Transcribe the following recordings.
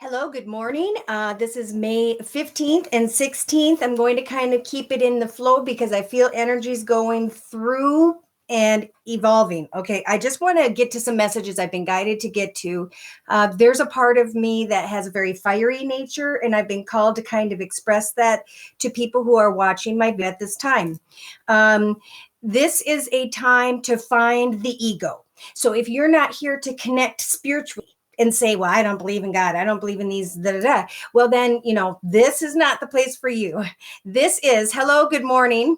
Hello, good morning. This is May 15th and 16th. I'm going to kind of keep it in the flow because I feel energy's going through and evolving. Okay, I just want to get to some messages I've been guided to get to. There's a part of me that has a very fiery nature, and I've been called to kind of express that to people who are watching my video at this time. This is a time to find the ego. So if you're not here to connect spiritually, and say, well, I don't believe in God. I don't believe in these, da, da, da. Well, then, this is not the place for you. This is, hello, good morning.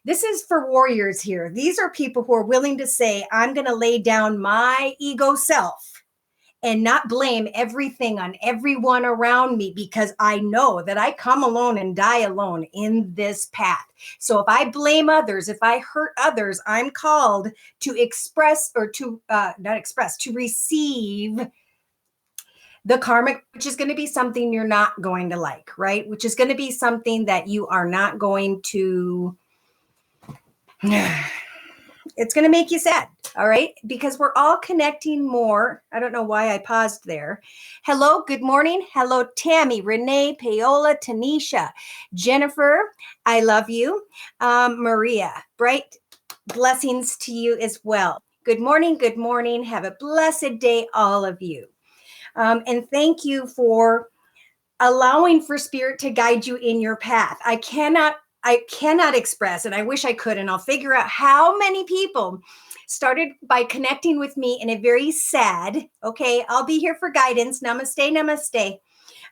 This is for warriors here. These are people who are willing to say, I'm going to lay down my ego self and not blame everything on everyone around me because I know that I come alone and die alone in this path. So if I blame others, if I hurt others, I'm called to express or to not express, to receive the karmic, which is going to be something you're not going to like, right? Which is going to be something that you are not going to, it's going to make you sad, all right? Because we're all connecting more. I don't know why I paused there. Hello, good morning. Hello, Tammy, Renee, Paola, Tanisha, Jennifer, I love you. Maria, bright blessings to you as well. Good morning, good morning. Have a blessed day, all of you. And thank you for allowing for spirit to guide you in your path. I cannot express, and I wish I could, and I'll figure out how many people started by connecting with me in a very sad, okay, I'll be here for guidance, namaste, namaste,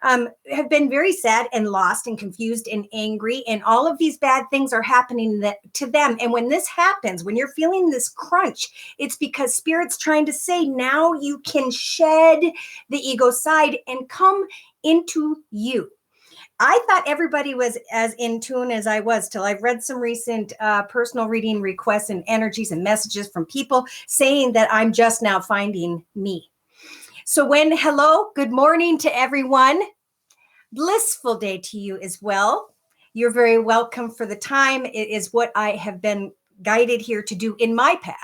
have been very sad and lost and confused and angry, and all of these bad things are happening to them. And when this happens, when you're feeling this crunch, it's because spirit's trying to say, now you can shed the ego side and come into you. I thought everybody was as in tune as I was till I've read some recent personal reading requests and energies and messages from people saying that I'm just now finding me. So hello, good morning to everyone. Blissful day to you as well. You're very welcome for the time. It is what I have been guided here to do in my path.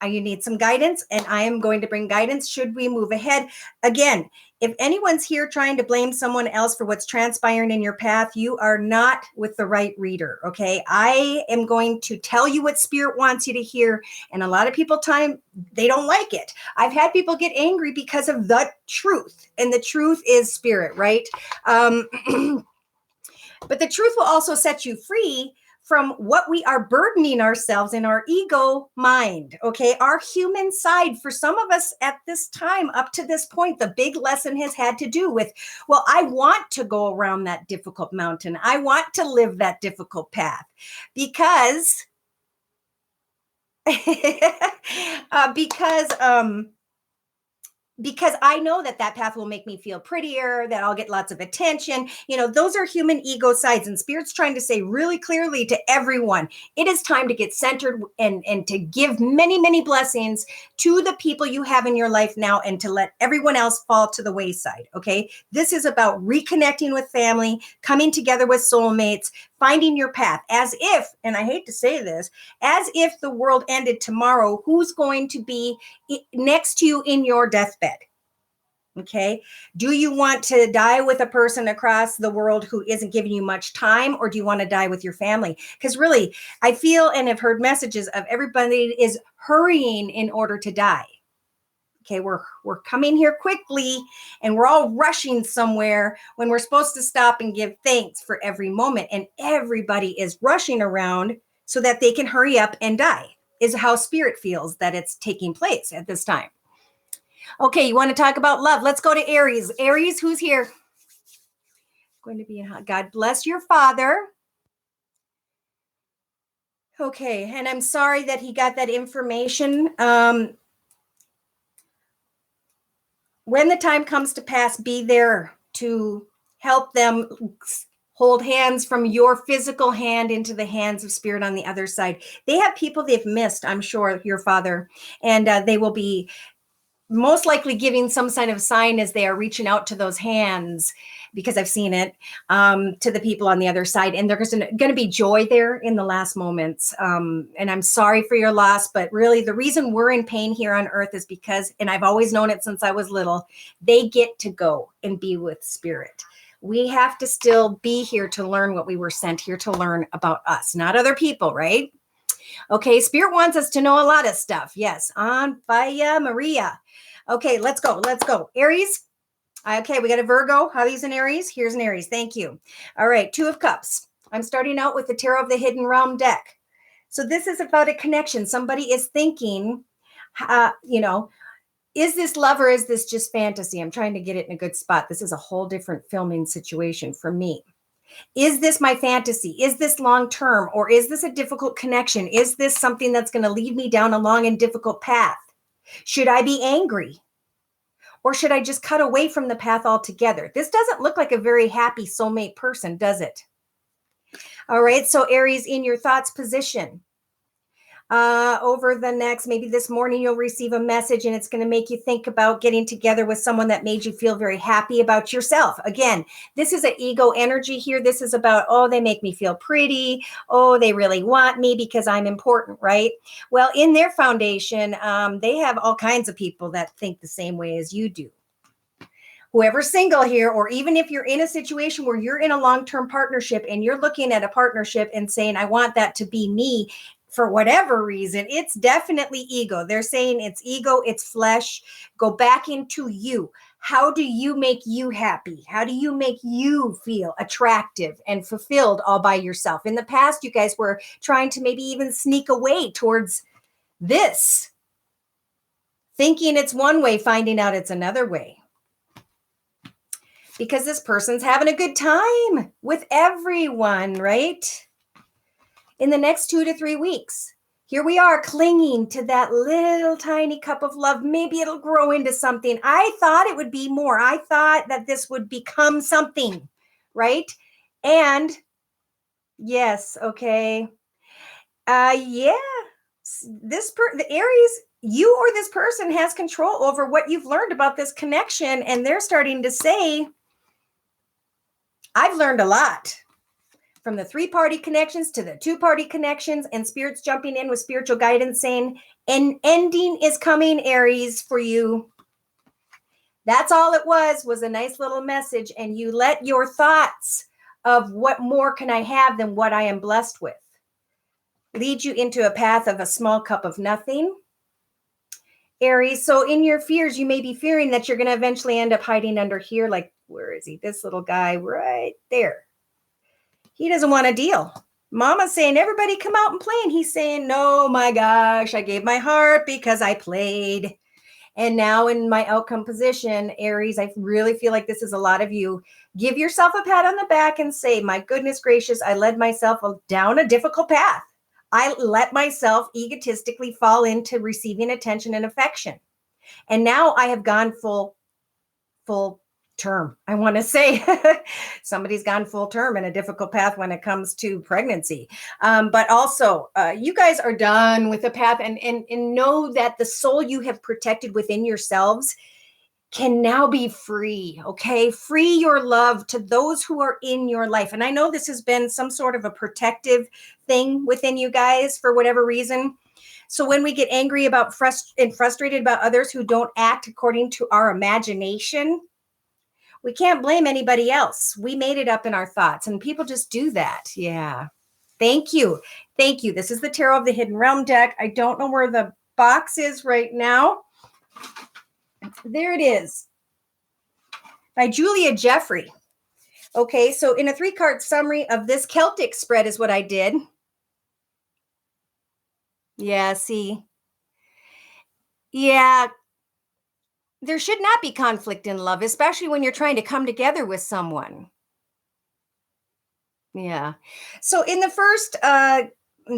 You need some guidance, and I am going to bring guidance should we move ahead. Again, if anyone's here trying to blame someone else for what's transpiring in your path, you are not with the right reader, okay? I am going to tell you what spirit wants you to hear, and a lot of people they don't like it. I've had people get angry because of the truth, and the truth is spirit, right? But the truth will also set you free from what we are burdening ourselves in our ego mind, okay? Our human side, for some of us at this time, up to this point, the big lesson has had to do with, well, I want to go around that difficult mountain. I want to live that difficult path because, because I know that path will make me feel prettier, that I'll get lots of attention. Those are human ego sides, and spirit's trying to say really clearly to everyone, it is time to get centered and to give many, many blessings to the people you have in your life now and to let everyone else fall to the wayside, okay? This is about reconnecting with family, coming together with soulmates, finding your path, as if, and I hate to say this, as if the world ended tomorrow, who's going to be next to you in your deathbed? Okay. Do you want to die with a person across the world who isn't giving you much time, or do you want to die with your family? Because really, I feel and have heard messages of everybody is hurrying in order to die. Okay, we're coming here quickly and we're all rushing somewhere when we're supposed to stop and give thanks for every moment. And everybody is rushing around so that they can hurry up and die, is how spirit feels that it's taking place at this time. Okay, you want to talk about love? Let's go to Aries. Aries, who's here? Going to be, God bless your father. Okay, and I'm sorry that he got that information. When the time comes to pass, be there to help them hold hands from your physical hand into the hands of spirit on the other side. They have people they've missed, I'm sure, your father, and they will be most likely giving some kind of sign as they are reaching out to those hands, because I've seen it, to the people on the other side. And there's going to be joy there in the last moments. And I'm sorry for your loss, but really the reason we're in pain here on earth is because, and I've always known it since I was little, they get to go and be with spirit. We have to still be here to learn what we were sent here to learn about us, not other people, right? Okay, Spirit wants us to know a lot of stuff. Yes, on fire, Maria. Okay, let's go. Let's go. Aries. Okay, we got a Virgo. How is an Aries? Here's an Aries. Thank you. All right, Two of Cups. I'm starting out with the Tarot of the Hidden Realm deck. So this is about a connection. Somebody is thinking, is this love or is this just fantasy? I'm trying to get it in a good spot. This is a whole different filming situation for me. Is this my fantasy? Is this long-term, or is this a difficult connection? Is this something that's going to lead me down a long and difficult path? Should I be angry? Or should I just cut away from the path altogether? This doesn't look like a very happy soulmate person, does it? All right, so Aries, in your thoughts position. Over the next, maybe this morning, you'll receive a message and it's going to make you think about getting together with someone that made you feel very happy about yourself. Again, this is an ego energy here. This is about, oh, they make me feel pretty. Oh, they really want me because I'm important, right? Well, in their foundation, they have all kinds of people that think the same way as you do. Whoever's single here, or even if you're in a situation where you're in a long-term partnership and you're looking at a partnership and saying, I want that to be me, for whatever reason, it's definitely ego. They're saying it's ego, it's flesh. Go back into you. How do you make you happy? How do you make you feel attractive and fulfilled all by yourself? In the past, you guys were trying to maybe even sneak away towards this, thinking it's one way, finding out it's another way. Because this person's having a good time with everyone, right? In the next 2 to 3 weeks, here we are clinging to that little tiny cup of love. Maybe it'll grow into something. I thought it would be more. I thought that this would become something, right? And yes, okay. The Aries, you or this person has control over what you've learned about this connection. And they're starting to say, I've learned a lot. From the 3-party connections to the 2-party connections, and Spirit's jumping in with spiritual guidance saying, an ending is coming, Aries, for you. That's all it was a nice little message. And you let your thoughts of what more can I have than what I am blessed with lead you into a path of a small cup of nothing. Aries, so in your fears, you may be fearing that you're going to eventually end up hiding under here. Like, where is he? This little guy right there. He doesn't want a deal. Mama's saying, everybody come out and play. And he's saying, no, my gosh, I gave my heart because I played. And now in my outcome position, Aries, I really feel like this is a lot of you. Give yourself a pat on the back and say, my goodness gracious, I led myself down a difficult path. I let myself egotistically fall into receiving attention and affection. And now I have gone full term. I want to say somebody's gone full term in a difficult path when it comes to pregnancy. But also you guys are done with the path and know that the soul you have protected within yourselves can now be free. Okay. Free your love to those who are in your life. And I know this has been some sort of a protective thing within you guys for whatever reason. So when we get angry about and frustrated about others who don't act according to our imagination, we can't blame anybody else. We made it up in our thoughts and people just do that. Yeah. Thank you. Thank you. This is the Tarot of the Hidden Realm deck. I don't know where the box is right now. There it is. By Julia Jeffrey. Okay, so in a 3-card summary of this Celtic spread is what I did. Yeah, see. Yeah. There should not be conflict in love, especially when you're trying to come together with someone. Yeah. So in the first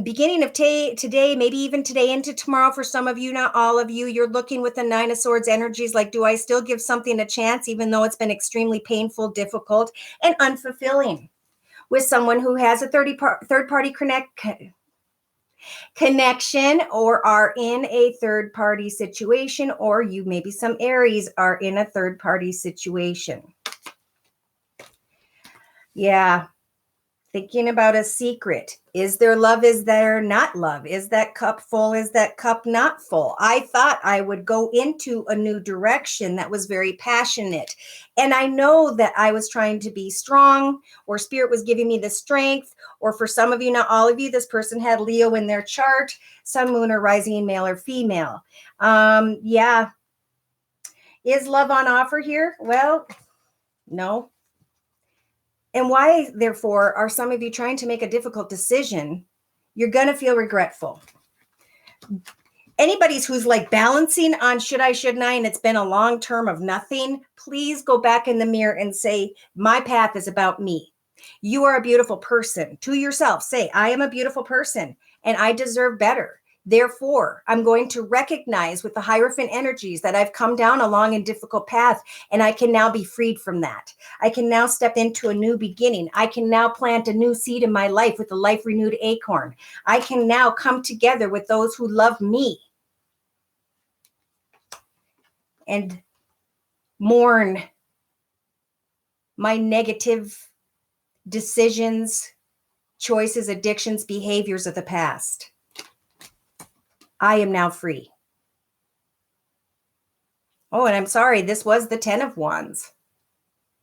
beginning of today, maybe even today into tomorrow for some of you, not all of you, you're looking with the 9 of Swords energies like, do I still give something a chance, even though it's been extremely painful, difficult, and unfulfilling with someone who has a third-party connection or are in a third party situation, or you, maybe some Aries, are in a third party situation. Yeah. Thinking about a secret. Is there love? Is there not love? Is that cup full? Is that cup not full? I thought I would go into a new direction that was very passionate. And I know that I was trying to be strong, or spirit was giving me the strength, or for some of you, not all of you, this person had Leo in their chart, sun, moon, or rising, male or female. Yeah. Is love on offer here? Well, no. And why, therefore, are some of you trying to make a difficult decision? You're going to feel regretful. Anybody who's like balancing on should I, shouldn't I, and it's been a long term of nothing, please go back in the mirror and say, my path is about me. You are a beautiful person. To yourself, say, I am a beautiful person and I deserve better. Therefore, I'm going to recognize with the Hierophant energies that I've come down a long and difficult path, and I can now be freed from that. I can now step into a new beginning. I can now plant a new seed in my life with a life renewed acorn. I can now come together with those who love me and mourn my negative decisions, choices, addictions, behaviors of the past. I am now free. Oh, and I'm sorry, this was the 10 of Wands.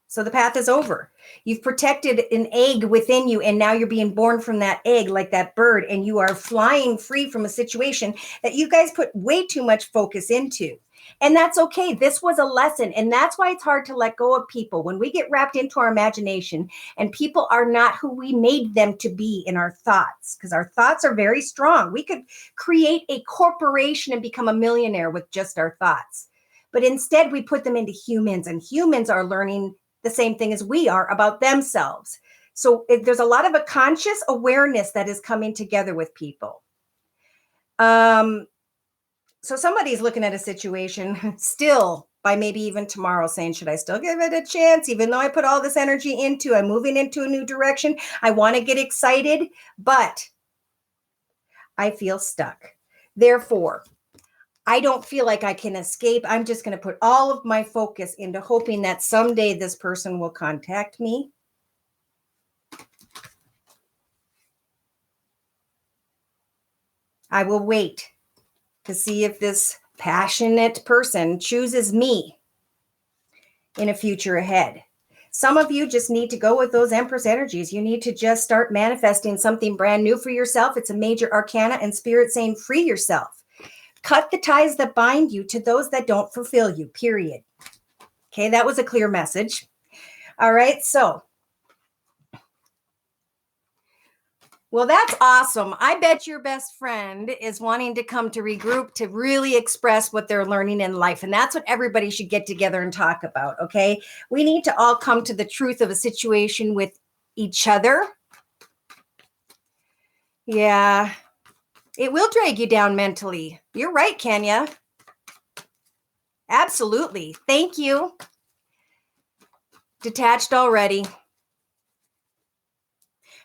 So the path is over. You've protected an egg within you, and now you're being born from that egg like that bird, and you are flying free from a situation that you guys put way too much focus into. And that's okay. This was a lesson. And that's why it's hard to let go of people. When we get wrapped into our imagination and people are not who we made them to be in our thoughts, because our thoughts are very strong. We could create a corporation and become a millionaire with just our thoughts. But instead, we put them into humans, and humans are learning the same thing as we are about themselves. So there's a lot of a conscious awareness that is coming together with people. So somebody's looking at a situation still by maybe even tomorrow saying, should I still give it a chance? Even though I put all this energy into, I'm moving into a new direction. I want to get excited, but I feel stuck. Therefore, I don't feel like I can escape. I'm just going to put all of my focus into hoping that someday this person will contact me. I will wait to see if this passionate person chooses me in a future ahead. Some of you just need to go with those Empress energies. You need to just start manifesting something brand new for yourself. It's a major arcana, and Spirit saying, free yourself. Cut the ties that bind you to those that don't fulfill you, period. Okay, that was a clear message. All right, so. Well, that's awesome. I bet your best friend is wanting to come to regroup to really express what they're learning in life. And that's what everybody should get together and talk about, okay? We need to all come to the truth of a situation with each other. Yeah, it will drag you down mentally. You're right, Kenya. Absolutely. Thank you. Detached already.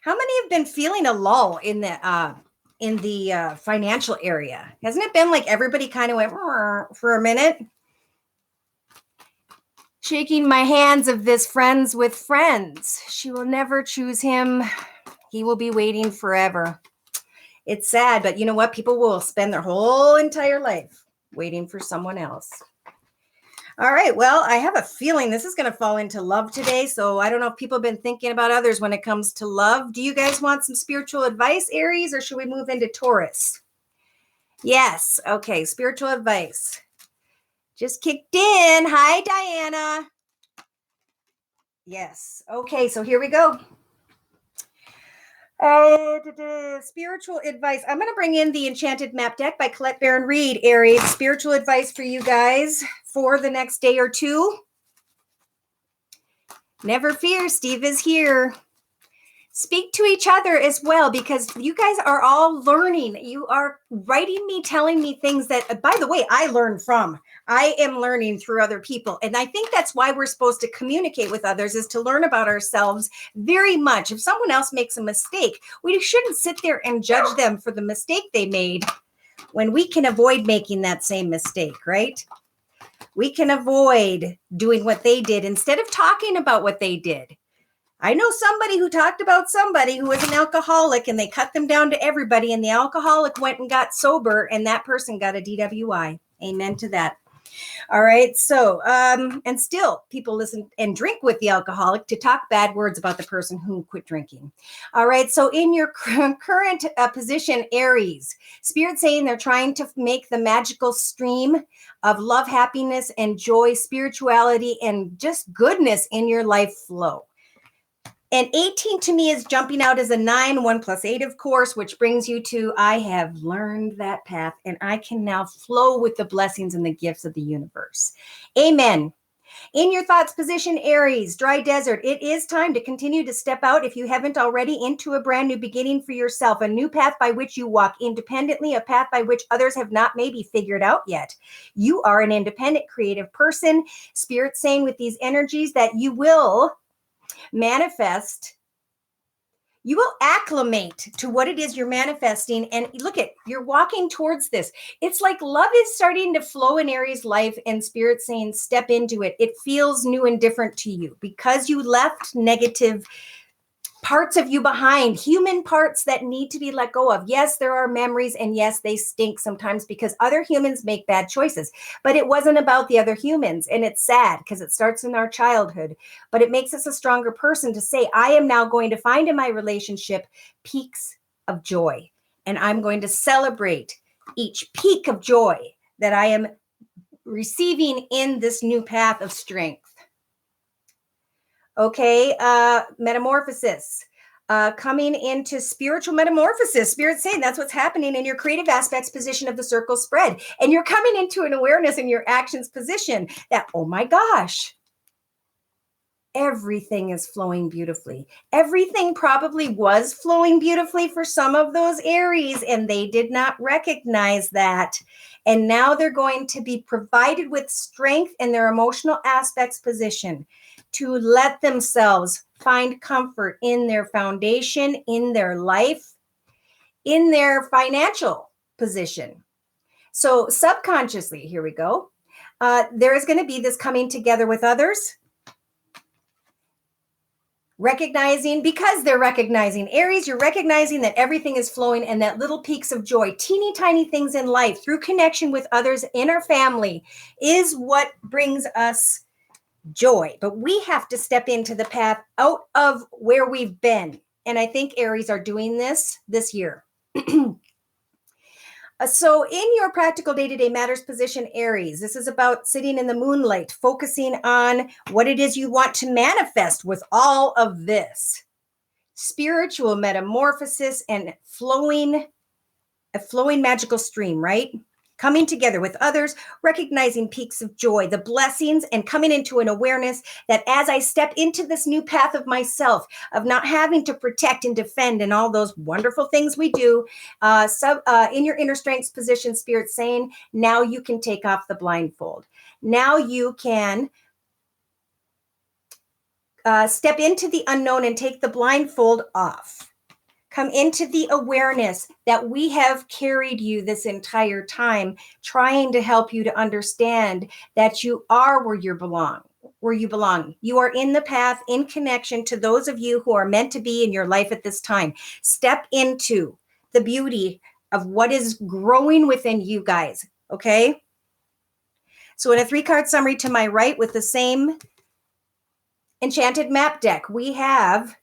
How many have been feeling a lull in the financial area? Hasn't it been like everybody kind of went for a minute? Shaking my hands of this friends with friends. She will never choose him. He will be waiting forever. It's sad, but you know what? People will spend their whole entire life waiting for someone else. All right. Well, I have a feeling this is going to fall into love today. So I don't know if people have been thinking about others when it comes to love. Do you guys want some spiritual advice, Aries, or should we move into Taurus? Yes. Okay. Spiritual advice. Just kicked in. Hi, Diana. Yes. Okay. So here we go. Spiritual advice. I'm going to bring in the Enchanted Map deck by Colette Baron Reed, Aries. Spiritual advice for you guys for the next day or two. Never fear, Steve is here. Speak to each other as well, because you guys are all learning. You are writing me, telling me things that, by the way, I learn from. I am learning through other people. And I think that's why we're supposed to communicate with others, is to learn about ourselves very much. If someone else makes a mistake, we shouldn't sit there and judge them for the mistake they made when we can avoid making that same mistake, right? We can avoid doing what they did instead of talking about what they did. I know somebody who talked about somebody who was an alcoholic, and they cut them down to everybody, and the alcoholic went and got sober, and that person got a DWI. Amen to that. All right. So, and still people listen and drink with the alcoholic to talk bad words about the person who quit drinking. All right. So in your current position, Aries, Spirit saying they're trying to make the magical stream of love, happiness, and joy, spirituality, and just goodness in your life flow. And 18 to me is jumping out as a 9, 1 + 8, of course, which brings you to, I have learned that path, and I can now flow with the blessings and the gifts of the universe. Amen. In your thoughts position, Aries, dry desert, it is time to continue to step out, if you haven't already, into a brand new beginning for yourself, a new path by which you walk independently, a path by which others have not maybe figured out yet. You are an independent, creative person. Spirit saying with these energies that you will manifest, you will acclimate to what it is you're manifesting. And look at, you're walking towards this. It's like love is starting to flow in Aries' life, and Spirit saying step into it. It feels new and different to you because you left negative parts of you behind, human parts that need to be let go of. Yes, there are memories, and yes, they stink sometimes because other humans make bad choices, but it wasn't about the other humans. And it's sad because it starts in our childhood, but it makes us a stronger person to say, I am now going to find in my relationship peaks of joy, and I'm going to celebrate each peak of joy that I am receiving in this new path of strength. Okay, metamorphosis, coming into spiritual metamorphosis. Spirit saying that's what's happening in your creative aspects position of the circle spread. And you're coming into an awareness in your actions position that, oh my gosh, everything is flowing beautifully. Everything probably was flowing beautifully for some of those Aries, and they did not recognize that. And now they're going to be provided with strength in their emotional aspects position to let themselves find comfort in their foundation, in their life, in their financial position. So subconsciously, here we go. There is going to be this coming together with others, recognizing, because they're recognizing, Aries, you're recognizing that everything is flowing and that little peaks of joy, teeny tiny things in life through connection with others in our family is what brings us joy. But we have to step into the path out of where we've been. And I think Aries are doing this year. So in your practical day-to-day matters position, Aries, this is about sitting in the moonlight, focusing on what it is you want to manifest with all of this. Spiritual metamorphosis and a flowing magical stream, right? Coming together with others, recognizing peaks of joy, the blessings, and coming into an awareness that as I step into this new path of myself, of not having to protect and defend and all those wonderful things we do, in your inner strengths position, Spirit saying, now you can take off the blindfold. Now you can step into the unknown and take the blindfold off. Come into the awareness that we have carried you this entire time, trying to help you to understand that you are where you belong. You are in the path, in connection to those of you who are meant to be in your life at this time. Step into the beauty of what is growing within you guys, okay? So in a 3-card summary to my right with the same enchanted map deck, we have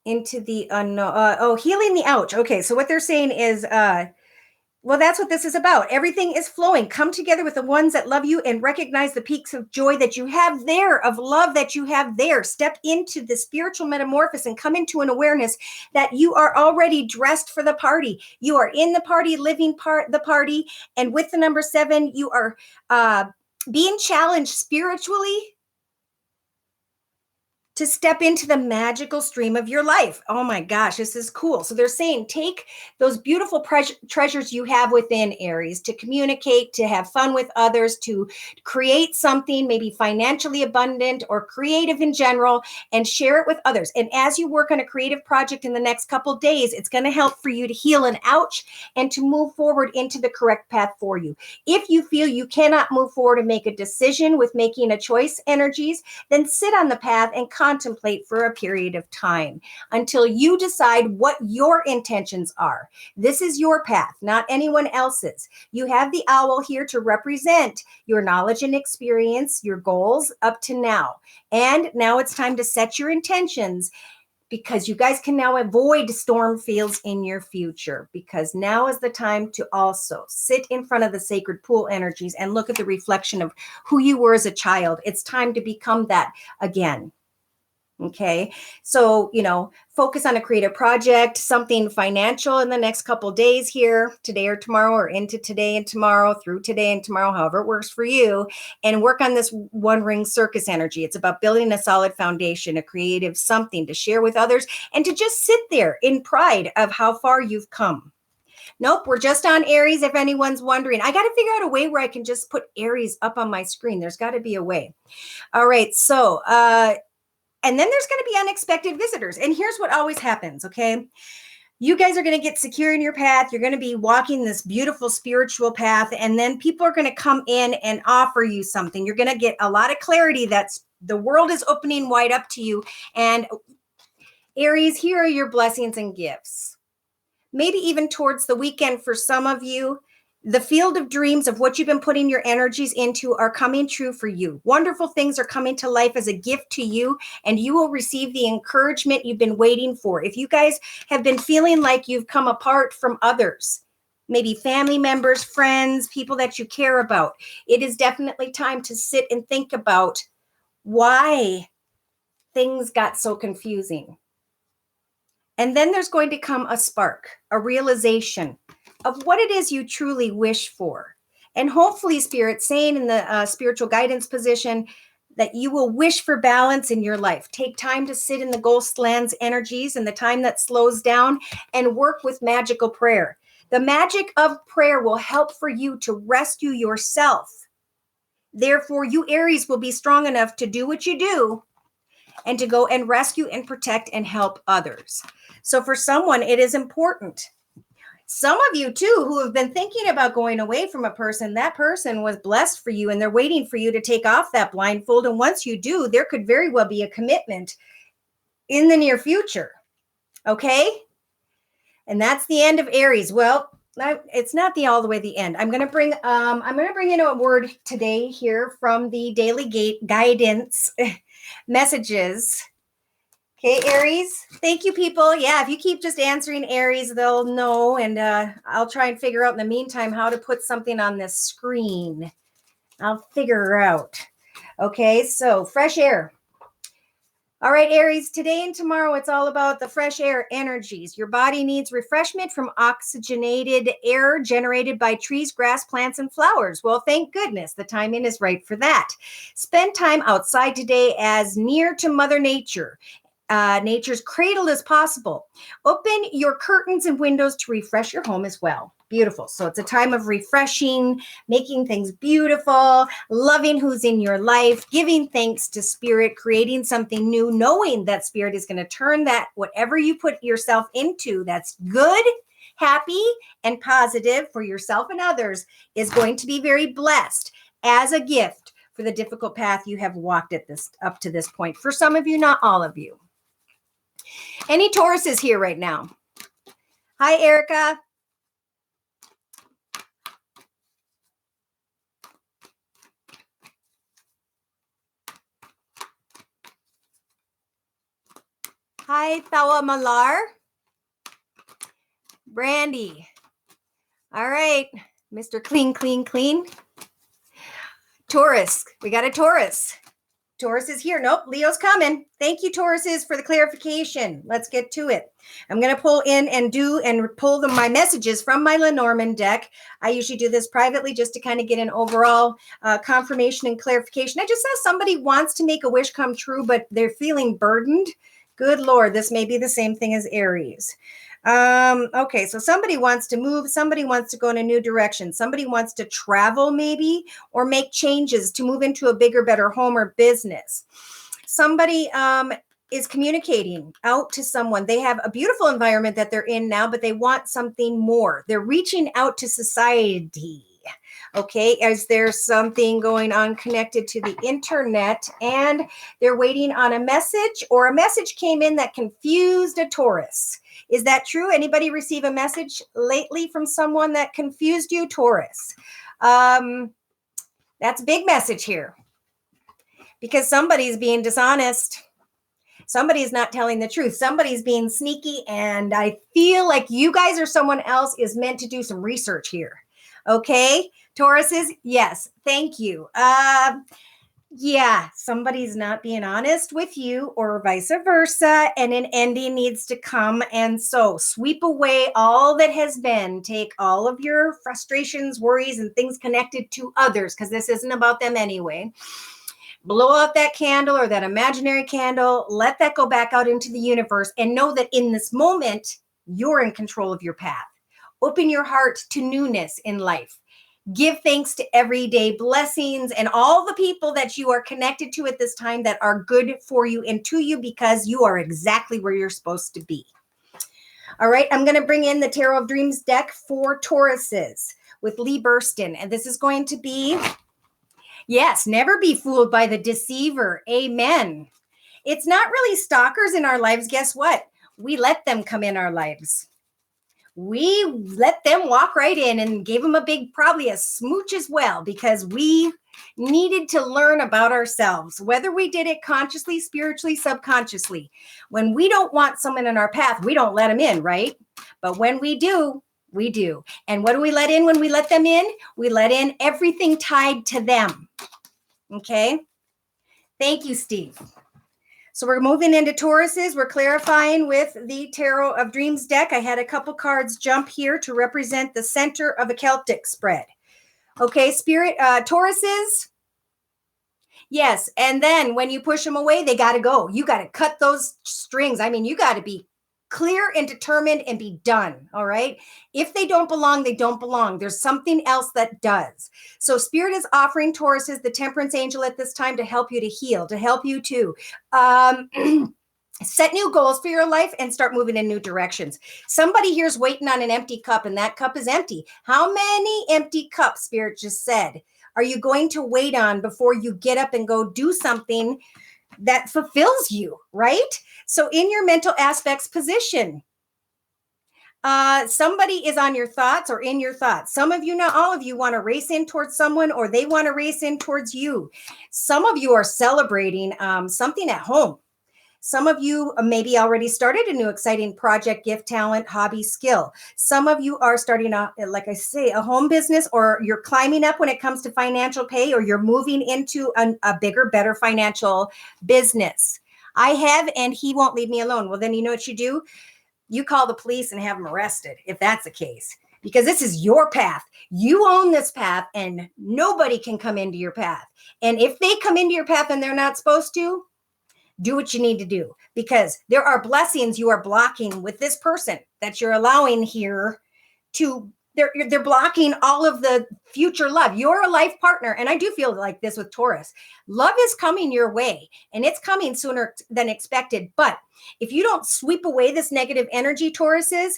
into the unknown. Healing the ouch. Okay, so what they're saying is, well, that's what this is about. Everything is flowing. Come together with the ones that love you and recognize the peaks of joy that you have there, of love that you have there. Step into the spiritual metamorphosis and come into an awareness that you are already dressed for the party. You are in the party, living the party. And with the number 7, you are being challenged spiritually to step into the magical stream of your life. Oh my gosh, this is cool. So they're saying take those beautiful treasures you have within, Aries, to communicate, to have fun with others, to create something maybe financially abundant or creative in general, and share it with others. And as you work on a creative project in the next couple of days, it's going to help for you to heal an ouch and to move forward into the correct path for you. If you feel you cannot move forward and make a decision with making a choice energies, then sit on the path and contemplate for a period of time until you decide what your intentions are. This is your path, not anyone else's. You have the owl here to represent your knowledge and experience, your goals up to now. And now it's time to set your intentions, because you guys can now avoid storm fields in your future, because now is the time to also sit in front of the sacred pool energies and look at the reflection of who you were as a child. It's time to become that again. Okay. So, focus on a creative project, something financial in the next couple days here, today or tomorrow, or into today and tomorrow, through today and tomorrow, however it works for you, and work on this one ring circus energy. It's about building a solid foundation, a creative something to share with others, and to just sit there in pride of how far you've come. Nope, we're just on Aries. If anyone's wondering, I got to figure out a way where I can just put Aries up on my screen. There's got to be a way. All right. So, and then there's going to be unexpected visitors. And here's what always happens, okay? You guys are going to get secure in your path. You're going to be walking this beautiful spiritual path. And then people are going to come in and offer you something. You're going to get a lot of clarity that's the world is opening wide up to you. And Aries, here are your blessings and gifts. Maybe even towards the weekend for some of you, the field of dreams of what you've been putting your energies into are coming true for you. Wonderful things are coming to life as a gift to you, and you will receive the encouragement you've been waiting for. If you guys have been feeling like you've come apart from others, maybe family members, friends, people that you care about, it is definitely time to sit and think about why things got so confusing. And then there's going to come a spark, a realization of what it is you truly wish for. And hopefully, Spirit, saying in the spiritual guidance position that you will wish for balance in your life. Take time to sit in the ghost lands energies and the time that slows down, and work with magical prayer. The magic of prayer will help for you to rescue yourself. Therefore, you Aries will be strong enough to do what you do and to go and rescue and protect and help others. So for someone, it is important. Some of you too, who have been thinking about going away from a person, that person was blessed for you and they're waiting for you to take off that blindfold. And once you do, there could very well be a commitment in the near future. Okay. And that's the end of Aries. Well, it's not all the way the end. I'm going to bring in a word today here from the daily guidance messages. Okay, Aries. Thank you, people. Yeah, if you keep just answering Aries, they'll know. And I'll try and figure out in the meantime how to put something on this screen. I'll figure out. Okay, so fresh air. All right, Aries, today and tomorrow, it's all about the fresh air energies. Your body needs refreshment from oxygenated air generated by trees, grass, plants, and flowers. Well, thank goodness the timing is right for that. Spend time outside today as near to Mother Nature. Nature's cradle as possible. Open your curtains and windows to refresh your home as well. Beautiful. So it's a time of refreshing, making things beautiful, loving who's in your life, giving thanks to Spirit, creating something new, knowing that Spirit is going to turn that whatever you put yourself into that's good, happy, and positive for yourself and others is going to be very blessed as a gift for the difficult path you have walked up to this point. For some of you, not all of you. Any Taurus is here right now. Hi, Erica. Hi, Thawa Malar. Brandy. All right, Mr. Clean, Clean, Clean. Taurus. We got a Taurus. Taurus is here. Nope, Leo's coming. Thank you, Tauruses, for the clarification. Let's get to it. I'm going to pull in and pull my messages from my Lenormand deck. I usually do this privately just to kind of get an overall confirmation and clarification. I just saw somebody wants to make a wish come true, but they're feeling burdened. Good Lord, this may be the same thing as Aries. Okay, so somebody wants to move, somebody wants to go in a new direction, somebody wants to travel maybe, or make changes to move into a bigger, better home or business. Somebody is communicating out to someone. They have a beautiful environment that they're in now, but they want something more. They're reaching out to society. Okay, is there something going on connected to the internet and they're waiting on a message, or a message came in that confused a Taurus? Is that true? Anybody receive a message lately from someone that confused you, Taurus? That's a big message here because somebody's being dishonest. Somebody's not telling the truth. Somebody's being sneaky. And I feel like you guys or someone else is meant to do some research here. Okay, Tauruses, yes, thank you. Yeah, somebody's not being honest with you or vice versa, and an ending needs to come. And so sweep away all that has been. Take all of your frustrations, worries, and things connected to others, because this isn't about them anyway. Blow out that candle or that imaginary candle. Let that go back out into the universe and know that in this moment, you're in control of your path. Open your heart to newness in life. Give thanks to everyday blessings and all the people that you are connected to at this time that are good for you and to you, because you are exactly where you're supposed to be. All right, I'm going to bring in the Tarot of Dreams deck for Tauruses with Lee Burston. And this is going to be, yes, never be fooled by the deceiver. Amen. It's not really stalkers in our lives. Guess what? We let them come in our lives. We let them walk right in and gave them probably a smooch as well, because we needed to learn about ourselves, whether we did it consciously, spiritually, subconsciously. When we don't want someone in our path, we don't let them in, right? But when we do, we do. And what do we let in when we let them in? We let in everything tied to them. Okay. Thank you, Steve. So we're moving into Tauruses. We're clarifying with the Tarot of Dreams deck. I had a couple cards jump here to represent the center of a Celtic spread. Okay, Spirit, Tauruses. Yes, and then when you push them away, they got to go. You got to cut those strings. I mean, you got to be clear and determined and be done. All right. If they don't belong, they don't belong. There's something else that does. So Spirit is offering Tauruses the Temperance Angel at this time to help you to heal, to help you to set new goals for your life and start moving in new directions. Somebody here's waiting on an empty cup, and that cup is empty. How many empty cups, Spirit just said, are you going to wait on before you get up and go do something that fulfills you, right? So in your mental aspects position, somebody is on your thoughts or in your thoughts. Some of you, not all of you, want to race in towards someone, or they want to race in towards you. Some of you are celebrating something at home. Some of you maybe already started a new exciting project, gift, talent, hobby, skill. Some of you are starting like I say, a home business, or you're climbing up when it comes to financial pay, or you're moving into a bigger, better financial business. I have, and he won't leave me alone. Well, then you know what you do? You call the police and have them arrested if that's the case, because this is your path. You own this path, and nobody can come into your path. And if they come into your path and they're not supposed to, do what you need to do, because there are blessings you are blocking with this person that you're allowing here to, they're blocking all of the future love. You're a life partner. And I do feel like this with Taurus. Love is coming your way, and it's coming sooner than expected. But if you don't sweep away this negative energy, Tauruses,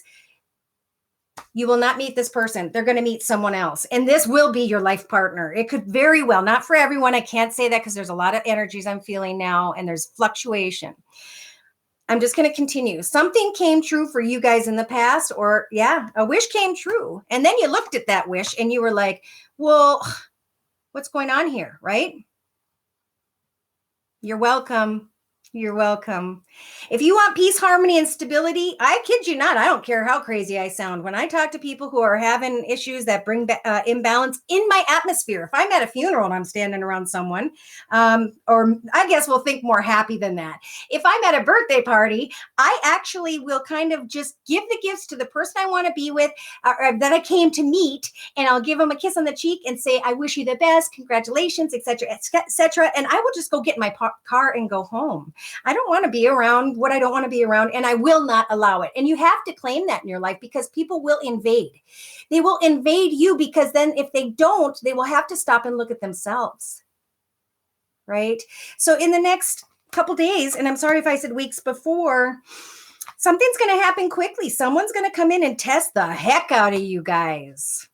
you will not meet this person. They're going to meet someone else. And this will be your life partner. It could very well, not for everyone. I can't say that because there's a lot of energies I'm feeling now, and there's fluctuation. I'm just going to continue. Something came true for you guys in the past, or a wish came true. And then you looked at that wish and you were like, well, what's going on here? Right? You're welcome. You're welcome. If you want peace, harmony, and stability, I kid you not, I don't care how crazy I sound. When I talk to people who are having issues that bring imbalance in my atmosphere, if I'm at a funeral and I'm standing around someone, or I guess we'll think more happy than that. If I'm at a birthday party, I actually will kind of just give the gifts to the person I want to be with, or that I came to meet, and I'll give them a kiss on the cheek and say, I wish you the best, congratulations, etc., etc. And I will just go get in my car and go home. I don't want to be around what I don't want to be around, and I will not allow it. And you have to claim that in your life, because people will invade. They will invade you, because then if they don't, they will have to stop and look at themselves. Right? So in the next couple days, and I'm sorry if I said weeks before, something's going to happen quickly. Someone's going to come in and test the heck out of you guys.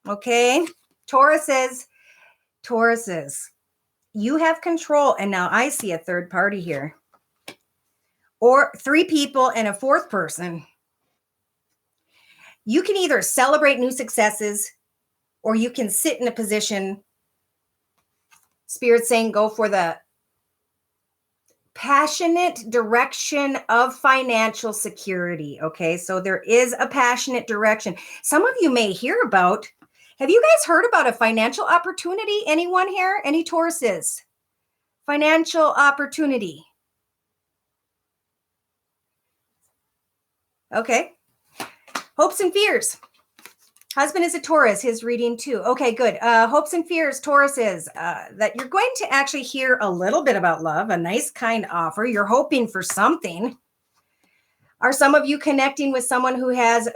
Okay? Tauruses. You have control. And now I see a third party here, or three people and a fourth person. You can either celebrate new successes, or you can sit in a position, Spirit saying, go for the passionate direction of financial security. Okay. So there is a passionate direction. Some of you may hear about. Have you guys heard about a financial opportunity? Anyone here? Any Tauruses? Financial opportunity. Okay. Hopes and fears. Husband is a Taurus, his reading too. Okay, good. Hopes and fears, Tauruses, that you're going to actually hear a little bit about love, a nice kind offer. You're hoping for something. Are some of you connecting with someone who has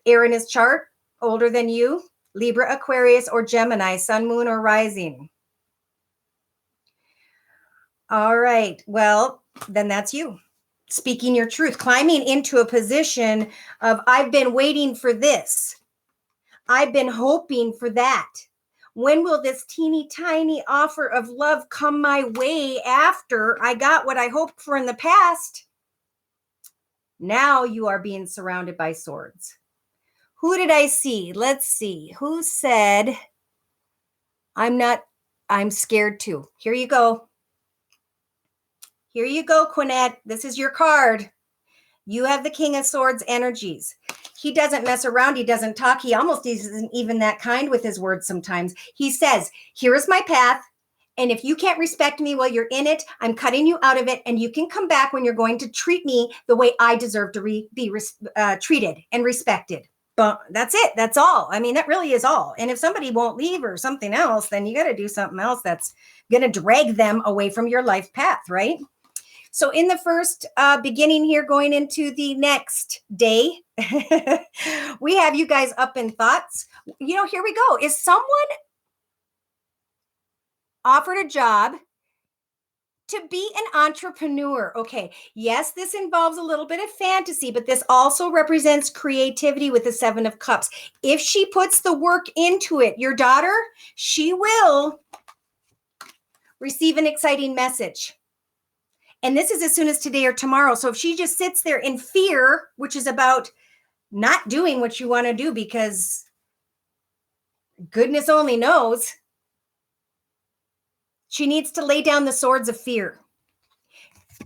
air in his chart, older than you? Libra, Aquarius, or Gemini, sun, moon, or rising? All right. Well, then that's you. Speaking your truth, climbing into a position of, I've been waiting for this. I've been hoping for that. When will this teeny tiny offer of love come my way after I got what I hoped for in the past? Now you are being surrounded by swords. Who did I see? Let's see. Who said, I'm scared too. Here you go. Here you go, Quinette. This is your card. You have the King of Swords energies. He doesn't mess around. He doesn't talk. He almost isn't even that kind with his words sometimes. He says, here is my path. And if you can't respect me while you're in it, I'm cutting you out of it. And you can come back when you're going to treat me the way I deserve to be treated and respected. But that's it. That's all. I mean, that really is all. And if somebody won't leave or something else, then you got to do something else that's going to drag them away from your life path, right? So in the first beginning here, going into the next day, we have you guys up in thoughts. You know, here we go. Is someone offered a job to be an entrepreneur? Okay. Yes, this involves a little bit of fantasy, but this also represents creativity with the 7 of Cups. If she puts the work into it, your daughter, she will receive an exciting message. And this is as soon as today or tomorrow. So if she just sits there in fear, which is about not doing what you want to do because goodness only knows, she needs to lay down the swords of fear.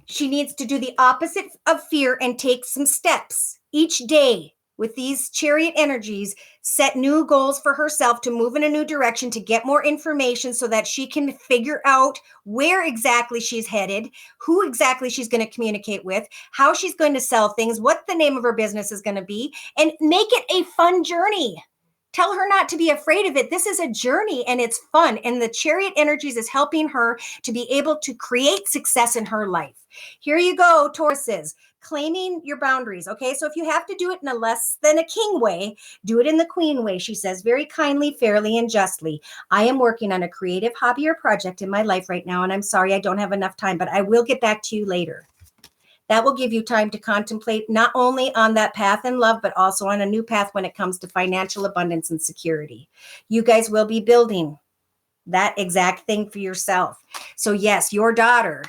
She needs to do the opposite of fear and take some steps each day with these Chariot energies, set new goals for herself to move in a new direction, to get more information so that she can figure out where exactly she's headed, who exactly she's going to communicate with, how she's going to sell things, what the name of her business is going to be, and make it a fun journey. Tell her not to be afraid of it. This is a journey and it's fun. And the Chariot energies is helping her to be able to create success in her life. Here you go, Tauruses. Claiming your boundaries. Okay, so if you have to do it in a less than a king way, do it in the queen way. She says very kindly, fairly, and justly. I am working on a creative hobby or project in my life right now, and I'm sorry I don't have enough time, but I will get back to you later. That will give you time to contemplate not only on that path in love, but also on a new path when it comes to financial abundance and security. You guys will be building that exact thing for yourself. So yes, your daughter,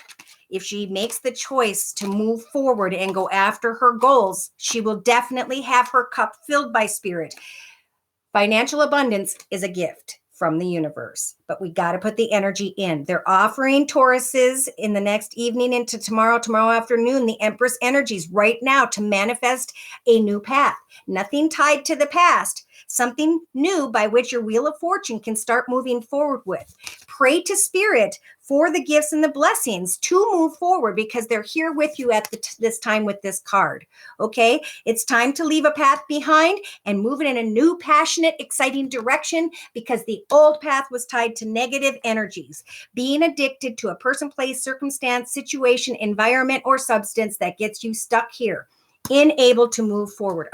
if she makes the choice to move forward and go after her goals, she will definitely have her cup filled by spirit. Financial abundance is a gift. from the universe, but we got to put the energy in. They're offering Tauruses in the next evening into tomorrow afternoon, the Empress energies right now to manifest a new path. Nothing tied to the past, something new by which your wheel of fortune can start moving forward with. Pray to Spirit for the gifts and the blessings to move forward because they're here with you at this time with this card. Okay, it's time to leave a path behind and move it in a new, passionate, exciting direction because the old path was tied to negative energies, being addicted to a person, place, circumstance, situation, environment, or substance that gets you stuck here. Unable to move forward.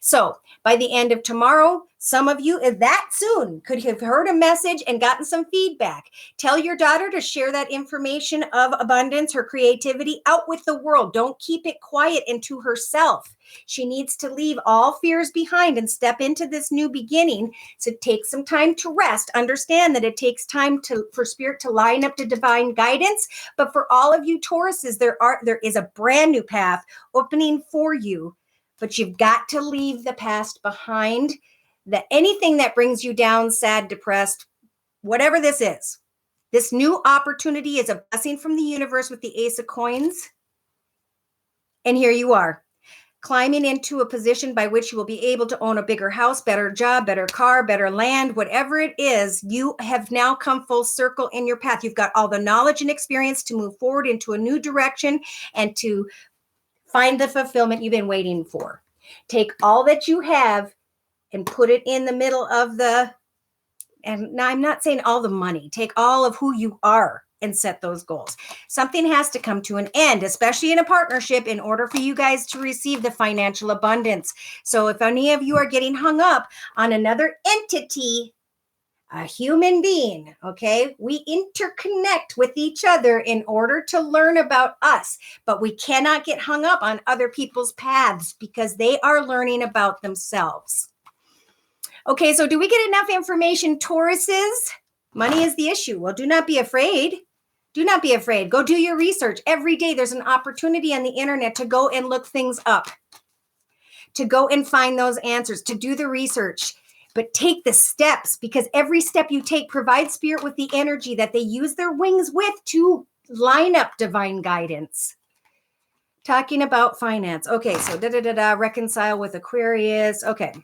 So by the end of tomorrow, some of you that soon could have heard a message and gotten some feedback. Tell your daughter to share that information of abundance, her creativity out with the world. Don't keep it quiet and to herself. She needs to leave all fears behind and step into this new beginning. So take some time to rest. Understand that it takes time for Spirit to line up to divine guidance. But for all of you Tauruses, there is a brand new path opening for you. But you've got to leave the past behind. That anything that brings you down, sad, depressed, whatever this is, this new opportunity is a blessing from the universe with the Ace of Coins. And here you are, climbing into a position by which you will be able to own a bigger house, better job, better car, better land, whatever it is. You have now come full circle in your path. You've got all the knowledge and experience to move forward into a new direction and to find the fulfillment you've been waiting for. Take all that you have and put it in the middle of and now I'm not saying all the money, take all of who you are and set those goals. Something has to come to an end, especially in a partnership, in order for you guys to receive the financial abundance. So if any of you are getting hung up on another entity, a human being, okay, we interconnect with each other in order to learn about us, but we cannot get hung up on other people's paths because they are learning about themselves. Okay, so do we get enough information, Tauruses? Money is the issue. Well, do not be afraid. Do not be afraid. Go do your research. Every day there's an opportunity on the internet to go and look things up, to go and find those answers, to do the research. But take the steps because every step you take provides Spirit with the energy that they use their wings with to line up divine guidance. Talking about finance. Okay, so reconcile with Aquarius. Okay.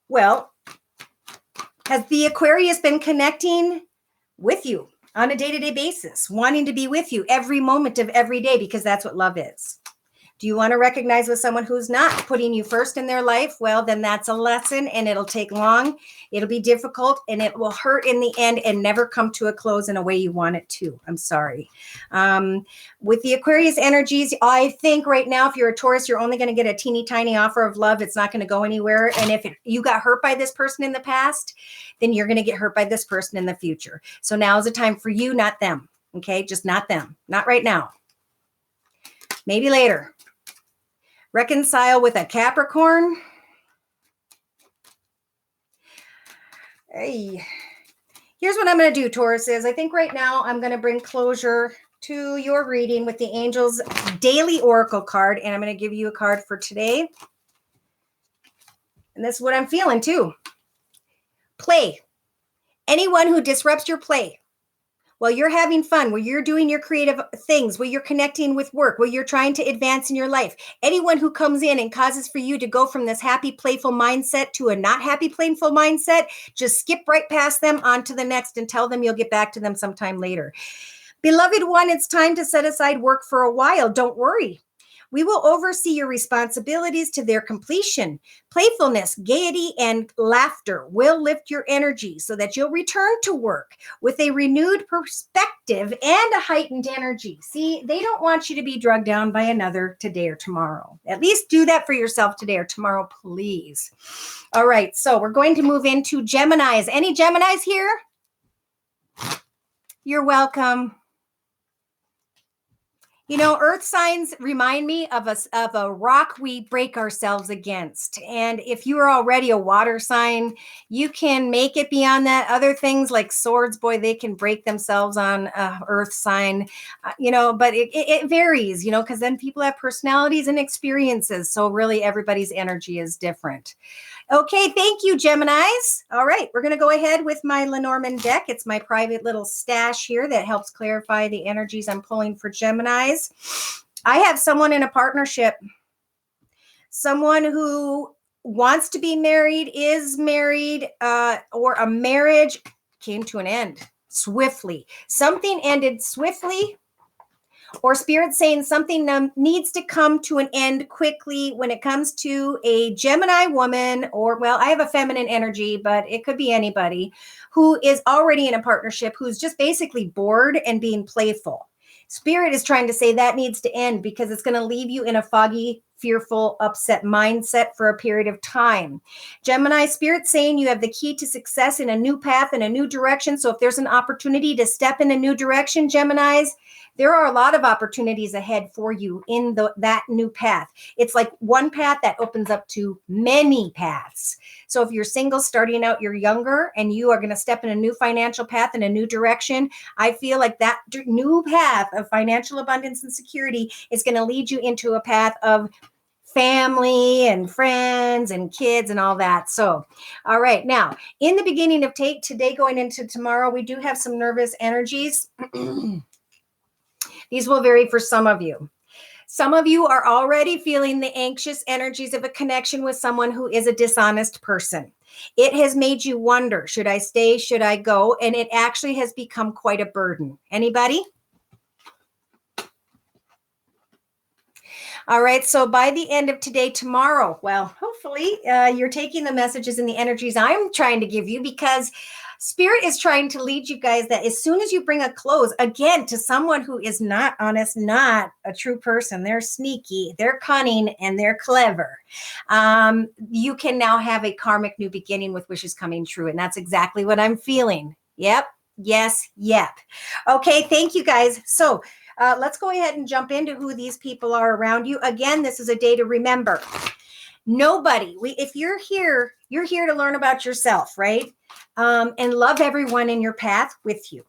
Well, has the Aquarius been connecting with you on a day-to-day basis, wanting to be with you every moment of every day because that's what love is? Do you want to recognize with someone who's not putting you first in their life? Well, then that's a lesson and it'll take long. It'll be difficult and it will hurt in the end and never come to a close in a way you want it to. I'm sorry. With the Aquarius energies, I think right now, if you're a Taurus, you're only going to get a teeny tiny offer of love. It's not going to go anywhere. And if you got hurt by this person in the past, then you're going to get hurt by this person in the future. So now is the time for you, not them. Okay, just not them. Not right now. Maybe later. Reconcile with a Capricorn. Hey, here's what I'm going to do, Tauruses. I think right now I'm going to bring closure to your reading with the Angels Daily Oracle card, and I'm going to give you a card for today. And this is what I'm feeling too. Play. Anyone who disrupts your play, while you're having fun, while you're doing your creative things, while you're connecting with work, while you're trying to advance in your life, anyone who comes in and causes for you to go from this happy, playful mindset to a not happy, playful mindset, just skip right past them on to the next and tell them you'll get back to them sometime later. Beloved one, it's time to set aside work for a while. Don't worry. We will oversee your responsibilities to their completion. Playfulness, gaiety, and laughter will lift your energy so that you'll return to work with a renewed perspective and a heightened energy. See, they don't want you to be drugged down by another today or tomorrow. At least do that for yourself today or tomorrow, please. All right, so we're going to move into Geminis. Any Geminis here? You're welcome. Earth signs remind me of a rock we break ourselves against. And if you are already a water sign, you can make it beyond that. Other things like swords, boy, they can break themselves on Earth sign, but it varies, because then people have personalities and experiences. So really everybody's energy is different. Okay, thank you, Geminis. All right, we're going to go ahead with my Lenormand deck. It's my private little stash here that helps clarify the energies I'm pulling for Geminis. I have someone in a partnership, someone who wants to be married, is married, or a marriage came to an end swiftly. Something ended swiftly, or Spirit saying something needs to come to an end quickly when it comes to a Gemini woman, or, well, I have a feminine energy, but it could be anybody who is already in a partnership, who's just basically bored and being playful. Spirit is trying to say that needs to end because it's going to leave you in a foggy, fearful, upset mindset for a period of time. Gemini, Spirit saying you have the key to success in a new path, in a new direction. So if there's an opportunity to step in a new direction, Geminis, there are a lot of opportunities ahead for you in that new path. It's like one path that opens up to many paths. So if you're single, starting out, you're younger, and you are going to step in a new financial path in a new direction, I feel like that new path of financial abundance and security is going to lead you into a path of family and friends and kids and all that. So, all right. Now, in the beginning of today going into tomorrow, we do have some nervous energies. These will vary for some of you. Some of you are already feeling the anxious energies of a connection with someone who is a dishonest person. It has made you wonder, should I stay? Should I go? And it actually has become quite a burden. Anybody? All right. So by the end of today, tomorrow, well, hopefully you're taking the messages and the energies I'm trying to give you, because Spirit is trying to lead you guys that as soon as you bring a close, again, to someone who is not honest, not a true person, they're sneaky, they're cunning, and they're clever, you can now have a karmic new beginning with wishes coming true. And that's exactly what I'm feeling. Yep. Yes. Yep. Okay. Thank you, guys. So let's go ahead and jump into who these people are around you. Again, this is a day to remember. Nobody, if you're here to learn about yourself, right? And love everyone in your path with you.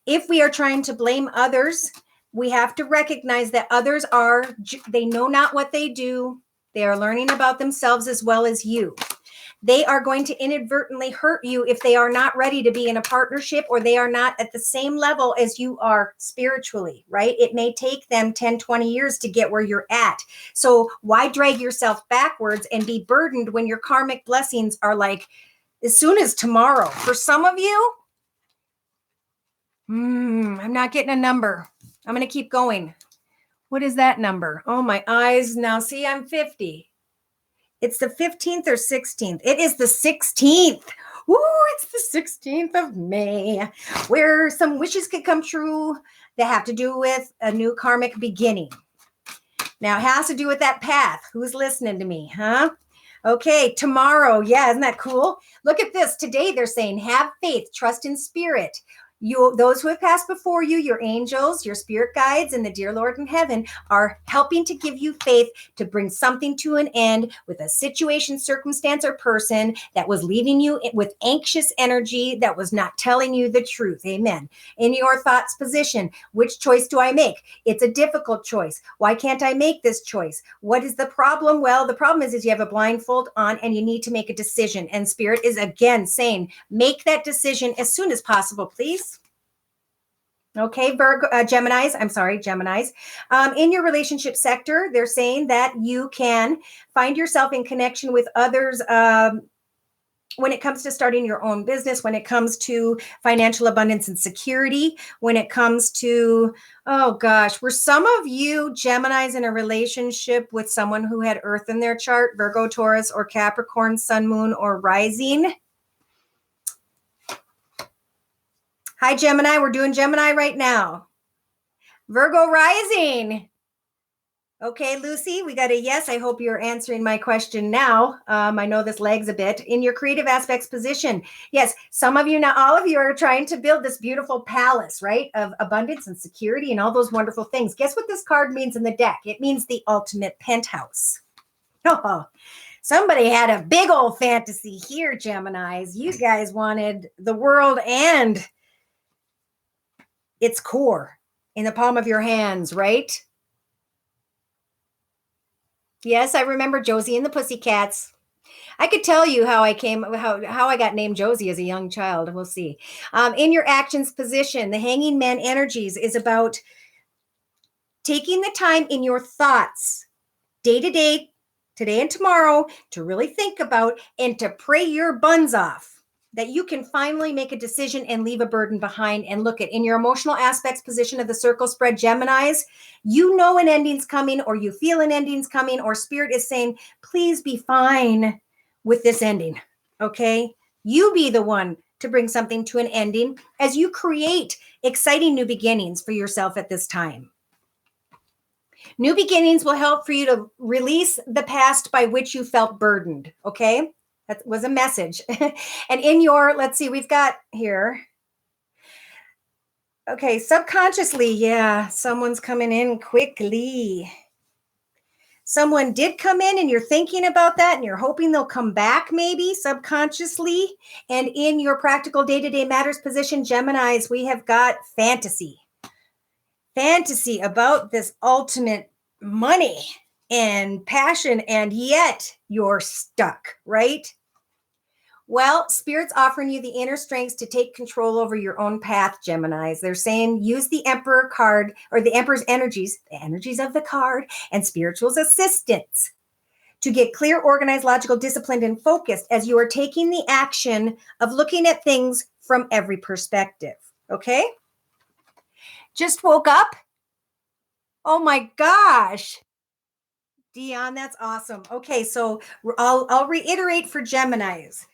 If we are trying to blame others, we have to recognize that others they know not what they do. They are learning about themselves as well as you. They are going to inadvertently hurt you if they are not ready to be in a partnership, or they are not at the same level as you are spiritually, right? It may take them 10, 20 years to get where you're at. So why drag yourself backwards and be burdened when your karmic blessings are like as soon as tomorrow? For some of you, I'm not getting a number. I'm going to keep going. What is that number? Oh, my eyes. Now, see, I'm 50. It's the 15th or 16th. It is the 16th. Ooh, it's the 16th of May, where some wishes could come true that have to do with a new karmic beginning. Now, it has to do with that path. Who's listening to me, huh? Okay, tomorrow. Yeah, isn't that cool? Look at this. Today, they're saying, have faith, trust in spirit. Those who have passed before you, your angels, your spirit guides, and the dear Lord in heaven are helping to give you faith to bring something to an end with a situation, circumstance, or person that was leaving you with anxious energy, that was not telling you the truth. Amen. In your thoughts position, which choice do I make? It's a difficult choice. Why can't I make this choice? What is the problem? Well, the problem is you have a blindfold on and you need to make a decision. And Spirit is again saying, make that decision as soon as possible, please. Okay, Geminis. In your relationship sector, they're saying that you can find yourself in connection with others when it comes to starting your own business, when it comes to financial abundance and security, when it comes to, were some of you Geminis in a relationship with someone who had Earth in their chart, Virgo, Taurus, or Capricorn, Sun, Moon, or Rising? Hi, Gemini. We're doing Gemini right now. Virgo rising. Okay, Lucy, we got a yes. I hope you're answering my question now. I know this lags a bit. In your creative aspects position, yes, some of you, not all of you, are trying to build this beautiful palace, right, of abundance and security and all those wonderful things. Guess what this card means in the deck? It means the ultimate penthouse. Oh, somebody had a big old fantasy here, Geminis. You guys wanted the world and its core in the palm of your hands, right? Yes, I remember Josie and the Pussycats. I could tell you how I got named Josie as a young child. We'll see. In your actions position, the hanging man energies is about taking the time in your thoughts, day to day, today and tomorrow, to really think about and to pray your buns off that you can finally make a decision and leave a burden behind. And look at in your emotional aspects position of the circle spread, Geminis, you know an ending's coming, or you feel an ending's coming, or spirit is saying, please be fine with this ending. Okay. You be the one to bring something to an ending as you create exciting new beginnings for yourself at this time. New beginnings will help for you to release the past by which you felt burdened. Okay. That was a message. And in your, let's see, we've got here. Okay, subconsciously, yeah, someone's coming in quickly. Someone did come in and you're thinking about that and you're hoping they'll come back maybe subconsciously. And in your practical day-to-day matters position, Geminis, we have got fantasy. Fantasy about this ultimate money and passion, and yet you're stuck, right? Well, Spirit's offering you the inner strengths to take control over your own path, Geminis. They're saying use the Emperor card or the Emperor's energies, the energies of the card, and spiritual's assistance to get clear, organized, logical, disciplined, and focused as you are taking the action of looking at things from every perspective. Okay? Just woke up? Oh my gosh. Dion, that's awesome. Okay, so I'll reiterate for Geminis.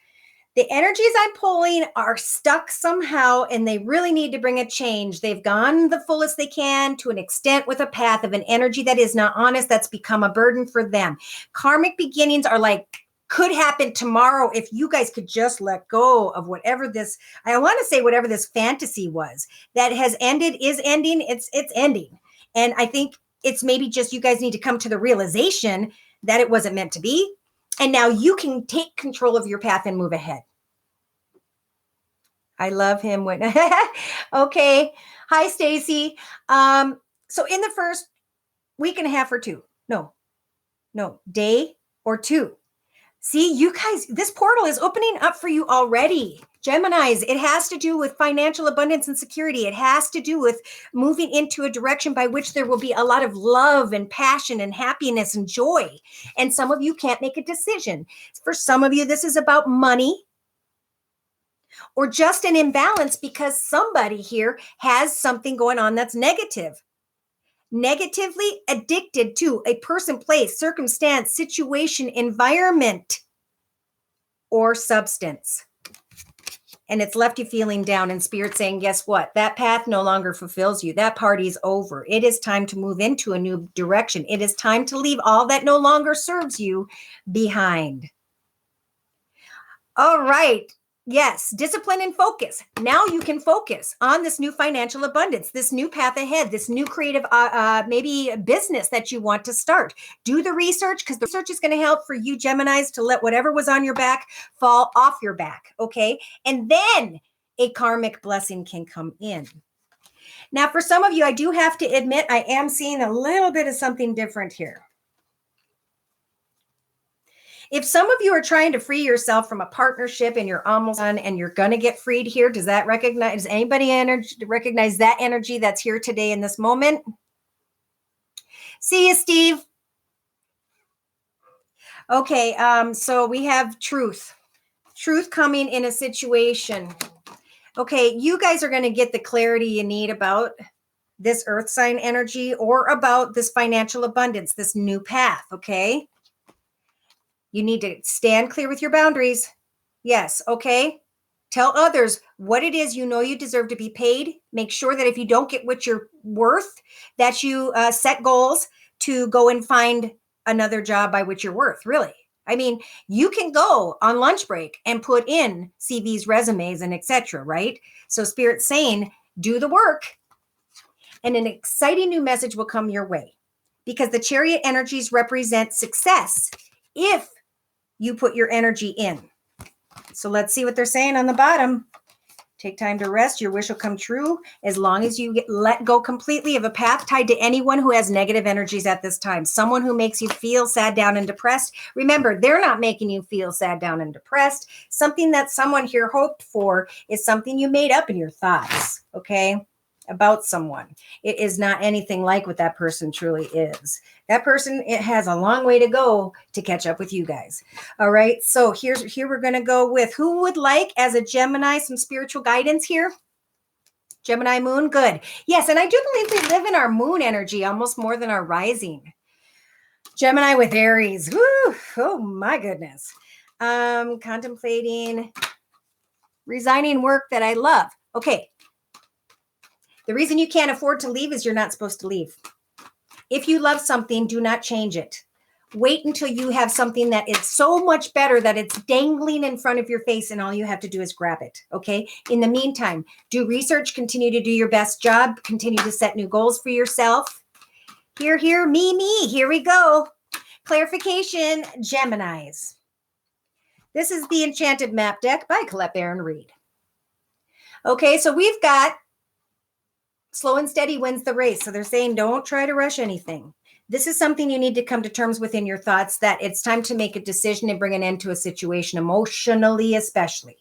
The energies I'm pulling are stuck somehow, and they really need to bring a change. They've gone the fullest they can to an extent with a path of an energy that is not honest, that's become a burden for them. Karmic beginnings are like, could happen tomorrow if you guys could just let go of whatever this, I want to say whatever this fantasy was that has ended, is ending, it's ending. And I think it's maybe just you guys need to come to the realization that it wasn't meant to be. And now you can take control of your path and move ahead. I love him. Okay. Hi, Stacy. So in the first week and a half or two, no, day or two. See, you guys, this portal is opening up for you already. Geminis, it has to do with financial abundance and security. It has to do with moving into a direction by which there will be a lot of love and passion and happiness and joy. And some of you can't make a decision. For some of you, this is about money or just an imbalance because somebody here has something going on that's negative. Negatively addicted to a person, place, circumstance, situation, environment, or substance. And it's left you feeling down, and Spirit saying, guess what? That path no longer fulfills you. That party's over. It is time to move into a new direction. It is time to leave all that no longer serves you behind. All right. Yes, discipline and focus. Now you can focus on this new financial abundance, this new path ahead, this new creative, maybe business that you want to start. Do the research because the research is going to help for you, Geminis, to let whatever was on your back fall off your back. Okay. And then a karmic blessing can come in. Now, for some of you, I do have to admit, I am seeing a little bit of something different here. If some of you are trying to free yourself from a partnership and you're almost done and you're going to get freed here, does anybody recognize that energy that's here today in this moment? See you, Steve. Okay, so we have truth coming in a situation. Okay, you guys are going to get the clarity you need about this earth sign energy or about this financial abundance, this new path, okay? You need to stand clear with your boundaries. Yes, okay? Tell others what it is you know you deserve to be paid. Make sure that if you don't get what you're worth, that you set goals to go and find another job by which you're worth, really. I mean, you can go on lunch break and put in CVs, resumes, and etc., right? So Spirit's saying, do the work, and an exciting new message will come your way, because the Chariot energies represent success if you put your energy in. So let's see what they're saying on the bottom. Take time to rest. Your wish will come true as long as you let go completely of a path tied to anyone who has negative energies at this time. Someone who makes you feel sad, down, and depressed. Remember, they're not making you feel sad, down, and depressed. Something that someone here hoped for is something you made up in your thoughts, okay, about someone. It is not anything like what that person truly is. That person, it has a long way to go to catch up with you guys. All right. So here we're going to go with who would like, as a Gemini, some spiritual guidance here. Gemini moon. Good. Yes. And I do believe we live in our moon energy almost more than our rising. Gemini with Aries. Woo, oh my goodness. Contemplating resigning work that I love. Okay. The reason you can't afford to leave is you're not supposed to leave. If you love something, do not change it. Wait until you have something that is so much better that it's dangling in front of your face and all you have to do is grab it, okay? In the meantime, do research, continue to do your best job, continue to set new goals for yourself. Here, me, here we go. Clarification, Geminis. This is the Enchanted Map Deck by Colette Baron Reed. Okay, so we've got slow and steady wins the race. So they're saying don't try to rush anything. This is something you need to come to terms with in your thoughts, that it's time to make a decision and bring an end to a situation, emotionally especially.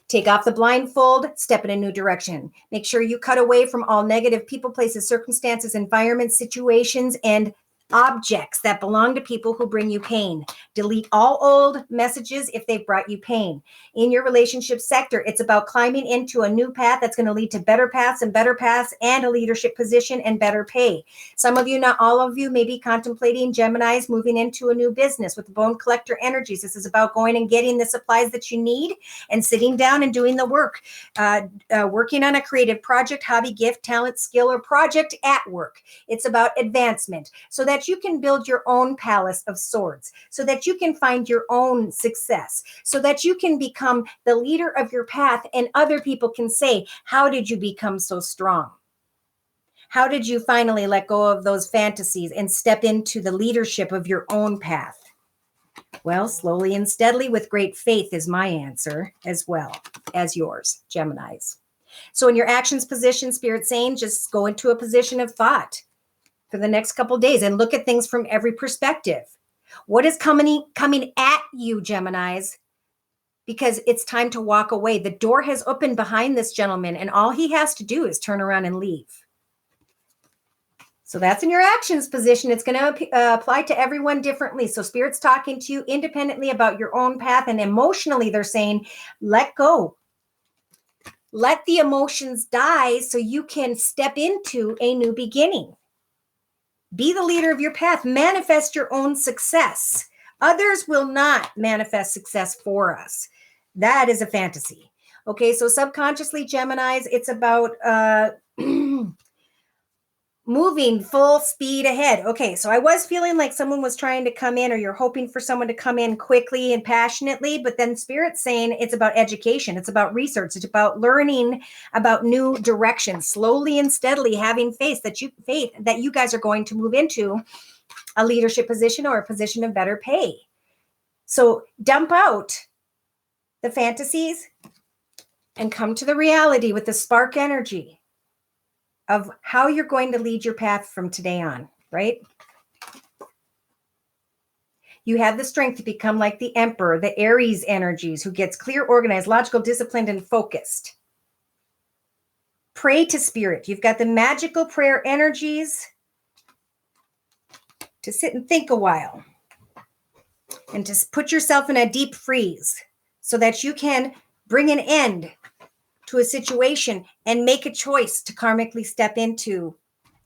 Take off the blindfold, step in a new direction. Make sure you cut away from all negative people, places, circumstances, environments, situations, and objects that belong to people who bring you pain. Delete all old messages if they've brought you pain. In your relationship sector, it's about climbing into a new path that's going to lead to better paths and a leadership position and better pay. Some of you, not all of you, may be contemplating, Geminis, moving into a new business with the bone collector energies. This is about going and getting the supplies that you need and sitting down and doing the work. Working on a creative project, hobby, gift, talent, skill, or project at work. It's about advancement so that you can build your own palace of swords, so that you can find your own success, so that you can become the leader of your path and other people can say, how did you become so strong? How did you finally let go of those fantasies and step into the leadership of your own path? Well, slowly and steadily with great faith is my answer, as well as yours, Geminis. So in your actions position, Spirit saying, just go into a position of thought for the next couple of days and look at things from every perspective. What is coming at you, Geminis? Because it's time to walk away. The door has opened behind this gentleman, and all he has to do is turn around and leave. So that's in your actions position. It's going to apply to everyone differently. So Spirit's talking to you independently about your own path, and emotionally they're saying, let go. Let the emotions die so you can step into a new beginning. Be the leader of your path. Manifest your own success. Others will not manifest success for us. That is a fantasy. Okay, so subconsciously, Geminis, it's about moving full speed ahead. Okay, so I was feeling like someone was trying to come in, or you're hoping for someone to come in quickly and passionately, but then Spirit's saying it's about education. It's about research. It's about learning about new directions, slowly and steadily having faith that you guys are going to move into a leadership position or a position of better pay. So dump out the fantasies and come to the reality with the spark energy of how you're going to lead your path from today on, right? You have the strength to become like the Emperor, the Aries energies, who gets clear, organized, logical, disciplined, and focused. Pray to Spirit. You've got the magical prayer energies to sit and think a while and to put yourself in a deep freeze so that you can bring an end to a situation and make a choice to karmically step into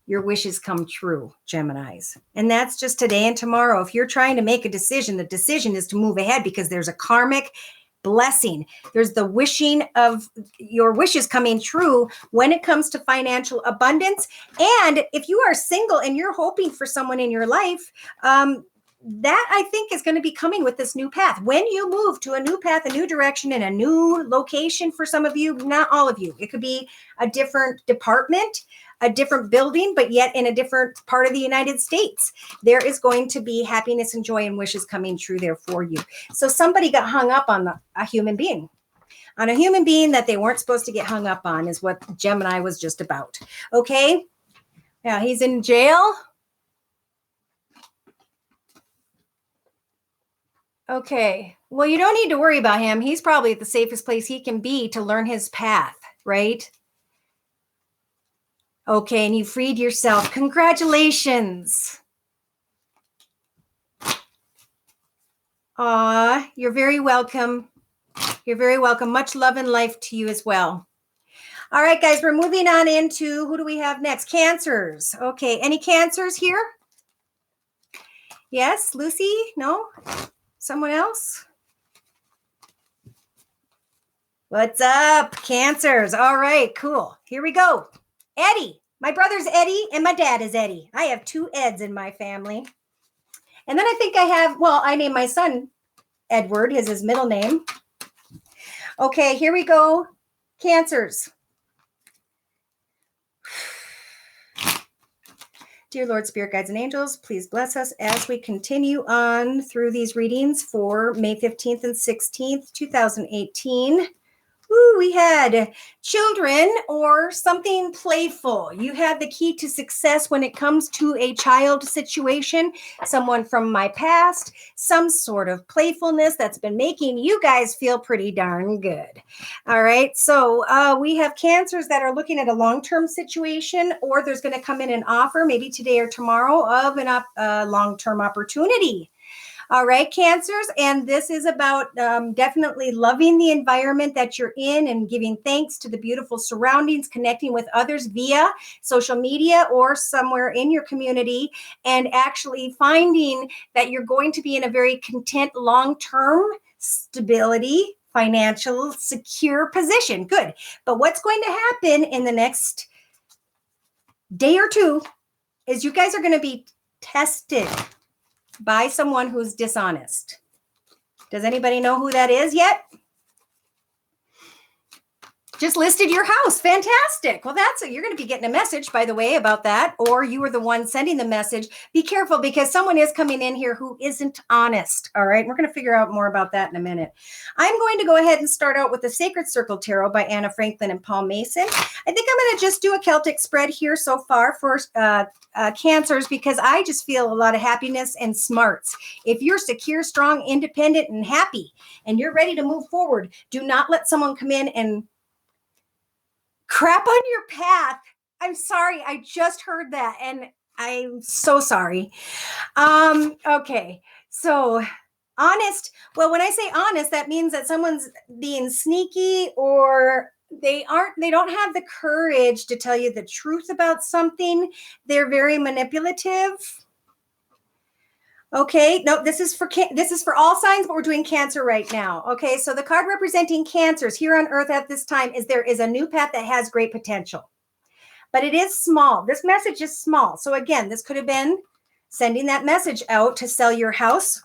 your wishes come true, Geminis. And that's just today and tomorrow. If you're trying to make a decision, the decision is to move ahead because there's a karmic blessing. There's the wishing of your wishes coming true when it comes to financial abundance. And if you are single and you're hoping for someone in your life, that I think is going to be coming with this new path. When you move to a new path, a new direction, in a new location for some of you, not all of you. It could be a different department, a different building, but yet in a different part of the United States. There is going to be happiness and joy and wishes coming true there for you. So somebody got hung up on a human being. On a human being that they weren't supposed to get hung up on is what Gemini was just about. Okay? Yeah, he's in jail. Okay. Well, you don't need to worry about him. He's probably at the safest place he can be to learn his path, right? Okay, and you freed yourself. Congratulations. Aw, you're very welcome. You're very welcome. Much love and life to you as well. All right, guys, we're moving on into, who do we have next? Cancers. Okay, any Cancers here? Yes, Lucy? No? Someone else? What's up, Cancers? All right, cool. Here we go. Eddie. My brother's Eddie and my dad is Eddie. I have 2 Eds in my family. And then I think I have, well, I named my son Edward, is his middle name. Okay, here we go. Cancers. Dear Lord, Spirit, Guides, and Angels, please bless us as we continue on through these readings for May 15th and 16th, 2018. Ooh, we had children or something playful. You had the key to success when it comes to a child situation, someone from my past, some sort of playfulness that's been making you guys feel pretty darn good. All right. So we have Cancers that are looking at a long-term situation, or there's going to come in an offer maybe today or tomorrow of a long-term opportunity. All right, Cancers, and this is about definitely loving the environment that you're in and giving thanks to the beautiful surroundings, connecting with others via social media or somewhere in your community, and actually finding that you're going to be in a very content, long-term stability, financial, secure position. Good. But what's going to happen in the next day or two is you guys are going to be tested by someone who's dishonest. Does anybody know who that is yet? Just listed your house. Fantastic. Well, you're going to be getting a message, by the way, about that, or you were the one sending the message. Be careful because someone is coming in here who isn't honest. All right. We're going to figure out more about that in a minute. I'm going to go ahead and start out with the Sacred Circle Tarot by Anna Franklin and Paul Mason. I think I'm going to just do a Celtic spread here so far for Cancers because I just feel a lot of happiness and smarts. If you're secure, strong, independent, and happy, and you're ready to move forward, do not let someone come in and crap on your path. I'm sorry. I just heard that and I'm so sorry. Okay. So honest. Well, when I say honest, that means that someone's being sneaky or they don't have the courage to tell you the truth about something. They're very manipulative. Okay, no, this is for all signs, but we're doing Cancer right now. Okay, so the card representing Cancers here on Earth at this time is there is a new path that has great potential, but it is small. This message is small. So again, this could have been sending that message out to sell your house.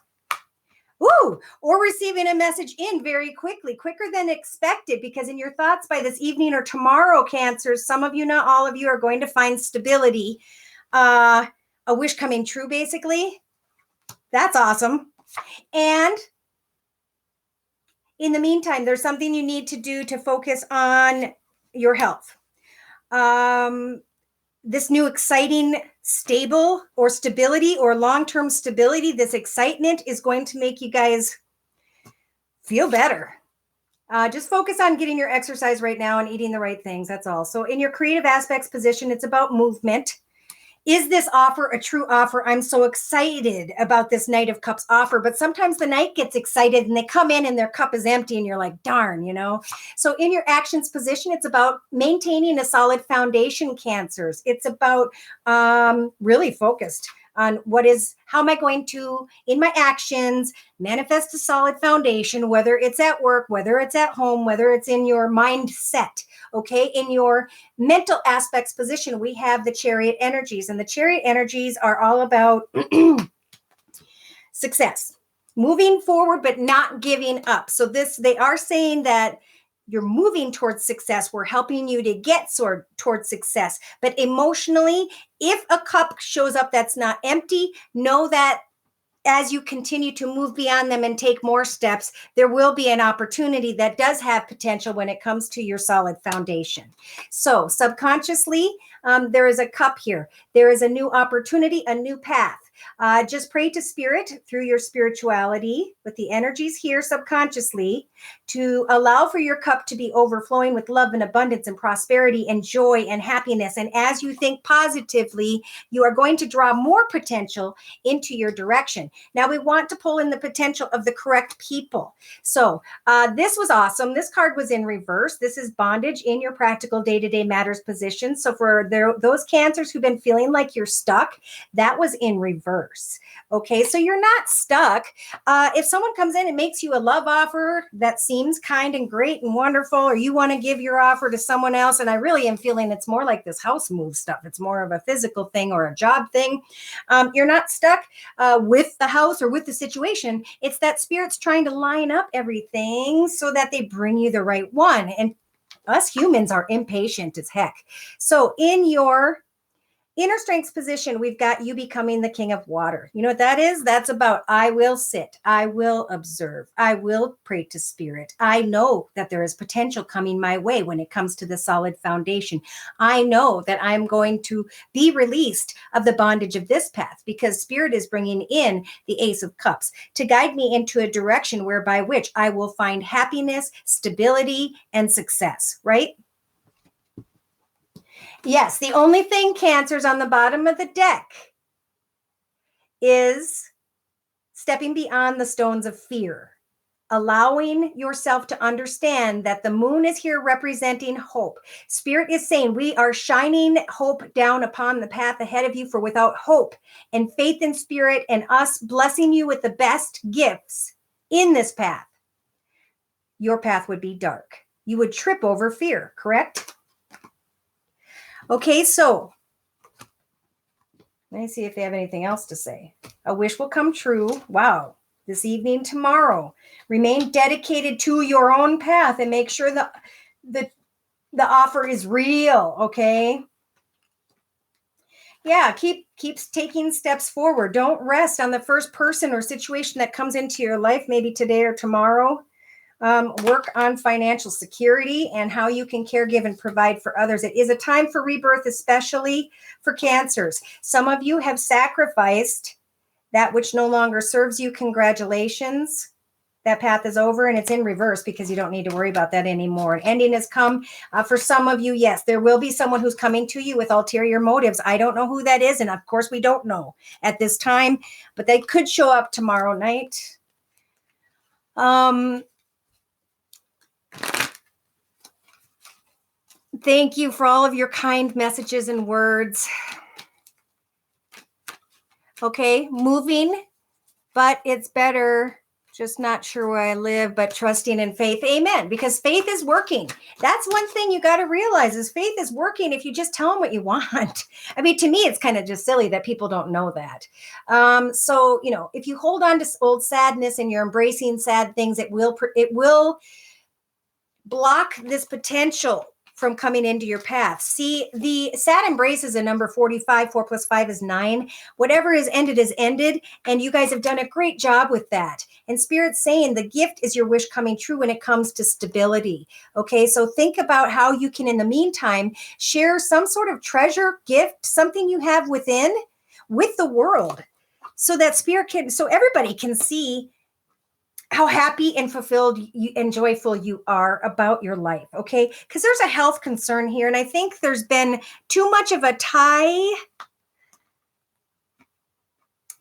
Ooh, or receiving a message in very quickly, quicker than expected, because in your thoughts by this evening or tomorrow, Cancers, some of you, not all of you, are going to find stability, a wish coming true, basically. That's awesome. And in the meantime, there's something you need to do to focus on your health. This new exciting stable or stability or long-term stability, this excitement is going to make you guys feel better. Just focus on getting your exercise right now and eating the right things. That's all. So in your creative aspects position, it's about movement. Is this offer a true offer? I'm so excited about this Knight of Cups offer, but sometimes the Knight gets excited and they come in and their cup is empty and you're like, darn, you know? So in your actions position, it's about maintaining a solid foundation, Cancers. It's about really focused. on how am I going to, in my actions, manifest a solid foundation, whether it's at work, whether it's at home, whether it's in your mindset. Okay, in your mental aspects position, we have the chariot energies, and the chariot energies are all about success, moving forward, but not giving up. So they are saying that you're moving towards success. We're helping you to get towards success. But emotionally, if a cup shows up that's not empty, know that as you continue to move beyond them and take more steps, there will be an opportunity that does have potential when it comes to your solid foundation. So subconsciously, there is a cup here. There is a new opportunity, a new path. Just pray to spirit through your spirituality with the energies here subconsciously to allow for your cup to be overflowing with love and abundance and prosperity and joy and happiness. And as you think positively, you are going to draw more potential into your direction. Now we want to pull in the potential of the correct people. So this was awesome. This card was in reverse. This is bondage in your practical day-to-day matters position. So for those Cancers who've been feeling like you're stuck, that was in reverse. Okay, so you're not stuck. If someone comes in and makes you a love offer that seems kind and great and wonderful, or you want to give your offer to someone else, and I really am feeling it's more like this house move stuff. It's more of a physical thing or a job thing. You're not stuck with the house or with the situation. It's that spirit's trying to line up everything so that they bring you the right one. And us humans are impatient as heck. So in your inner strengths position, we've got you becoming the king of water. You know what that is? That's about I will sit, I will observe, I will pray to spirit. I know that there is potential coming my way when it comes to the solid foundation. I know that I'm going to be released of the bondage of this path because spirit is bringing in the Ace of Cups to guide me into a direction whereby which I will find happiness, stability, and success, right? Yes, the only thing, Cancers, on the bottom of the deck is stepping beyond the stones of fear, allowing yourself to understand that the moon is here representing hope. Spirit is saying we are shining hope down upon the path ahead of you, for without hope and faith in spirit and us blessing you with the best gifts in this path, your path would be dark. You would trip over fear, correct? Okay, so let me see if they have anything else to say. A wish will come true. Wow. This evening, tomorrow. Remain dedicated to your own path and make sure the offer is real, okay? Yeah, keep taking steps forward. Don't rest on the first person or situation that comes into your life, maybe today or tomorrow. Work on financial security and how you can caregive and provide for others. It is a time for rebirth, especially for Cancers. Some of you have sacrificed that which no longer serves you. Congratulations. That path is over and it's in reverse because you don't need to worry about that anymore. An ending has come. For some of you, yes, there will be someone who's coming to you with ulterior motives. I don't know who that is. And of course, we don't know at this time, but they could show up tomorrow night. Thank you for all of your kind messages and words. Okay, moving, but it's better. Just not sure where I live, but trusting in faith. Amen. Because faith is working. That's one thing you got to realize is faith is working if you just tell them what you want. I mean, to me, it's kind of just silly that people don't know that. So, you know, if you hold on to old sadness and you're embracing sad things, it will block this potential from coming into your path. See, the sad embrace is a number 45. 4 + 5 is 9. Whatever is ended. And you guys have done a great job with that. And Spirit's saying the gift is your wish coming true when it comes to stability. Okay, so think about how you can, in the meantime, share some sort of treasure, gift, something you have within with the world so that Spirit so everybody can see how happy and fulfilled and joyful you are about your life, okay? Because there's a health concern here, and I think there's been too much of a tie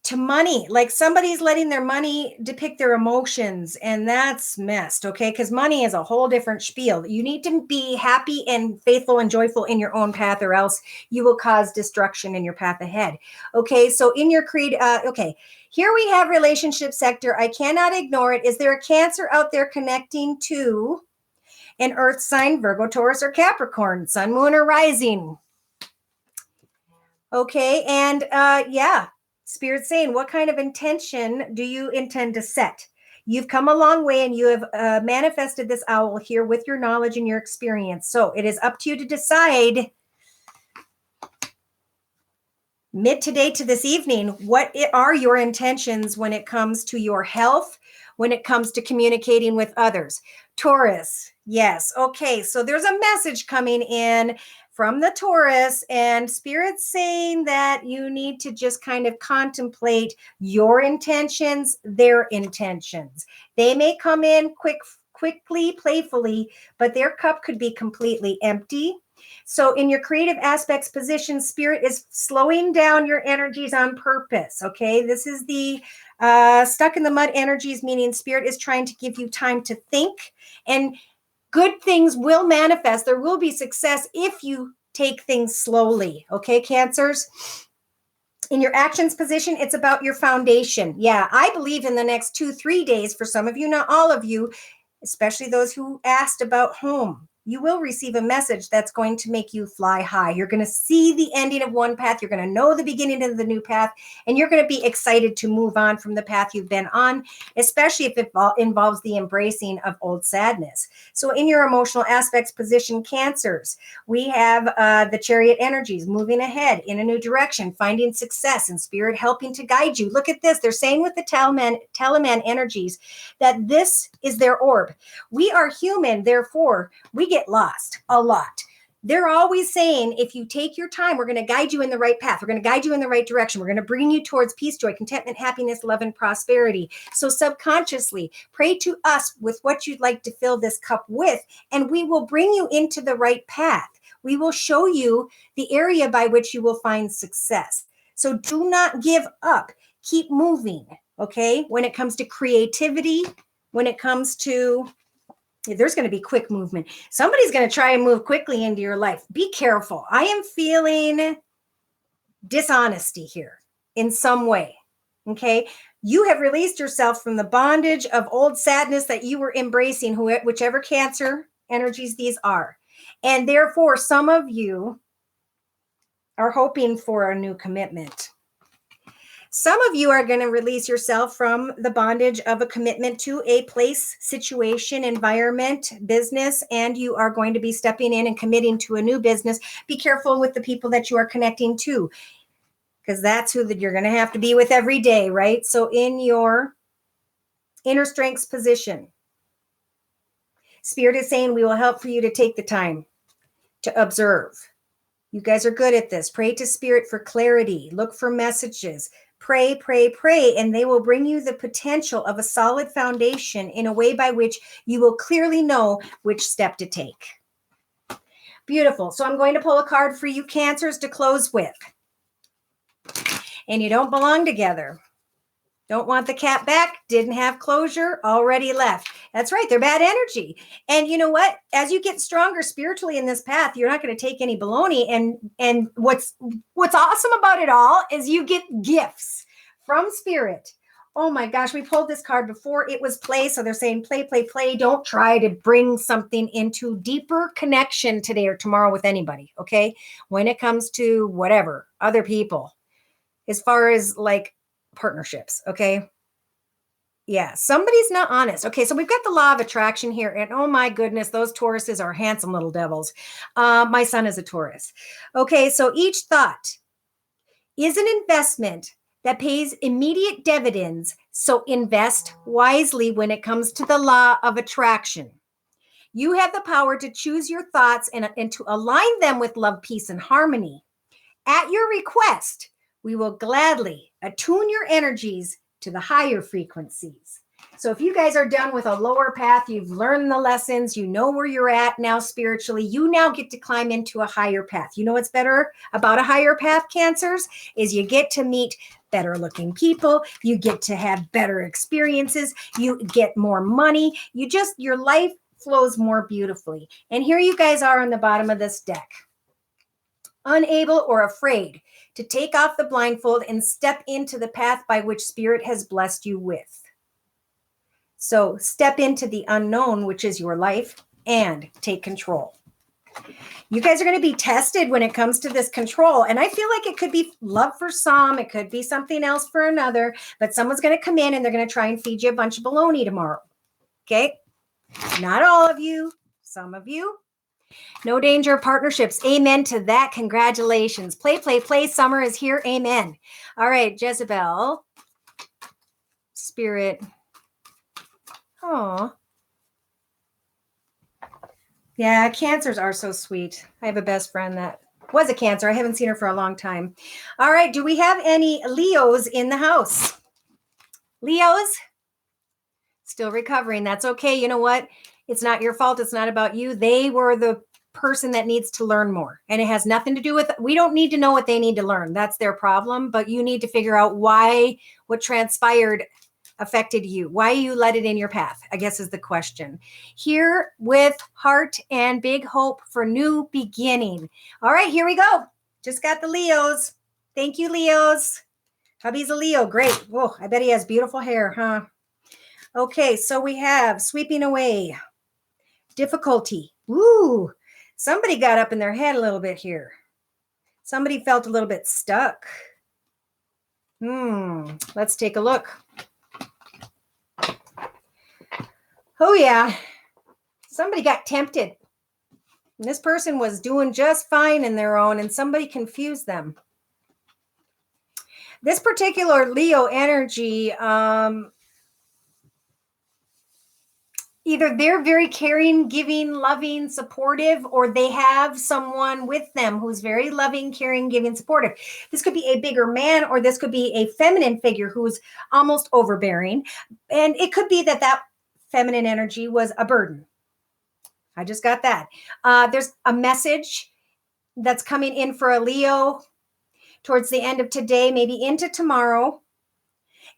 to money, like somebody's letting their money depict their emotions, and that's messed, okay? Because money is a whole different spiel. You need to be happy and faithful and joyful in your own path, or else you will cause destruction in your path ahead. Okay, so in your creed, okay, here we have relationship sector. I cannot ignore it. Is there a Cancer out there connecting to an earth sign, Virgo, Taurus, or Capricorn, sun, moon, or rising? Okay, and yeah, Spirit's saying, what kind of intention do you intend to set? You've come a long way, and you have manifested this owl here with your knowledge and your experience. So it is up to you to decide mid today to this evening, what are your intentions when it comes to your health, when it comes to communicating with others? Taurus, yes. Okay, so there's a message coming in from the Taurus, and Spirit's saying that you need to just kind of contemplate your intentions, their intentions. They may come in quickly, playfully, but their cup could be completely empty. So in your creative aspects position, Spirit is slowing down your energies on purpose, okay? This is the stuck in the mud energies, meaning Spirit is trying to give you time to think, and good things will manifest. There will be success if you take things slowly, okay, Cancers? In your actions position, it's about your foundation. Yeah, I believe in the next 2-3 days, for some of you, not all of you, especially those who asked about home, you will receive a message that's going to make you fly high. You're going to see the ending of one path. You're going to know the beginning of the new path, and you're going to be excited to move on from the path you've been on, especially if it involves the embracing of old sadness. So in your emotional aspects position, Cancers, we have the Chariot energies moving ahead in a new direction, finding success, and Spirit helping to guide you. Look at this. They're saying with the Teleman energies that this is their orb. We are human, therefore we get lost a lot. They're always saying, if you take your time, we're going to guide you in the right path. We're going to guide you in the right direction. We're going to bring you towards peace, joy, contentment, happiness, love, and prosperity. So subconsciously, pray to us with what you'd like to fill this cup with, and we will bring you into the right path. We will show you the area by which you will find success. So do not give up. Keep moving, okay? When it comes to creativity, when it comes to there's going to be quick movement. Somebody's going to try and move quickly into your life. Be careful. I am feeling dishonesty here in some way. Okay. You have released yourself from the bondage of old sadness that you were embracing, whichever Cancer energies these are. And therefore, some of you are hoping for a new commitment. Some of you are going to release yourself from the bondage of a commitment to a place, situation, environment, business, and you are going to be stepping in and committing to a new business. Be careful with the people that you are connecting to, because that's who you're going to have to be with every day, right? So in your inner strengths position, Spirit is saying we will help for you to take the time to observe. You guys are good at this. Pray to Spirit for clarity. Look for messages. Pray, pray, pray, and they will bring you the potential of a solid foundation in a way by which you will clearly know which step to take. Beautiful. So I'm going to pull a card for you Cancers to close with. And you don't belong together. Don't want the cat back, didn't have closure, already left. That's right, they're bad energy. And you know what? As you get stronger spiritually in this path, you're not going to take any baloney. And what's awesome about it all is you get gifts from Spirit. Oh my gosh, we pulled this card before it was play. So they're saying play, play, play. Don't try to bring something into deeper connection today or tomorrow with anybody, okay? When it comes to whatever, other people, as far as like partnerships, okay? Yeah, somebody's not honest. Okay, so we've got the law of attraction here, and oh my goodness, those Tauruses are handsome little devils. My son is a Taurus. Okay, so each thought is an investment that pays immediate dividends, so invest wisely when it comes to the law of attraction. You have the power to choose your thoughts and to align them with love, peace, and harmony. At your request, we will gladly attune your energies to the higher frequencies. So if you guys are done with a lower path, you've learned the lessons, you know where you're at now spiritually, you now get to climb into a higher path. You know what's better about a higher path, Cancers, is you get to meet better looking people. You get to have better experiences. You get more money. Your life flows more beautifully. And here you guys are on the bottom of this deck. Unable or afraid to take off the blindfold and step into the path by which Spirit has blessed you with. So step into the unknown, which is your life, and take control. You guys are going to be tested when it comes to this control. And I feel like it could be love for some. It could be something else for another. But someone's going to come in and they're going to try and feed you a bunch of baloney tomorrow. Okay? Not all of you. Some of you. No danger of partnerships. Amen to that. Congratulations. Play, play, play. Summer is here. Amen. All right, Jezebel. Spirit. Oh. Yeah, Cancers are so sweet. I have a best friend that was a Cancer. I haven't seen her for a long time. All right, do we have any Leos in the house? Leos? Still recovering. That's okay. You know what? It's not your fault. It's not about you. They were the person that needs to learn more. And it has nothing to do with, we don't need to know what they need to learn. That's their problem. But you need to figure out why what transpired affected you. Why you let it in your path, I guess is the question. Here with heart and big hope for new beginning. All right, here we go. Just got the Leos. Thank you, Leos. Hubby's a Leo. Great. Whoa, I bet he has beautiful hair, huh? Okay, so we have sweeping away. Difficulty. Ooh, somebody got up in their head a little bit here. Somebody felt a little bit stuck. Let's take a look. Oh, yeah. Somebody got tempted. This person was doing just fine in their own, and somebody confused them. This particular Leo energy, either they're very caring, giving, loving, supportive, or they have someone with them who's very loving, caring, giving, supportive. This could be a bigger man, or this could be a feminine figure who's almost overbearing. And it could be that feminine energy was a burden. I just got that. There's a message that's coming in for a Leo towards the end of today, maybe into tomorrow.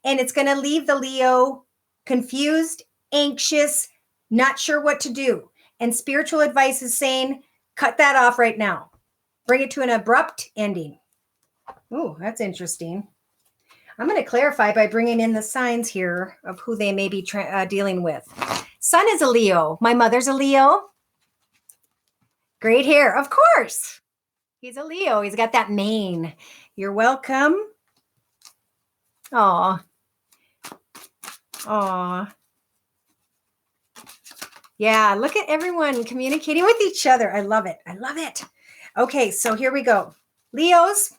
And it's going to leave the Leo confused, anxious, not sure what to do. And spiritual advice is saying, cut that off right now. Bring it to an abrupt ending. Oh, that's interesting. I'm going to clarify by bringing in the signs here of who they may be dealing with. Sun is a Leo. My mother's a Leo. Great hair. Of course. He's a Leo. He's got that mane. You're welcome. Aw. Aw. Yeah, look at everyone communicating with each other. I love it. I love it. Okay, so here we go. Leos,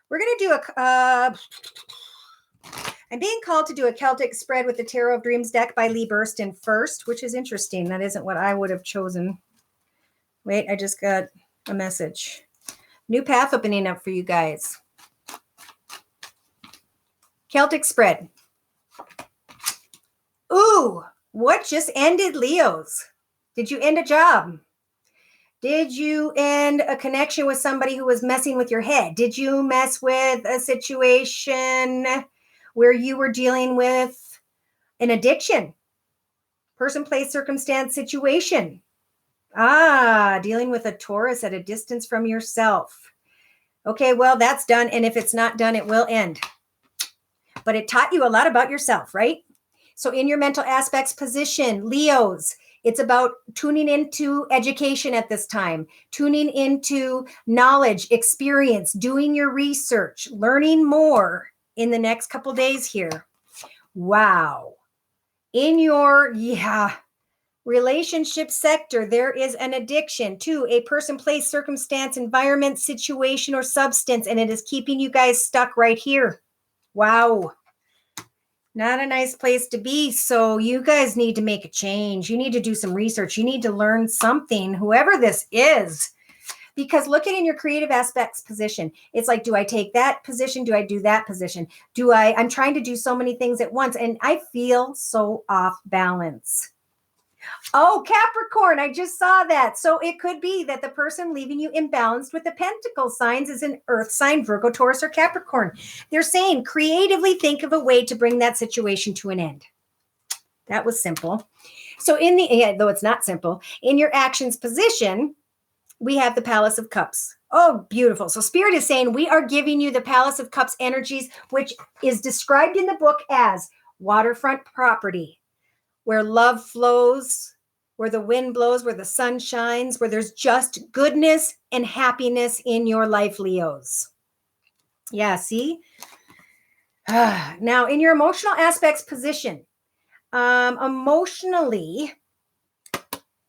we're going to do I'm being called to do a Celtic spread with the Tarot of Dreams deck by Lee Burston first, which is interesting. That isn't what I would have chosen. Wait, I just got a message. New path opening up for you guys. Celtic spread. Ooh, what just ended, Leos? Did you end a job? Did you end a connection with somebody who was messing with your head? Did you mess with a situation where you were dealing with an addiction? Person, place, circumstance, situation. Dealing with a Taurus at a distance from yourself. Okay, well, that's done. And if it's not done, it will end. But it taught you a lot about yourself, right? So in your mental aspects position, Leos, it's about tuning into education at this time, tuning into knowledge, experience, doing your research, learning more in the next couple days here. Wow. In your, relationship sector, there is an addiction to a person, place, circumstance, environment, situation, or substance, and it is keeping you guys stuck right here. Wow. Not a nice place to be. So you guys need to make a change. You need to do some research. You need to learn something, whoever this is. Because looking in your creative aspects position, it's like, do I take that position? Do I do that position? I'm trying to do so many things at once, and I feel so off balance. Oh, Capricorn, I just saw that. So it could be that the person leaving you imbalanced with the pentacle signs is an earth sign, Virgo, Taurus, or Capricorn. They're saying creatively think of a way to bring that situation to an end. That was simple. So though it's not simple, in your actions position, we have the Palace of Cups. Oh, beautiful. So Spirit is saying we are giving you the Palace of Cups energies, which is described in the book as waterfront property, where love flows, where the wind blows, where the sun shines, where there's just goodness and happiness in your life, Leos. Yeah, see? Now, in your emotional aspects position, emotionally,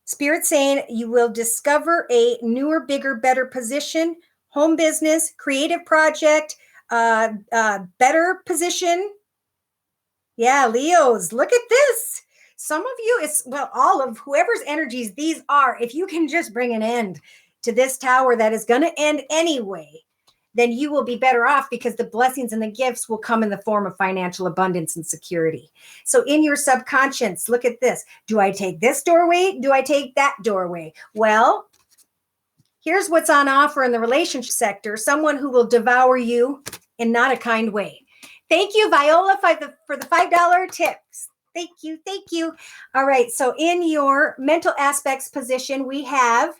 Spirit saying you will discover a newer, bigger, better position, home business, creative project, better position. Yeah, Leos, look at this. Some of you, all of whoever's energies these are, if you can just bring an end to this tower that is going to end anyway, then you will be better off because the blessings and the gifts will come in the form of financial abundance and security. So in your subconscious, look at this. Do I take this doorway? Do I take that doorway? Well, here's what's on offer in the relationship sector. Someone who will devour you in not a kind way. Thank you, Viola, for the $5 tips. Thank you. Thank you. All right. So in your mental aspects position, we have,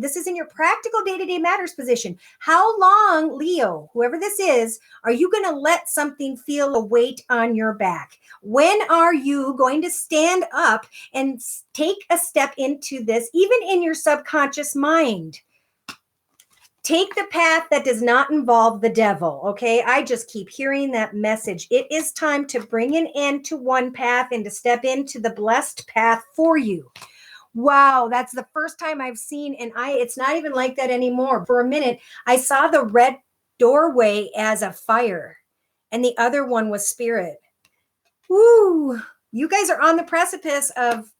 this is in your practical day-to-day matters position. How long, Leo, whoever this is, are you going to let something feel a weight on your back? When are you going to stand up and take a step into this, even in your subconscious mind? Take the path that does not involve the devil, okay? I just keep hearing that message. It is time to bring an end to one path and to step into the blessed path for you. Wow, that's the first time I've seen, and it's not even like that anymore. For a minute, I saw the red doorway as a fire, and the other one was spirit. Woo! You guys are on the precipice of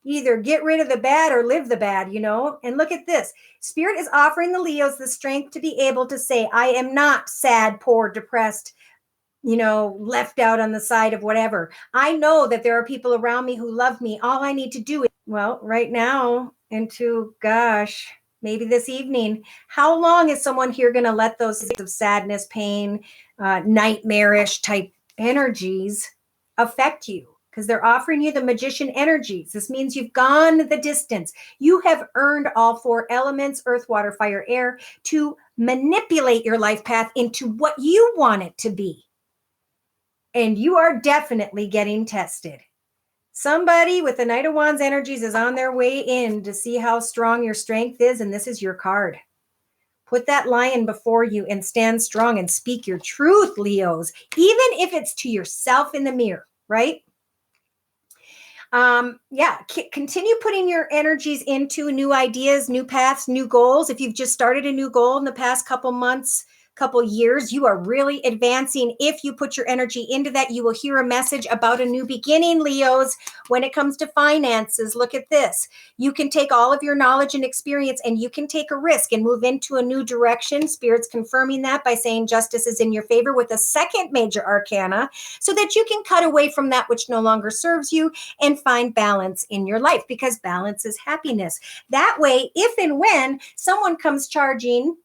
either get rid of the bad or live the bad, And look at this. Spirit is offering the Leos the strength to be able to say, I am not sad, poor, depressed, left out on the side of whatever. I know that there are people around me who love me. All I need to do is, right now maybe this evening, how long is someone here going to let those of sadness, pain, nightmarish type energies affect you? Because they're offering you the magician energies. This means you've gone the distance. You have earned all 4 elements, earth, water, fire, air, to manipulate your life path into what you want it to be. And you are definitely getting tested. Somebody with the Knight of Wands energies is on their way in to see how strong your strength is, and this is your card. Put that lion before you and stand strong and speak your truth, Leos, even if it's to yourself in the mirror, right? Continue putting your energies into new ideas, new paths, new goals. If you've just started a new goal in the past couple months, couple years, you are really advancing. If you put your energy into that, you will hear a message about a new beginning, Leos. When it comes to finances, look at this. You can take all of your knowledge and experience and you can take a risk and move into a new direction. Spirit's confirming that by saying justice is in your favor with a second major arcana so that you can cut away from that which no longer serves you and find balance in your life, because balance is happiness. That way, if and when someone comes charging,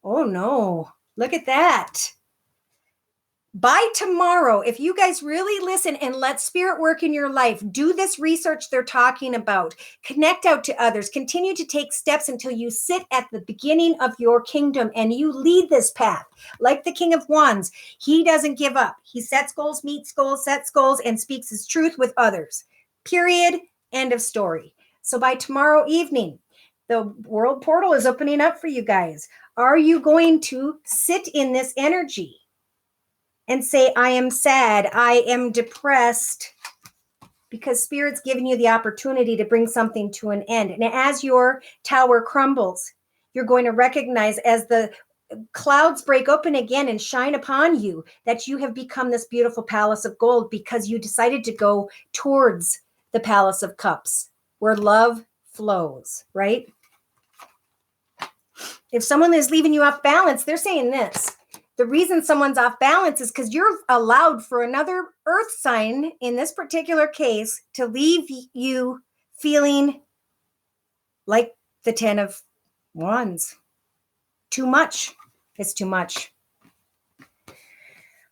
oh no, look at that. By tomorrow, if you guys really listen and let spirit work in your life, do this research they're talking about, connect out to others, continue to take steps until you sit at the beginning of your kingdom and you lead this path. Like the King of Wands, he doesn't give up. He sets goals, meets goals, sets goals, and speaks his truth with others. Period. End of story. So by tomorrow evening, the world portal is opening up for you guys. Are you going to sit in this energy and say, I am sad, I am depressed? Because Spirit's giving you the opportunity to bring something to an end. And as your tower crumbles, you're going to recognize as the clouds break open again and shine upon you that you have become this beautiful palace of gold because you decided to go towards the Palace of Cups where love flows, right? If someone is leaving you off balance, they're saying this. The reason someone's off balance is because you're allowed for another earth sign, in this particular case, to leave you feeling like the 10 of Wands. Too much. It's too much.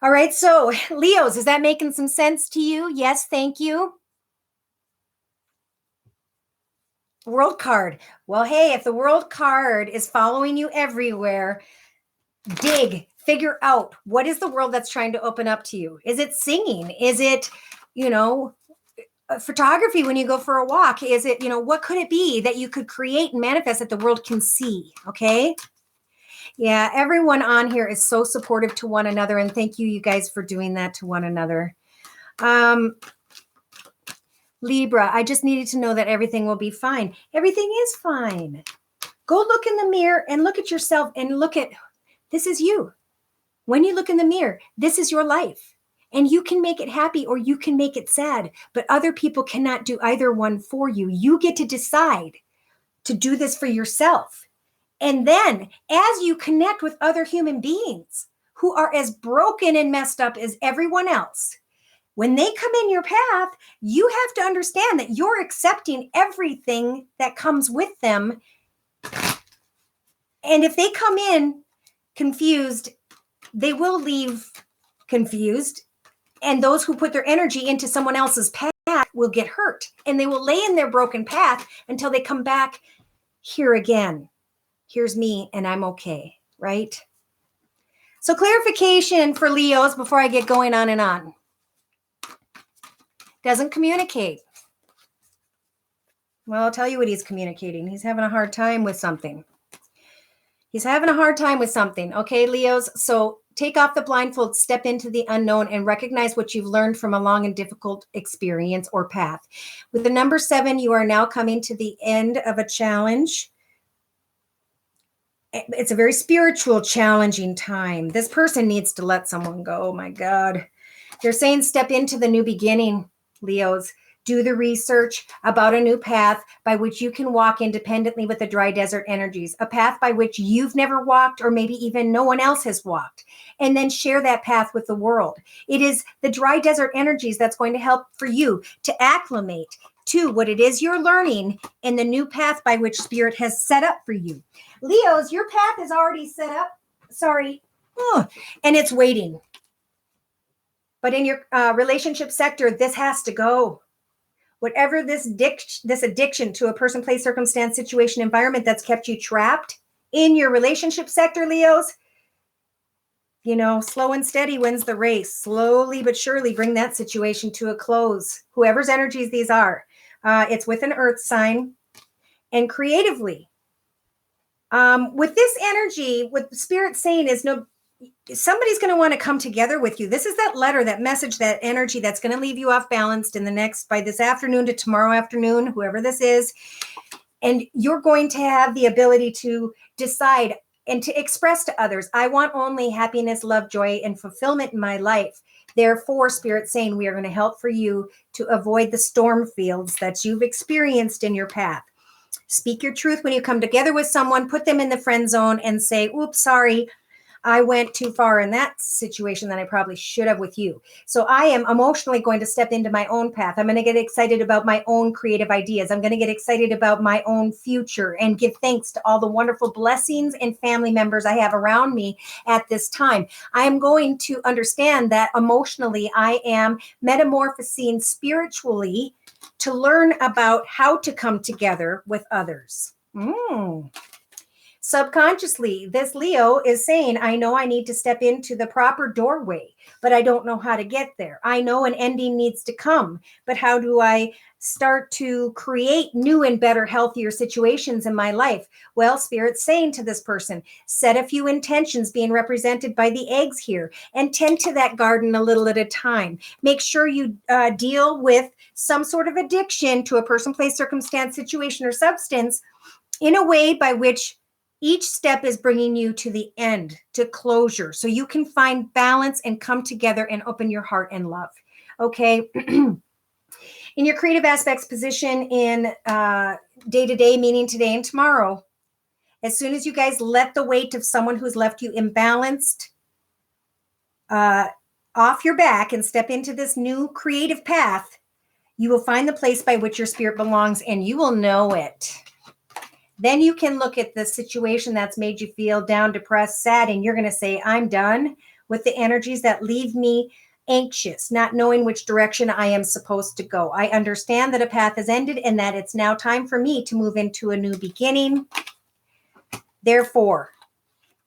All right, so Leos, is that making some sense to you? Yes, thank you. World card. Well, hey, if the world card is following you everywhere, dig, figure out, what is the world that's trying to open up to you? Is it singing? Is it, photography when you go for a walk? Is it, what could it be that you could create and manifest that the world can see? Okay. Yeah, everyone on here is so supportive to one another, and thank you guys for doing that to one another. Libra, I just needed to know that everything will be fine. Everything is fine. Go look in the mirror and look at yourself and look at, this is you. When you look in the mirror, this is your life. And you can make it happy or you can make it sad, but other people cannot do either one for you. You get to decide to do this for yourself. And then as you connect with other human beings who are as broken and messed up as everyone else, when they come in your path, you have to understand that you're accepting everything that comes with them. And if they come in confused, they will leave confused. And those who put their energy into someone else's path will get hurt. And they will lay in their broken path until they come back here again. Here's me and I'm okay, right? So clarification for Leos before I get going on and on. Doesn't communicate. Well, I'll tell you what he's communicating. He's having a hard time with something. He's having a hard time with something. Okay, Leos. So take off the blindfold, step into the unknown, and recognize what you've learned from a long and difficult experience or path. With the number 7, you are now coming to the end of a challenge. It's a very spiritual, challenging time. This person needs to let someone go. Oh my God. They're saying step into the new beginning, Leos. Do the research about a new path by which you can walk independently with the dry desert energies, a path by which you've never walked or maybe even no one else has walked, and then share that path with the world. It is the dry desert energies that's going to help for you to acclimate to what it is you're learning in the new path by which Spirit has set up for you. Leos, your path is already set up. Sorry. And it's waiting. But in your relationship sector, this has to go. Whatever this addiction to a person, place, circumstance, situation, environment that's kept you trapped in your relationship sector, Leos, slow and steady wins the race. Slowly but surely bring that situation to a close. Whoever's energies these are. It's with an earth sign. And creatively, with this energy, what the Spirit's saying is somebody's going to want to come together with you. This is that letter, that message, that energy that's going to leave you off balanced by this afternoon to tomorrow afternoon, whoever this is. And you're going to have the ability to decide and to express to others, I want only happiness, love, joy, and fulfillment in my life. Therefore, Spirit's saying we are going to help for you to avoid the storm fields that you've experienced in your path. Speak your truth when you come together with someone, put them in the friend zone and say, oops, sorry, I went too far in that situation than I probably should have with you. So I am emotionally going to step into my own path. I'm going to get excited about my own creative ideas. I'm going to get excited about my own future and give thanks to all the wonderful blessings and family members I have around me at this time. I am going to understand that emotionally I am metamorphosing spiritually to learn about how to come together with others. Subconsciously, this Leo is saying, I know I need to step into the proper doorway, but I don't know how to get there. I know an ending needs to come, but how do I start to create new and better, healthier situations in my life? Well, Spirit's saying to this person, set a few intentions being represented by the eggs here and tend to that garden a little at a time. Make sure you deal with some sort of addiction to a person, place, circumstance, situation, or substance in a way by which each step is bringing you to the end, to closure, so you can find balance and come together and open your heart and love. Okay. In your creative aspects position in day-to-day, meaning today and tomorrow, as soon as you guys let the weight of someone who's left you imbalanced off your back and step into this new creative path, you will find the place by which your spirit belongs, and you will know it. Then you can look at the situation that's made you feel down, depressed, sad, and you're going to say, I'm done with the energies that leave me anxious, not knowing which direction I am supposed to go. I understand that a path has ended and that it's now time for me to move into a new beginning. Therefore,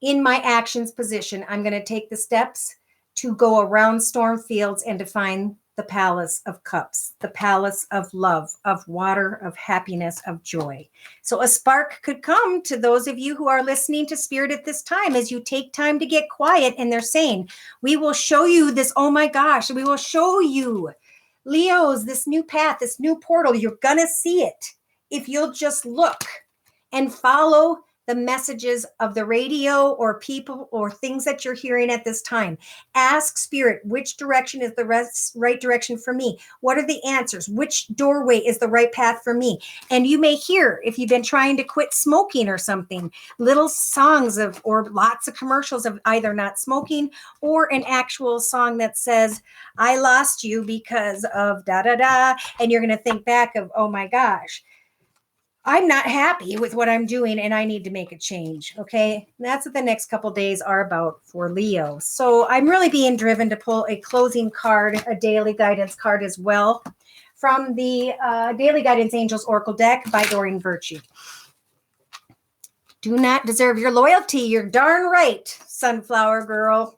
in my actions position, I'm going to take the steps to go around storm fields and to find the palace of cups, the palace of love, of water, of happiness, of joy. So a spark could come to those of you who are listening to Spirit at this time as you take time to get quiet, and they're saying, we will show you this, oh my gosh, we will show you, Leos, this new path, this new portal. You're going to see it if you'll just look and follow the messages of the radio or people or things that you're hearing at this time. Ask Spirit, which direction is the right direction for me? What are the answers? Which doorway is the right path for me? And you may hear, if you've been trying to quit smoking or something, little songs of, or lots of commercials of either not smoking or an actual song that says, I lost you because of da da da. And you're going to think back of, oh my gosh, I'm not happy with what I'm doing and I need to make a change. Okay. That's what the next couple days are about for Leo. So I'm really being driven to pull a closing card, a daily guidance card as well, from the Daily Guidance Angels Oracle deck by Doreen Virtue. Do not deserve your loyalty. You're darn right, Sunflower Girl.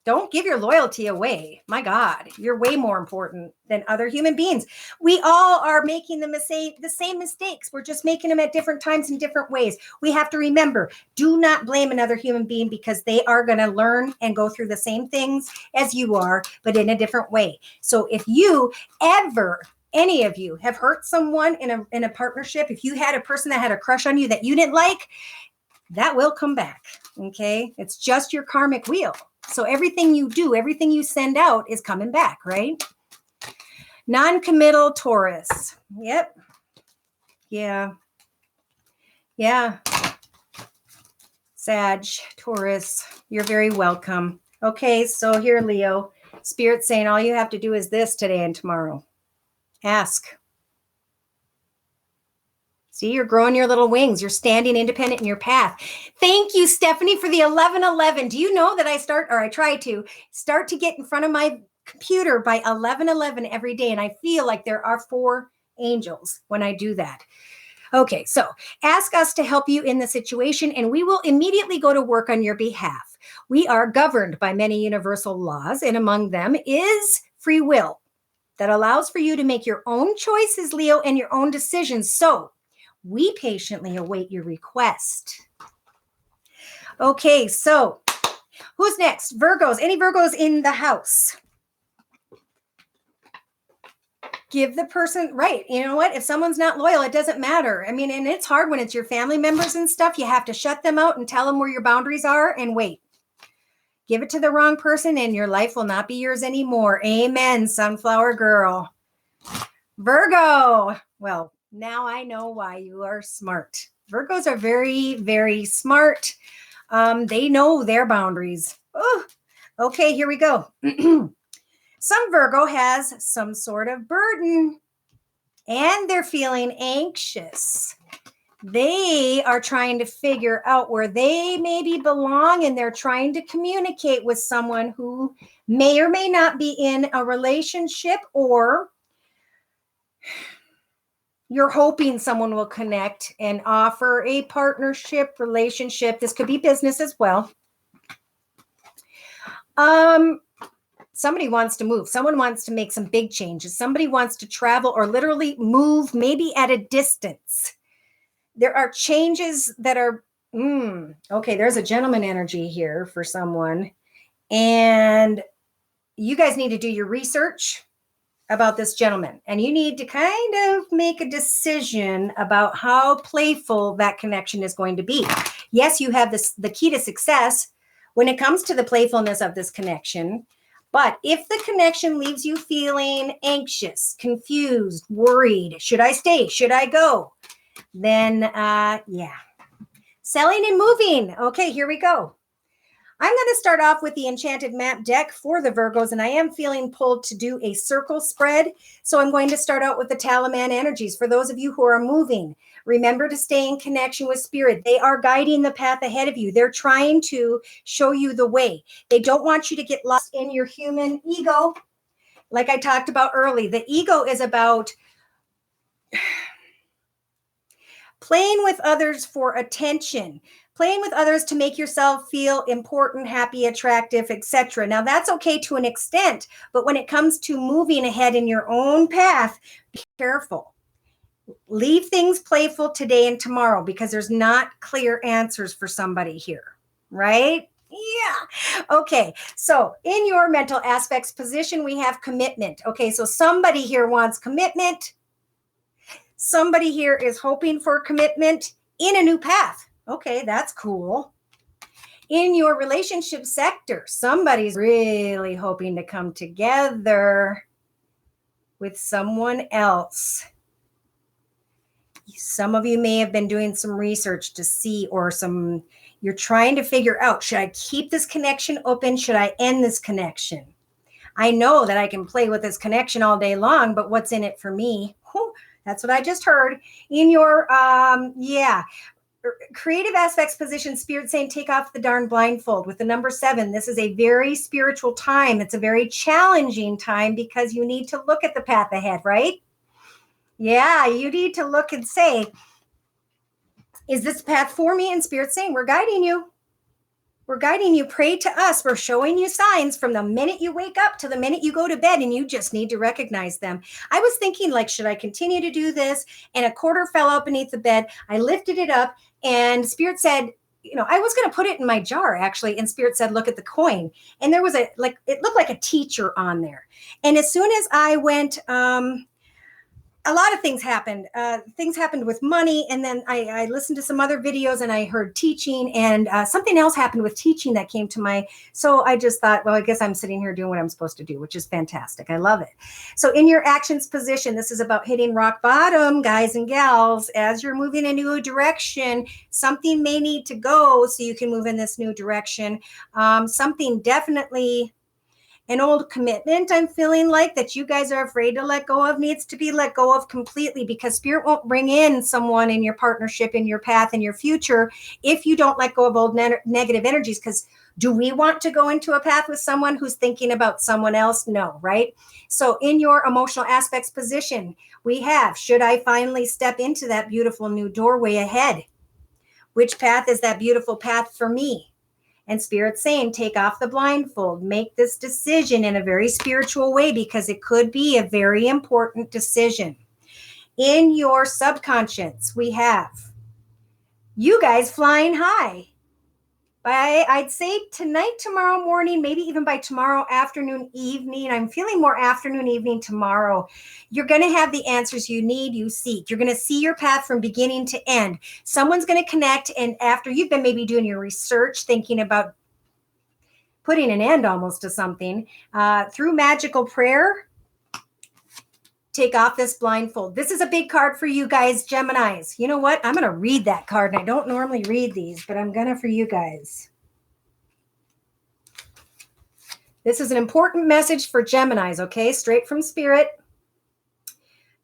Don't give your loyalty away. My God, you're way more important than other human beings. We all are making the same mistakes. We're just making them at different times in different ways. We have to remember, do not blame another human being because they are going to learn and go through the same things as you are, but in a different way. So if you ever, any of you have hurt someone in a partnership, if you had a person that had a crush on you that you didn't like, that will come back. Okay. It's just your karmic wheel. So everything you do, everything you send out is coming back, right? Non-committal Taurus. Yep. Yeah. Sag, Taurus, you're very welcome. Okay, so here, Leo, Spirit's saying all you have to do is this today and tomorrow. Ask. See, you're growing your little wings. You're standing independent in your path. Thank you, Stephanie, for the 11:11. Do you know that I try to start to get in front of my computer by 11:11 every day, and I feel like there are 4 angels when I do that. Okay, so ask us to help you in the situation, and we will immediately go to work on your behalf. We are governed by many universal laws, and among them is free will that allows for you to make your own choices, Leo, and your own decisions. So we patiently await your request. Okay, so who's next? Virgos. Any Virgos in the house? Give the person, right. You know what? If someone's not loyal, it doesn't matter. I mean, and it's hard when it's your family members and stuff. You have to shut them out and tell them where your boundaries are and wait. Give it to the wrong person and your life will not be yours anymore. Amen, Sunflower Girl. Virgo. Well, now I know why you are smart. Virgos are very, very smart. They know their boundaries. Oh, okay, here we go. Some Virgo has some sort of burden and they're feeling anxious. They are trying to figure out where they maybe belong and they're trying to communicate with someone who may or may not be in a relationship, or you're hoping someone will connect and offer a partnership, relationship. This could be business as well. Somebody wants to move. Someone wants to make some big changes. Somebody wants to travel or literally move, maybe at a distance. There are changes that are, okay, there's a gentleman energy here for someone. And you guys need to do your research about this gentleman. And you need to kind of make a decision about how playful that connection is going to be. Yes, you have the key to success when it comes to the playfulness of this connection. But if the connection leaves you feeling anxious, confused, worried, should I stay? Should I go? Then, yeah. Selling and moving. Okay, here we go. I'm going to start off with the Enchanted Map deck for the Virgos, and I am feeling pulled to do a circle spread. So I'm going to start out with the Talisman energies. For those of you who are moving, remember to stay in connection with Spirit. They are guiding the path ahead of you. They're trying to show you the way. They don't want you to get lost in your human ego. Like I talked about early, the ego is about playing with others for attention, playing with others to make yourself feel important, happy, attractive, etc. Now, that's okay to an extent, but when it comes to moving ahead in your own path, be careful. Leave things playful today and tomorrow because there's not clear answers for somebody here, right? Yeah. Okay. So in your mental aspects position, we have commitment. Okay. So somebody here wants commitment. Somebody here is hoping for commitment in a new path. Okay, that's cool. In your relationship sector, somebody's really hoping to come together with someone else. Some of you may have been doing some research to see, or you're trying to figure out, should I keep this connection open? Should I end this connection? I know that I can play with this connection all day long, but what's in it for me? That's what I just heard. In your, creative aspects position, Spirit saying, take off the darn blindfold with the number 7. This is a very spiritual time. It's a very challenging time because you need to look at the path ahead, right? Yeah, you need to look and say, is this path for me? And Spirit saying, we're guiding you. We're guiding you. Pray to us. We're showing you signs from the minute you wake up to the minute you go to bed, and you just need to recognize them. I was thinking, like, should I continue to do this? And a quarter fell out beneath the bed. I lifted it up, and Spirit said, I was going to put it in my jar, actually. And Spirit said, look at the coin. And there was it looked like a teacher on there. And as soon as I went, a lot of things happened. Things happened with money. And then I listened to some other videos and I heard teaching, and something else happened with teaching that came to my, so I just thought, well, I guess I'm sitting here doing what I'm supposed to do, which is fantastic. I love it. So in your actions position, this is about hitting rock bottom, guys and gals. As you're moving in a new direction, something may need to go so you can move in this new direction. Something definitely, an old commitment, I'm feeling like, that you guys are afraid to let go of, needs to be let go of completely, because Spirit won't bring in someone in your partnership, in your path, in your future, if you don't let go of old negative energies. Because do we want to go into a path with someone who's thinking about someone else? No, right? So in your emotional aspects position, we have, should I finally step into that beautiful new doorway ahead? Which path is that beautiful path for me? And Spirit saying, take off the blindfold, make this decision in a very spiritual way, because it could be a very important decision. In your subconscious, we have you guys flying high. I'd say tonight, tomorrow morning, maybe even by tomorrow afternoon, evening. I'm feeling more afternoon, evening tomorrow. You're going to have the answers you need, you seek. You're going to see your path from beginning to end. Someone's going to connect. And after you've been maybe doing your research, thinking about putting an end almost to something, through magical prayer, take off this blindfold. This is a big card for you guys, Geminis. You know what? I'm going to read that card. And I don't normally read these, but I'm going to for you guys. This is an important message for Geminis, okay? Straight from Spirit.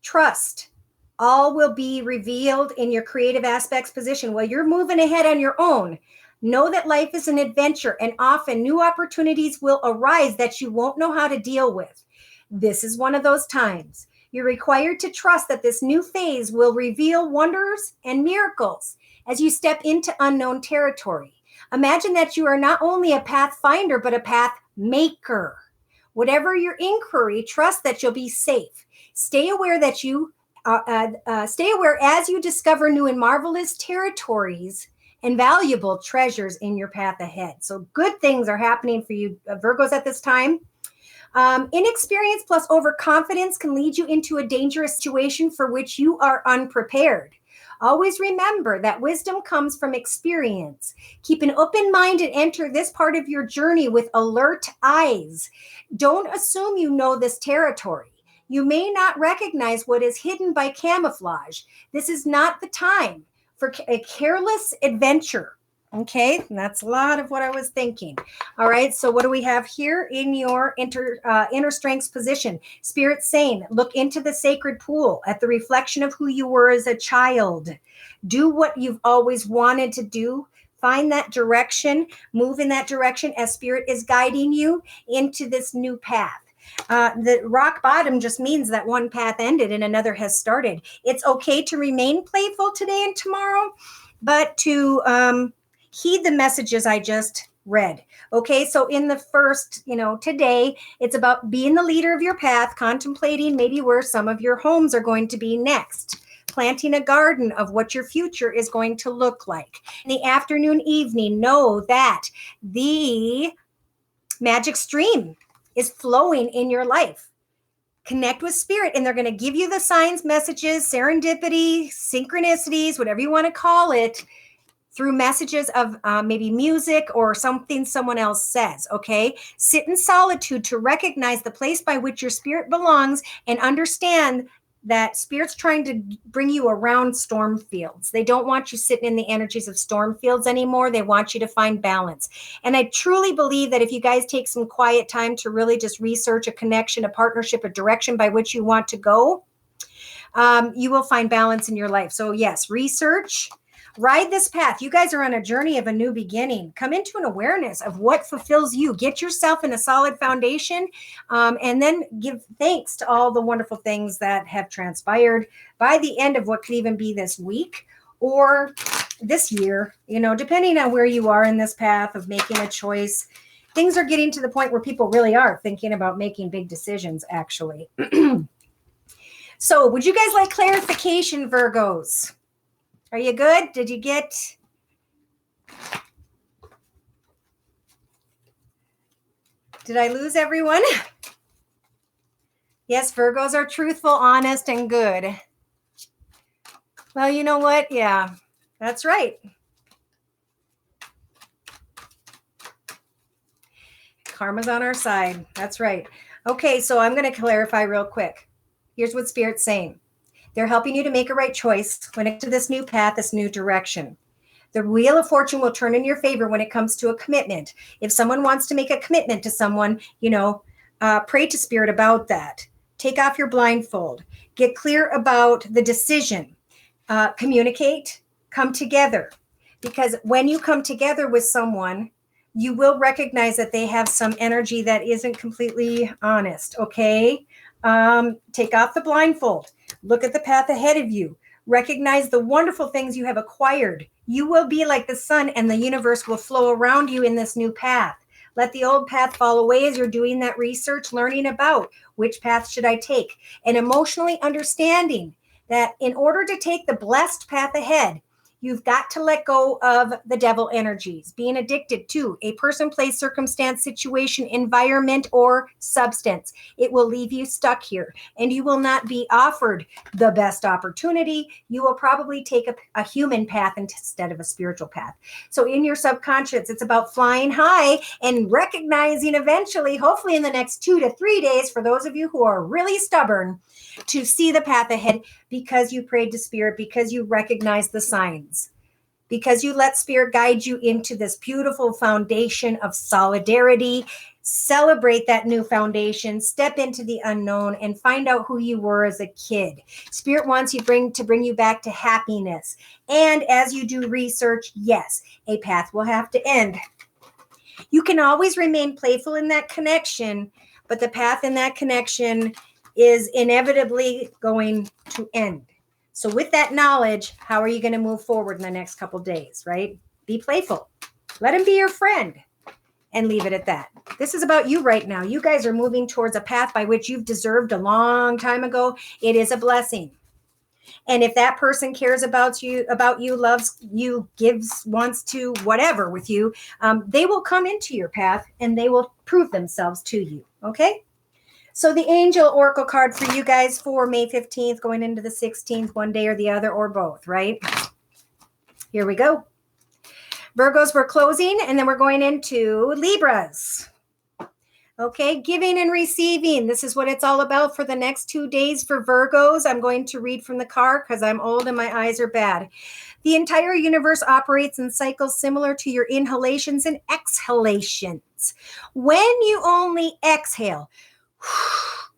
Trust. All will be revealed in your creative aspects position. While you're moving ahead on your own, know that life is an adventure, and often new opportunities will arise that you won't know how to deal with. This is one of those times. You're required to trust that this new phase will reveal wonders and miracles as you step into unknown territory. Imagine that you are not only a pathfinder, but a path maker. Whatever your inquiry, trust that you'll be safe. Stay aware that stay aware as you discover new and marvelous territories and valuable treasures in your path ahead. So good things are happening for you, Virgos, at this time. Inexperience plus overconfidence can lead you into a dangerous situation for which you are unprepared. Always remember that wisdom comes from experience. Keep an open mind and enter this part of your journey with alert eyes. Don't assume you know this territory. You may not recognize what is hidden by camouflage. This is not the time for a careless adventure. Okay, and that's a lot of what I was thinking. All right, so what do we have here in your inner strengths position? Spirit saying, look into the sacred pool at the reflection of who you were as a child. Do what you've always wanted to do. Find that direction, move in that direction as Spirit is guiding you into this new path. The rock bottom just means that one path ended and another has started. It's okay to remain playful today and tomorrow, but to heed the messages I just read. Okay, so in the first, today, it's about being the leader of your path, contemplating maybe where some of your homes are going to be next, planting a garden of what your future is going to look like. In the afternoon, evening, know that the magic stream is flowing in your life. Connect with Spirit, and they're going to give you the signs, messages, serendipity, synchronicities, whatever you want to call it, through messages of maybe music or something someone else says, okay? Sit in solitude to recognize the place by which your spirit belongs and understand that Spirit's trying to bring you around storm fields. They don't want you sitting in the energies of storm fields anymore. They want you to find balance. And I truly believe that if you guys take some quiet time to really just research a connection, a partnership, a direction by which you want to go, you will find balance in your life. So yes, research. Ride this path. You guys are on a journey of a new beginning. Come into an awareness of what fulfills you. Get yourself in a solid foundation, and then give thanks to all the wonderful things that have transpired by the end of what could even be this week or this year, depending on where you are in this path of making a choice. Things are getting to the point where people really are thinking about making big decisions, actually. So would you guys like clarification, Virgos? Are you good? Did you get? Did I lose everyone? Yes, Virgos are truthful, honest, and good. Well, you know what? Yeah, that's right. Karma's on our side. That's right. Okay, so I'm going to clarify real quick. Here's what Spirit's saying. They're helping you to make a right choice when it's to this new path, this new direction. The wheel of fortune will turn in your favor when it comes to a commitment. If someone wants to make a commitment to someone, pray to Spirit about that. Take off your blindfold. Get clear about the decision. Communicate. Come together. Because when you come together with someone, you will recognize that they have some energy that isn't completely honest, okay? Take off the blindfold. Look at the path ahead of you. Recognize the wonderful things you have acquired. You will be like the sun, and the universe will flow around you in this new path. Let the old path fall away as you're doing that research, learning about which path should I take, and emotionally understanding that in order to take the blessed path ahead, you've got to let go of the devil energies, being addicted to a person, place, circumstance, situation, environment, or substance. It will leave you stuck here, and you will not be offered the best opportunity. You will probably take a human path instead of a spiritual path. So in your subconscious, it's about flying high and recognizing eventually, hopefully in the next 2 to 3 days, for those of you who are really stubborn, to see the path ahead because you prayed to Spirit, because you recognize the signs, because you let Spirit guide you into this beautiful foundation of solidarity. Celebrate that new foundation, step into the unknown, and find out who you were as a kid. Spirit wants you to bring you back to happiness. And as you do research, yes, a path will have to end. You can always remain playful in that connection, but the path in that connection is inevitably going to end. So with that knowledge, how are you going to move forward in the next couple days, right? Be playful. Let him be your friend and leave it at that. This is about you right now. You guys are moving towards a path by which you've deserved a long time ago. It is a blessing. And if that person cares about you, loves you, gives, wants to, whatever with you, they will come into your path and they will prove themselves to you. Okay? So the angel oracle card for you guys for May 15th going into the 16th, one day or the other or both, right? Here we go. Virgos, we're closing and then we're going into Libras. Okay, giving and receiving. This is what it's all about for the next 2 days for Virgos. I'm going to read from the car because I'm old and my eyes are bad. The entire universe operates in cycles similar to your inhalations and exhalations. When you only exhale,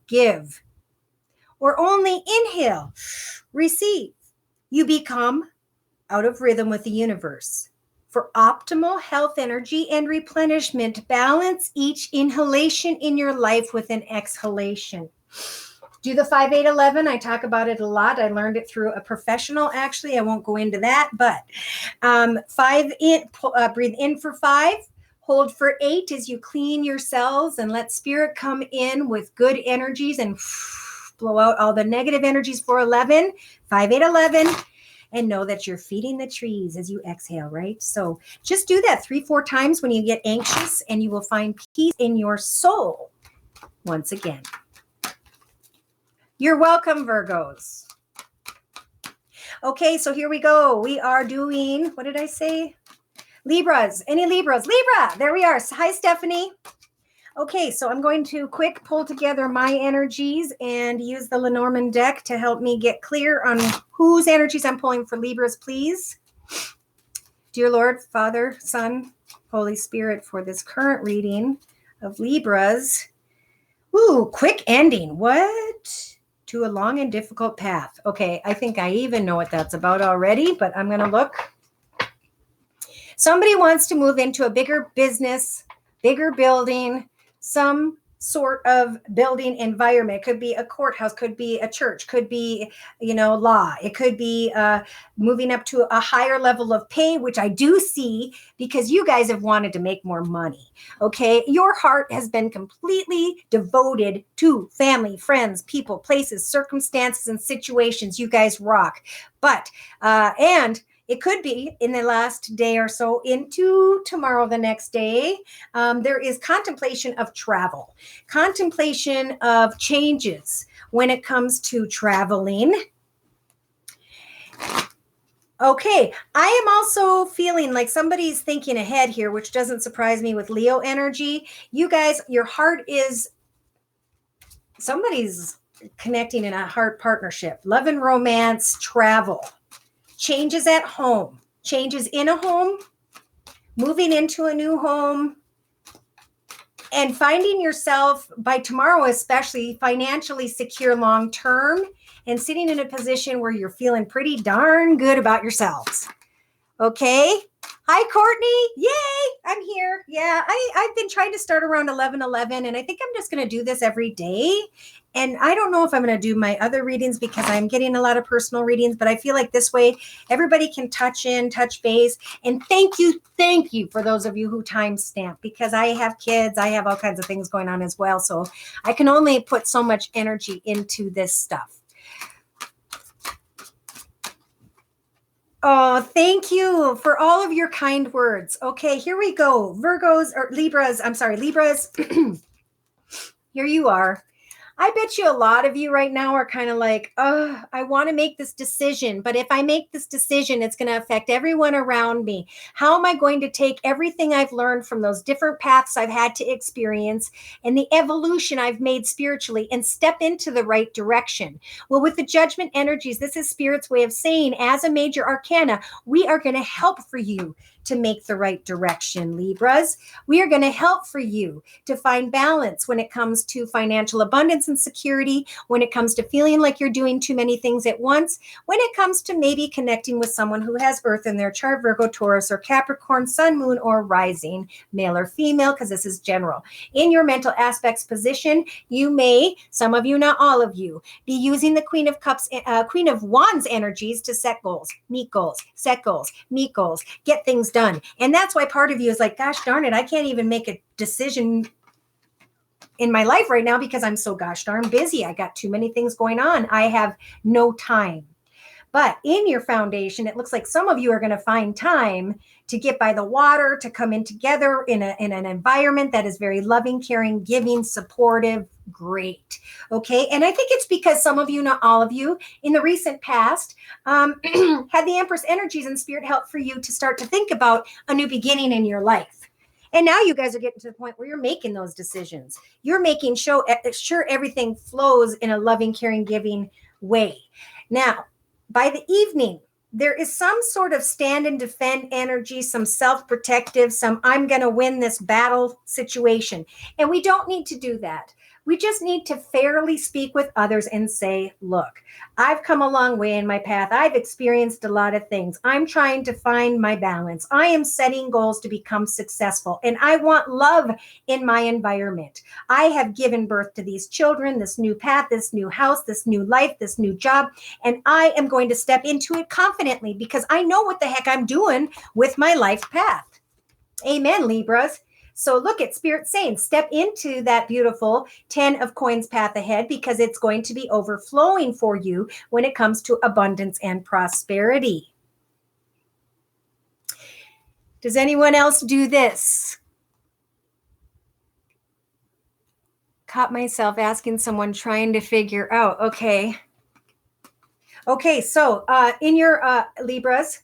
give, or only inhale, receive, you become out of rhythm with the universe. For optimal health, energy, and replenishment, balance each inhalation in your life with an exhalation. Do the 5-8-11. I talk about it a lot. I learned it through a professional, actually. I won't go into that, but breathe in for 5. Hold for 8 as you clean your cells and let spirit come in with good energies and blow out all the negative energies for 11. 5-8-11. And know that you're feeding the trees as you exhale, right? So just do that 3-4 times when you get anxious, and you will find peace in your soul once again. You're welcome, Virgos. Okay, so here we go. We are doing, what did I say? Libras. Any Libras? Libra. There we are. Hi, Stephanie. Okay, so I'm going to quick pull together my energies and use the Lenormand deck to help me get clear on whose energies I'm pulling for Libras, please. Dear Lord, Father, Son, Holy Spirit, for this current reading of Libras. Ooh, quick ending. What? To a long and difficult path. Okay, I think I even know what that's about already, but I'm going to look. Somebody wants to move into a bigger business, bigger building, some sort of building environment. It could be a courthouse, could be a church, could be, law. It could be moving up to a higher level of pay, which I do see because you guys have wanted to make more money. Okay. Your heart has been completely devoted to family, friends, people, places, circumstances, and situations. You guys rock. But, and it could be in the last day or so into tomorrow, the next day, there is contemplation of travel, contemplation of changes when it comes to traveling. Okay, I am also feeling like somebody's thinking ahead here, which doesn't surprise me with Leo energy. You guys, your heart is, somebody's connecting in a heart partnership, love and romance, travel. Changes at home, changes in a home, moving into a new home, and finding yourself by tomorrow, especially financially secure long term and sitting in a position where you're feeling pretty darn good about yourselves. Okay. Hi, Courtney. Yay. I'm here. Yeah. I've been trying to start around 11:11, and I think I'm just going to do this every day. And I don't know if I'm going to do my other readings because I'm getting a lot of personal readings, but I feel like this way everybody can touch base. And thank you for those of you who timestamp, because I have kids, I have all kinds of things going on as well. So I can only put so much energy into this stuff. Oh, thank you for all of your kind words. Okay, here we go. Libras. Here you are. I bet you a lot of you right now are kind of like, oh, I want to make this decision, but if I make this decision, it's going to affect everyone around me. How am I going to take everything I've learned from those different paths I've had to experience and the evolution I've made spiritually and step into the right direction? Well, with the judgment energies, this is Spirit's way of saying, as a major arcana, we are going to help for you to make the right direction, Libras. We are going to help for you to find balance when it comes to financial abundance and security, when it comes to feeling like you're doing too many things at once, when it comes to maybe connecting with someone who has Earth in their chart, Virgo, Taurus, or Capricorn, Sun, Moon, or Rising, male or female, because this is general. In your mental aspects position, you may, some of you, not all of you, be using the Queen of Cups, Queen of Wands energies to set goals, meet goals, set goals, meet goals, get things done. And that's why part of you is like, gosh darn it, I can't even make a decision in my life right now because I'm so gosh darn busy. I got too many things going on. I have no time. But in your foundation, it looks like some of you are going to find time to get by the water, to come in together in an environment that is very loving, caring, giving, supportive, great. Okay. And I think it's because some of you, not all of you, in the recent past had the Empress energies and Spirit help for you to start to think about a new beginning in your life. And now you guys are getting to the point where you're making those decisions. You're making sure everything flows in a loving, caring, giving way. Now, by the evening, there is some sort of stand and defend energy, some self-protective, some I'm going to win this battle situation. And we don't need to do that. We just need to fairly speak with others and say, look, I've come a long way in my path. I've experienced a lot of things. I'm trying to find my balance. I am setting goals to become successful, and I want love in my environment. I have given birth to these children, this new path, this new house, this new life, this new job, and I am going to step into it confidently because I know what the heck I'm doing with my life path. Amen, Libras. So look at Spirit saying, step into that beautiful 10 of coins path ahead because it's going to be overflowing for you when it comes to abundance and prosperity. Does anyone else do this? Caught myself asking someone trying to figure out, okay, so in your Libras,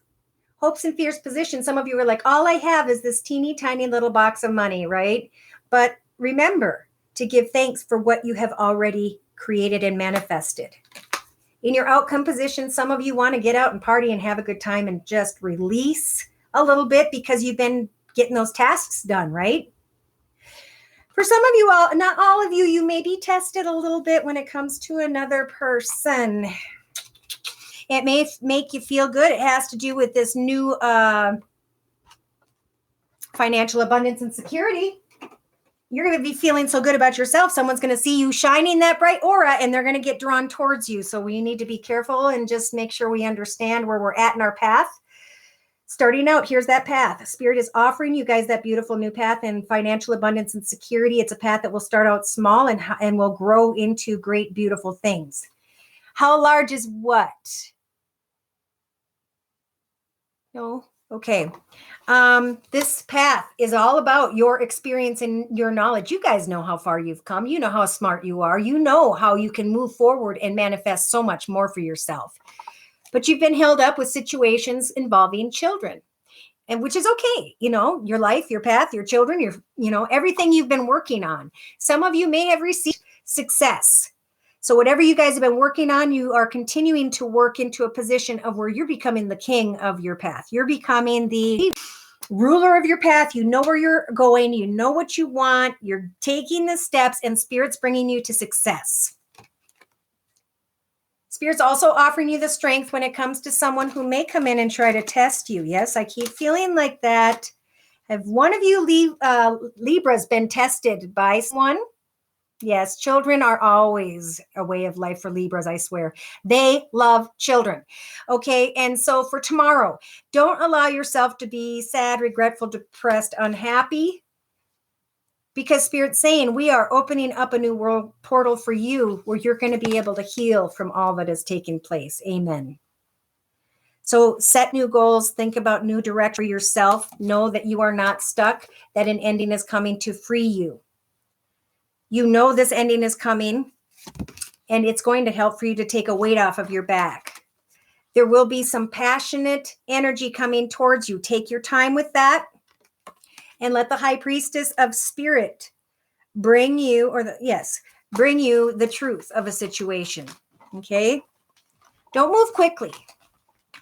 hopes and fears position, some of you are like, all I have is this teeny tiny little box of money, right? But remember to give thanks for what you have already created and manifested. In your outcome position, some of you want to get out and party and have a good time and just release a little bit because you've been getting those tasks done, right? For some of you, all, not all of you, you may be tested a little bit when it comes to another person. It may make you feel good. It has to do with this new financial abundance and security. You're going to be feeling so good about yourself. Someone's going to see you shining that bright aura and they're going to get drawn towards you. So we need to be careful and just make sure we understand where we're at in our path. Starting out, here's that path. Spirit is offering you guys that beautiful new path and financial abundance and security. It's a path that will start out small and will grow into great, beautiful things. How large is what? No. Okay. This path is all about your experience and your knowledge. You guys know how far you've come. You know how smart you are. You know how you can move forward and manifest so much more for yourself. But you've been held up with situations involving children, and which is okay. You know, your life, your path, your children, everything you've been working on. Some of you may have received success. So whatever you guys have been working on, you are continuing to work into a position of where you're becoming the king of your path. You're becoming the ruler of your path. You know where you're going. You know what you want. You're taking the steps, and Spirit's bringing you to success. Spirit's also offering you the strength when it comes to someone who may come in and try to test you. Yes, I keep feeling like that. Have one of you Libras been tested by someone? Yes, children are always a way of life for Libras, I swear. They love children. Okay, and so for tomorrow, don't allow yourself to be sad, regretful, depressed, unhappy, because Spirit's saying we are opening up a new world portal for you where you're going to be able to heal from all that has taken place. Amen. So set new goals, think about new direction for yourself. Know that you are not stuck, that an ending is coming to free you. You know this ending is coming, and it's going to help for you to take a weight off of your back. There will be some passionate energy coming towards you. Take your time with that, and let the High Priestess of Spirit bring you the truth of a situation. Okay? Don't move quickly.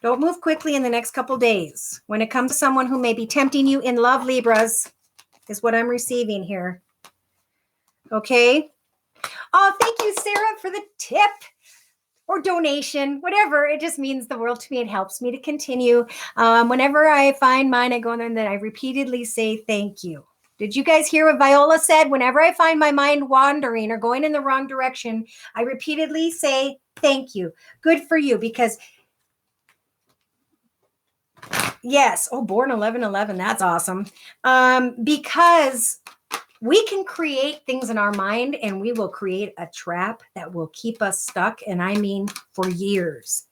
Don't move quickly in the next couple days. When it comes to someone who may be tempting you in love, Libras, is what I'm receiving here. Okay. Oh, thank you, Sarah, for the tip or donation, whatever. It just means the world to me. It helps me to continue. Whenever I find mine, I go in there and then I repeatedly say thank you. Did you guys hear what Viola said? Whenever I find my mind wandering or going in the wrong direction, I repeatedly say thank you. Good for you, because yes. Oh, born 11/11. That's awesome. Because we can create things in our mind, and we will create a trap that will keep us stuck. And I mean, for years.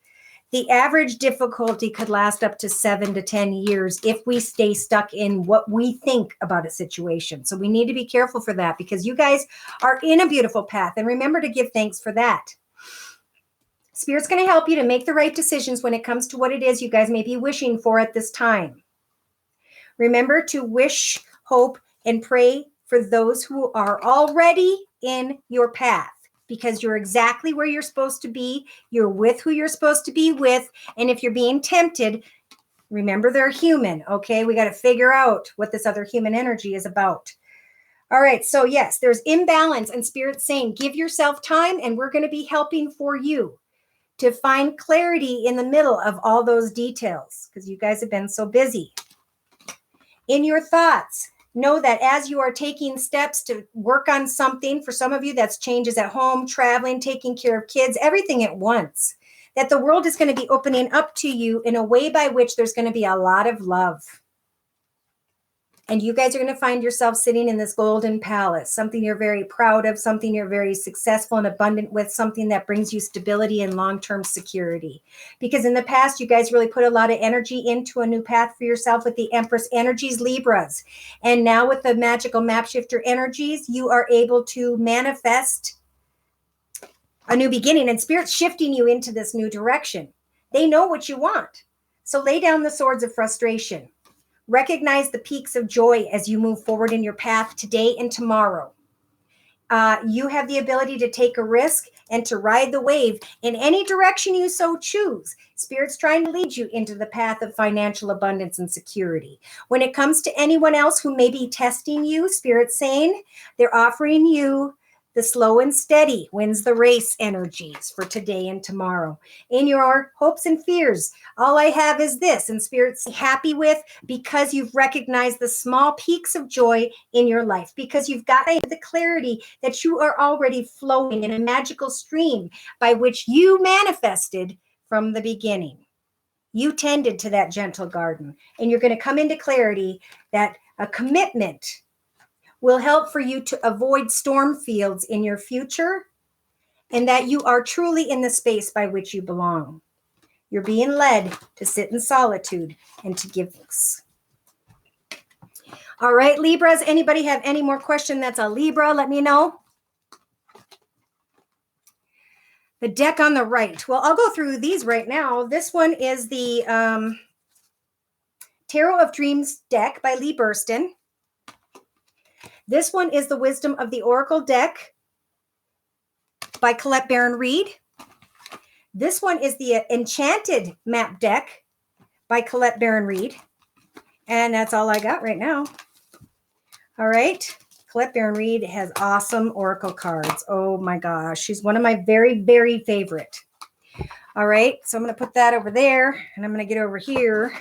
The average difficulty could last up to 7 to 10 years if we stay stuck in what we think about a situation. So we need to be careful for that, because you guys are in a beautiful path, and remember to give thanks for that. Spirit's going to help you to make the right decisions when it comes to what it is you guys may be wishing for at this time. Remember to wish, hope, and pray for those who are already in your path, because you're exactly where you're supposed to be. You're with who you're supposed to be with. And if you're being tempted, remember they're human, okay? We got to figure out what this other human energy is about. All right, so yes, there's imbalance, and Spirit's saying, give yourself time, and we're going to be helping for you to find clarity in the middle of all those details, because you guys have been so busy. In your thoughts, know that as you are taking steps to work on something, for some of you, that's changes at home, traveling, taking care of kids, everything at once, that the world is going to be opening up to you in a way by which there's going to be a lot of love. And you guys are going to find yourself sitting in this golden palace, something you're very proud of, something you're very successful and abundant with, something that brings you stability and long-term security. Because in the past, you guys really put a lot of energy into a new path for yourself with the Empress energies, Libras. And now with the magical map shifter energies, you are able to manifest a new beginning, and Spirit's shifting you into this new direction. They know what you want. So lay down the swords of frustration. Recognize the peaks of joy as you move forward in your path today and tomorrow. You have the ability to take a risk and to ride the wave in any direction you so choose. Spirit's trying to lead you into the path of financial abundance and security. When it comes to anyone else who may be testing you, Spirit's saying they're offering you the slow and steady wins the race energies for today and tomorrow. In your hopes and fears, all I have is this, and Spirit's happy with, because you've recognized the small peaks of joy in your life, because you've got the clarity that you are already flowing in a magical stream by which you manifested from the beginning. You tended to that gentle garden, and you're going to come into clarity that a commitment will help for you to avoid storm fields in your future, and that you are truly in the space by which you belong. You're being led to sit in solitude and to give thanks. All right, Libras, anybody have any more question that's a Libra? Let me know. The deck on the right. Well, I'll go through these right now. This one is the Tarot of Dreams deck by Lee Burston. This one is the Wisdom of the Oracle deck by Colette Baron-Reid. This one is the Enchanted Map deck by Colette Baron-Reid. And that's all I got right now. All right. Colette Baron-Reid has awesome oracle cards. Oh my gosh. She's one of my very, very favorite. All right. So I'm going to put that over there, and I'm going to get over here.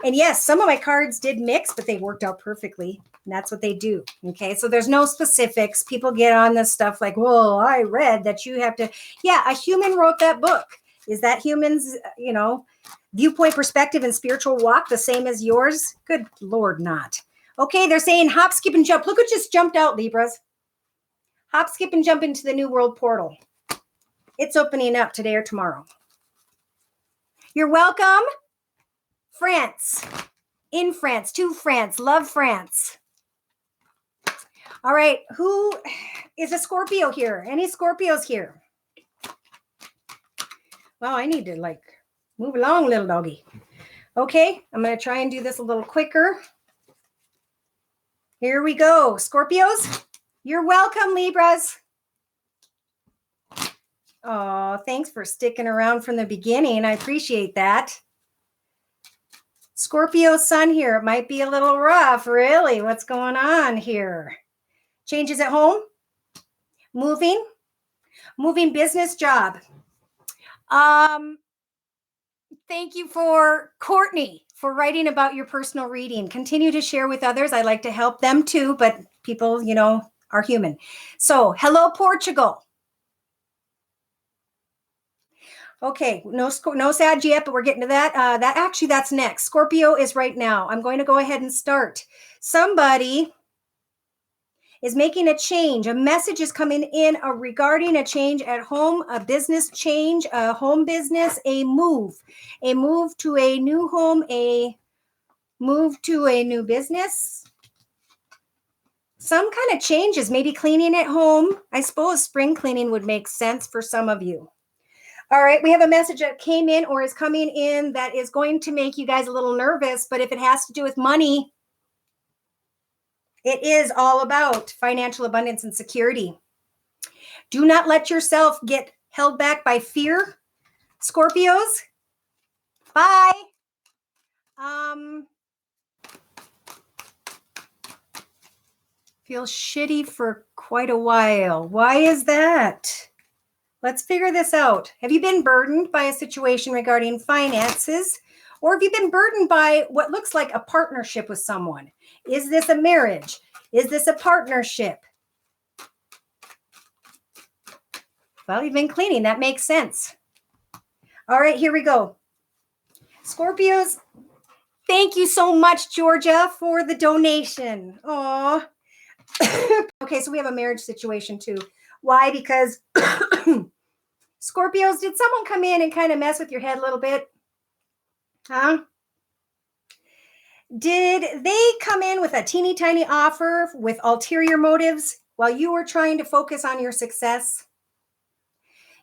And yes, some of my cards did mix, but they worked out perfectly. And that's what they do. Okay. So there's no specifics. People get on this stuff like, well, I read that you have to. Yeah. A human wrote that book. Is that human's, viewpoint, perspective, and spiritual walk the same as yours? Good Lord, not. Okay. They're saying hop, skip, and jump. Look what just jumped out, Libras. Hop, skip, and jump into the New World portal. It's opening up today or tomorrow. You're welcome. France. In France. To France. Love France. All right, who is a Scorpio here? Any Scorpios here? Well, I need to move along, little doggy. Okay, I'm going to try and do this a little quicker. Here we go. Scorpios, you're welcome, Libras. Oh, thanks for sticking around from the beginning. I appreciate that. Scorpio sun here. It might be a little rough, really. What's going on here? Changes at home, moving business, job. Thank you for Courtney for writing about your personal reading. Continue to share with others. I like to help them too, but people, are human. So, hello, Portugal. Okay, no Sag yet, but we're getting to that. That's next. Scorpio is right now. I'm going to go ahead and start. Somebody is making a change. A message is coming in regarding a change at home, a business change, a home business, a move to a new home, a move to a new business. Some kind of changes, maybe cleaning at home. I suppose spring cleaning would make sense for some of you. All right, we have a message that came in or is coming in that is going to make you guys a little nervous, but if it has to do with money, It is all about financial abundance and security. Do not let yourself get held back by fear, Scorpios. Bye. Feel shitty for quite a while. Why is that? Let's figure this out. Have you been burdened by a situation regarding finances? Or have you been burdened by what looks like a partnership with someone? Is this a marriage? Is this a partnership? Well, you've been cleaning. That makes sense. All right, here we go. Scorpios, thank you so much, Georgia, for the donation. Aw. Okay, so we have a marriage situation too. Why? Because Scorpios, did someone come in and kind of mess with your head a little bit? Huh? Did they come in with a teeny tiny offer with ulterior motives while you were trying to focus on your success?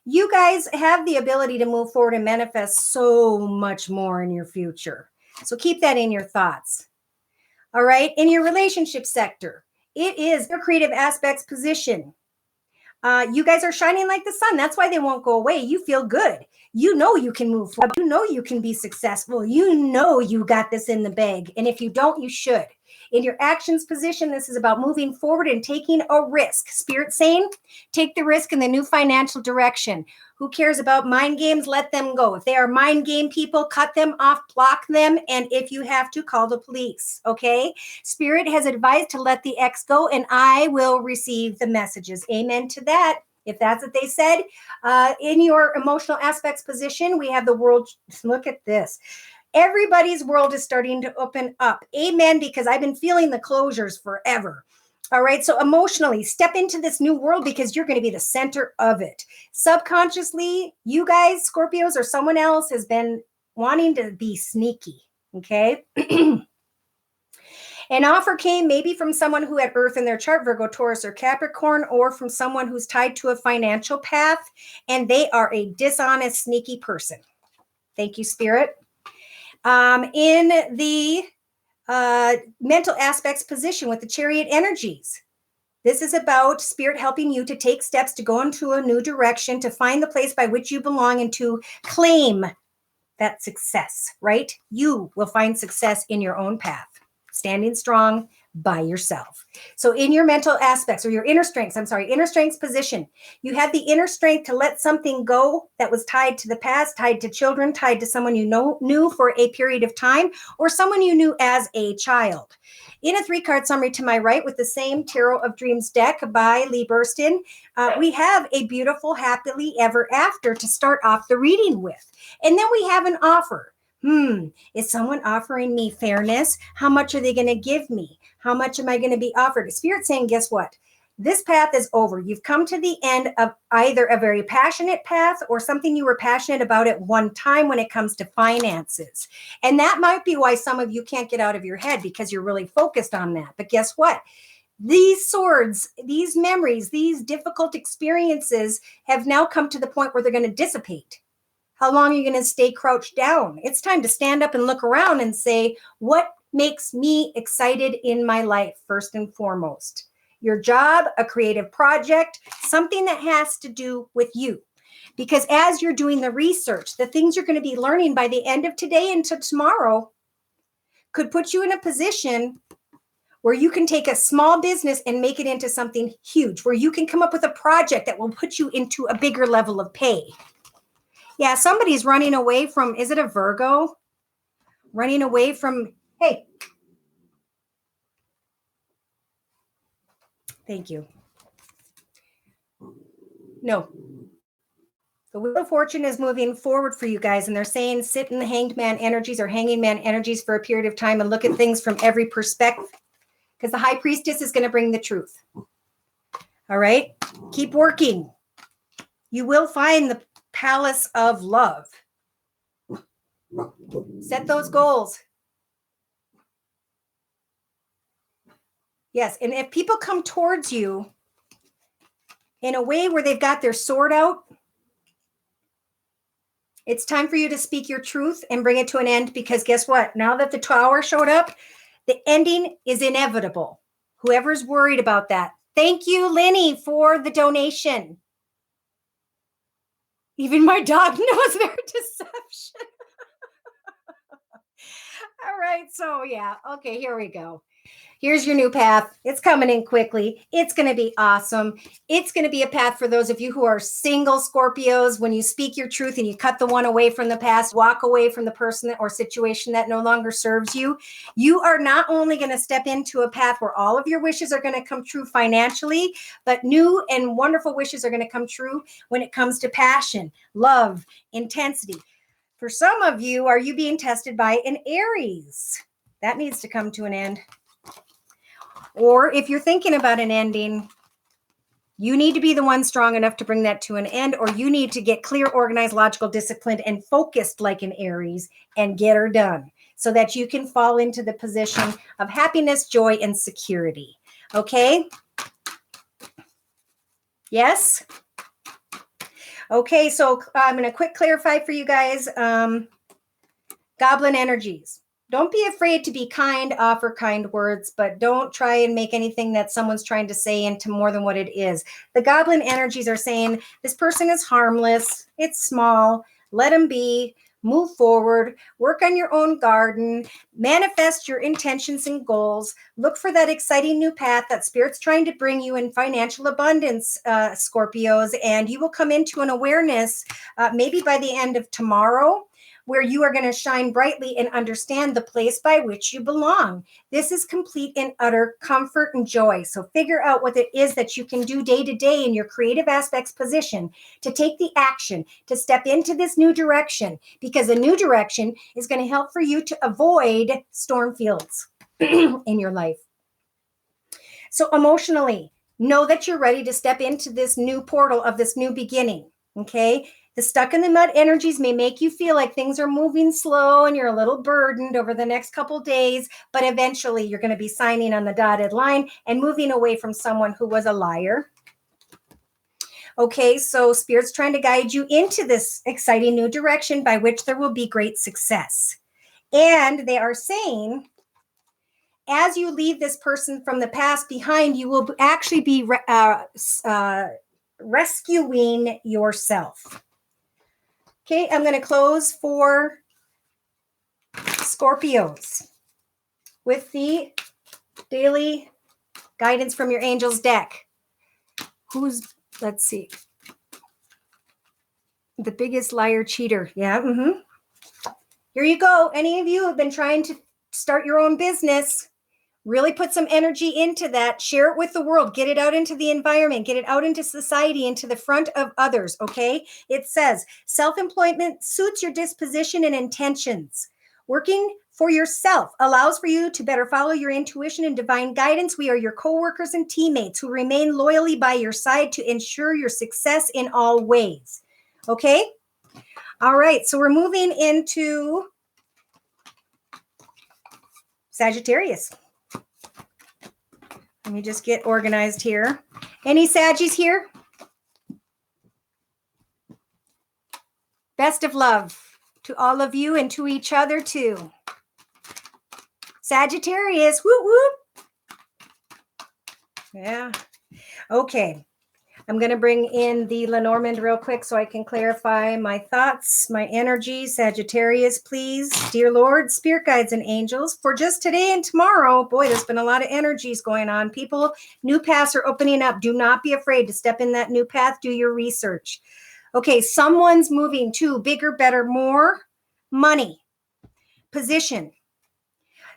You guys have the ability to move forward and manifest so much more in your future. So keep that in your thoughts. All right. In your relationship sector, it is your creative aspects position. You guys are shining like the sun. That's why they won't go away. You feel good. You know you can move forward. You know you can be successful. You know you got this in the bag. And if you don't, you should. In your actions position, this is about moving forward and taking a risk. Spirit saying, take the risk in the new financial direction. Who cares about mind games? Let them go. If they are mind game people, cut them off, block them. And if you have to, call the police. Okay? Spirit has advised to let the ex go, and I will receive the messages. Amen to that. If that's what they said. In your emotional aspects position, we have the world. Look at this. Everybody's world is starting to open up. Amen, because I've been feeling the closures forever. All right, so emotionally, step into this new world because you're going to be the center of it. Subconsciously, you guys, Scorpios, or someone else has been wanting to be sneaky, okay? An offer came maybe from someone who had Earth in their chart, Virgo, Taurus, or Capricorn, or from someone who's tied to a financial path, and they are a dishonest, sneaky person. Thank you, Spirit. In the mental aspects position with the Chariot energies, this is about Spirit helping you to take steps to go into a new direction, to find the place by which you belong and to claim that success, right? You will find success in your own path, standing strong by yourself. So in your mental aspects or your inner strengths, inner strengths position, you have the inner strength to let something go that was tied to the past, tied to children, tied to someone you knew for a period of time, or someone you knew as a child. In a 3-card summary to my right with the same Tarot of Dreams deck by Lee Burstyn, we have a beautiful happily ever after to start off the reading with. And then we have an offer. Is someone offering me fairness? How much are they going to give me? How much am I going to be offered? Spirit saying, guess what? This path is over. You've come to the end of either a very passionate path or something you were passionate about at one time when it comes to finances. And that might be why some of you can't get out of your head because you're really focused on that. But guess what? These swords, these memories, these difficult experiences have now come to the point where they're going to dissipate. How long are you going to stay crouched down? It's time to stand up and look around and say, what makes me excited in my life, first and foremost? Your job, a creative project, something that has to do with you. Because as you're doing the research, the things you're going to be learning by the end of today into tomorrow could put you in a position where you can take a small business and make it into something huge, where you can come up with a project that will put you into a bigger level of pay. Yeah, somebody's running away from, is it a Virgo? Running away from, hey. Thank you. No. The Wheel of Fortune is moving forward for you guys, and they're saying sit in the Hanged Man energies or Hanging Man energies for a period of time and look at things from every perspective, because the High Priestess is going to bring the truth. All right? Keep working. You will find the Palace of Love. Set those goals. Yes, and if people come towards you in a way where they've got their sword out, it's time for you to speak your truth and bring it to an end, because guess what? Now that the Tower showed up, the ending is inevitable. Whoever's worried about that. Thank you, Lenny, for the donation. Even my dog knows their deception. All right. So, yeah. Okay, here we go. Here's your new path. It's coming in quickly. It's going to be awesome. It's going to be a path for those of you who are single Scorpios. When you speak your truth and you cut the one away from the past, walk away from the person or situation that no longer serves you, you are not only going to step into a path where all of your wishes are going to come true financially, but new and wonderful wishes are going to come true when it comes to passion, love, intensity. For some of you, are you being tested by an Aries? That needs to come to an end. Or if you're thinking about an ending, you need to be the one strong enough to bring that to an end, or you need to get clear, organized, logical, disciplined, and focused like an Aries and get her done so that you can fall into the position of happiness, joy, and security. Okay? Yes? Okay, so I'm going to quick clarify for you guys. Goblin energies. Don't be afraid to be kind, offer kind words, but don't try and make anything that someone's trying to say into more than what it is. The goblin energies are saying this person is harmless, it's small, let them be, move forward, work on your own garden, manifest your intentions and goals, look for that exciting new path that Spirit's trying to bring you in financial abundance, Scorpios, and you will come into an awareness maybe by the end of tomorrow, where you are going to shine brightly and understand the place by which you belong. This is complete and utter comfort and joy. So figure out what it is that you can do day to day in your creative aspects position to take the action, to step into this new direction, because a new direction is going to help for you to avoid storm fields in your life. So emotionally, know that you're ready to step into this new portal of this new beginning, okay? The stuck in the mud energies may make you feel like things are moving slow and you're a little burdened over the next couple days, but eventually you're going to be signing on the dotted line and moving away from someone who was a liar. Okay, so Spirit's trying to guide you into this exciting new direction by which there will be great success. And they are saying, as you leave this person from the past behind, you will actually be rescuing yourself. Okay, I'm going to close for Scorpios with the daily guidance from your angels deck. Let's see. The biggest liar cheater. Yeah. Here you go. Any of you who have been trying to start your own business, really put some energy into that. Share it with the world. Get it out into the environment. Get it out into society, into the front of others, okay? It says, self-employment suits your disposition and intentions. Working for yourself allows for you to better follow your intuition and divine guidance. We are your co-workers and teammates who remain loyally by your side to ensure your success in all ways, okay? All right, so we're moving into Sagittarius. Let me just get organized here. Any Saggies here? Best of love to all of you and to each other too. Sagittarius, whoop whoop. Yeah. Okay. I'm going to bring in the Lenormand real quick so I can clarify my thoughts, my energy. Sagittarius, please. Dear Lord, spirit guides and angels, for just today and tomorrow, boy, there's been a lot of energies going on. People, new paths are opening up. Do not be afraid to step in that new path. Do your research. Okay, someone's moving to bigger, better, more money, position.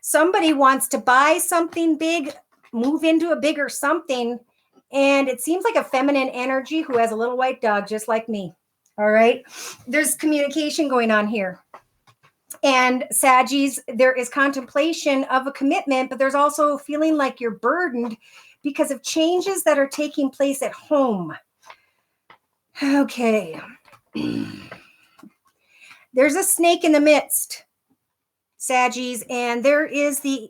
Somebody wants to buy something big, move into a bigger something. And it seems like a feminine energy who has a little white dog, just like me. All right. There's communication going on here. And Saggies, there is contemplation of a commitment, but there's also feeling like you're burdened because of changes that are taking place at home. Okay. There's a snake in the midst, Saggies, and there is the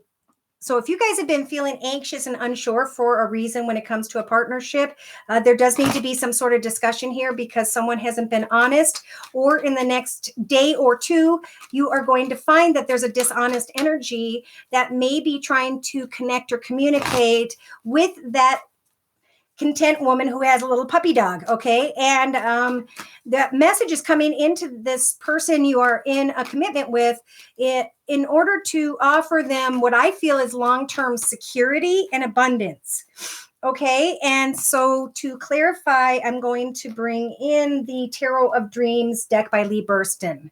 So if you guys have been feeling anxious and unsure for a reason when it comes to a partnership, there does need to be some sort of discussion here because someone hasn't been honest, or in the next day or two, you are going to find that there's a dishonest energy that may be trying to connect or communicate with that content woman who has a little puppy dog. Okay. And that message is coming into this person you are in a commitment with in order to offer them what I feel is long-term security and abundance. Okay. And so to clarify, I'm going to bring in the Tarot of Dreams deck by Lee Burstyn.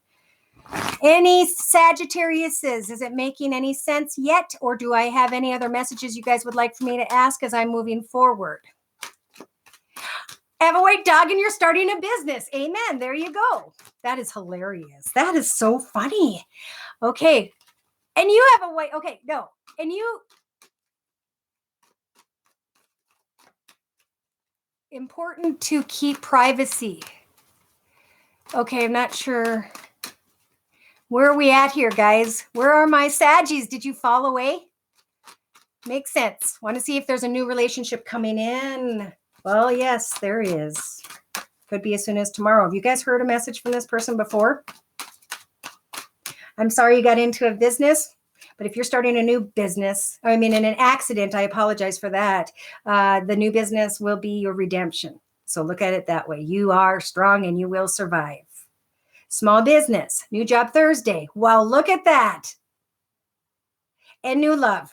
Any Sagittariuses, is it making any sense yet? Or do I have any other messages you guys would like for me to ask as I'm moving forward? Have a white dog and you're starting a business. Amen. There you go. That is hilarious. That is so funny. Okay. And you have a white, okay, no. And you, important to keep privacy. Okay, I'm not sure. Where are we at here, guys? Where are my Saggies? Did you fall away? Makes sense. Want to see if there's a new relationship coming in. Well, yes, there is. Could be as soon as tomorrow. Have you guys heard a message from this person before? I'm sorry you got into a business, but if you're starting a new business, in an accident, I apologize for that. The new business will be your redemption. So look at it that way. You are strong and you will survive. Small business, new job Thursday. Well, look at that. And new love.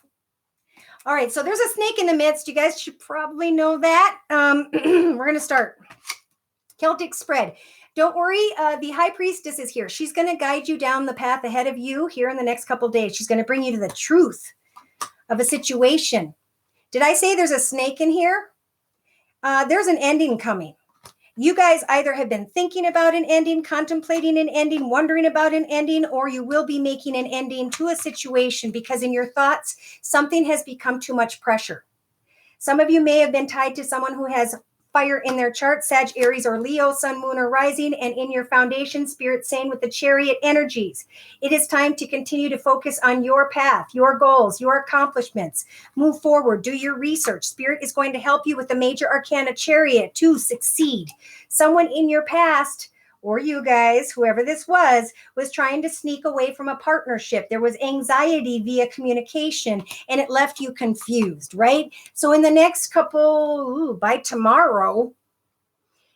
All right, so there's a snake in the midst. You guys should probably know that. We're going to start. Celtic spread. Don't worry, the high priestess is here. She's going to guide you down the path ahead of you here in the next couple of days. She's going to bring you to the truth of a situation. Did I say there's a snake in here? There's an ending coming. You guys either have been thinking about an ending, contemplating an ending, wondering about an ending, or you will be making an ending to a situation because in your thoughts, something has become too much pressure. Some of you may have been tied to someone who has fire in their chart, Sag, Aries, or Leo, Sun, Moon, or Rising, and in your foundation, Spirit saying with the Chariot energies, it is time to continue to focus on your path, your goals, your accomplishments. Move forward, do your research. Spirit is going to help you with the major arcana Chariot to succeed. Someone in your past, or you guys, whoever this was trying to sneak away from a partnership. There was anxiety via communication, and it left you confused, right? So in the next by tomorrow,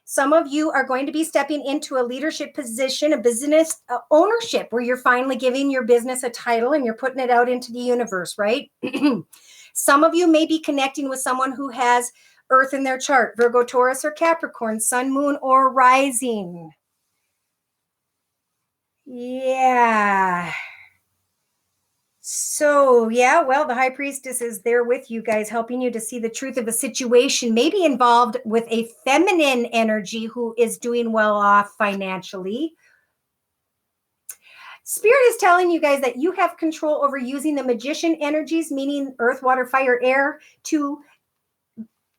some of you are going to be stepping into a leadership position, a business ownership, where you're finally giving your business a title and you're putting it out into the universe, right? Some of you may be connecting with someone who has Earth in their chart, Virgo, Taurus, or Capricorn, Sun, Moon, or Rising. Yeah. So, the high priestess is there with you guys, helping you to see the truth of a situation, maybe involved with a feminine energy who is doing well off financially. Spirit is telling you guys that you have control over using the magician energies, meaning earth, water, fire, air, to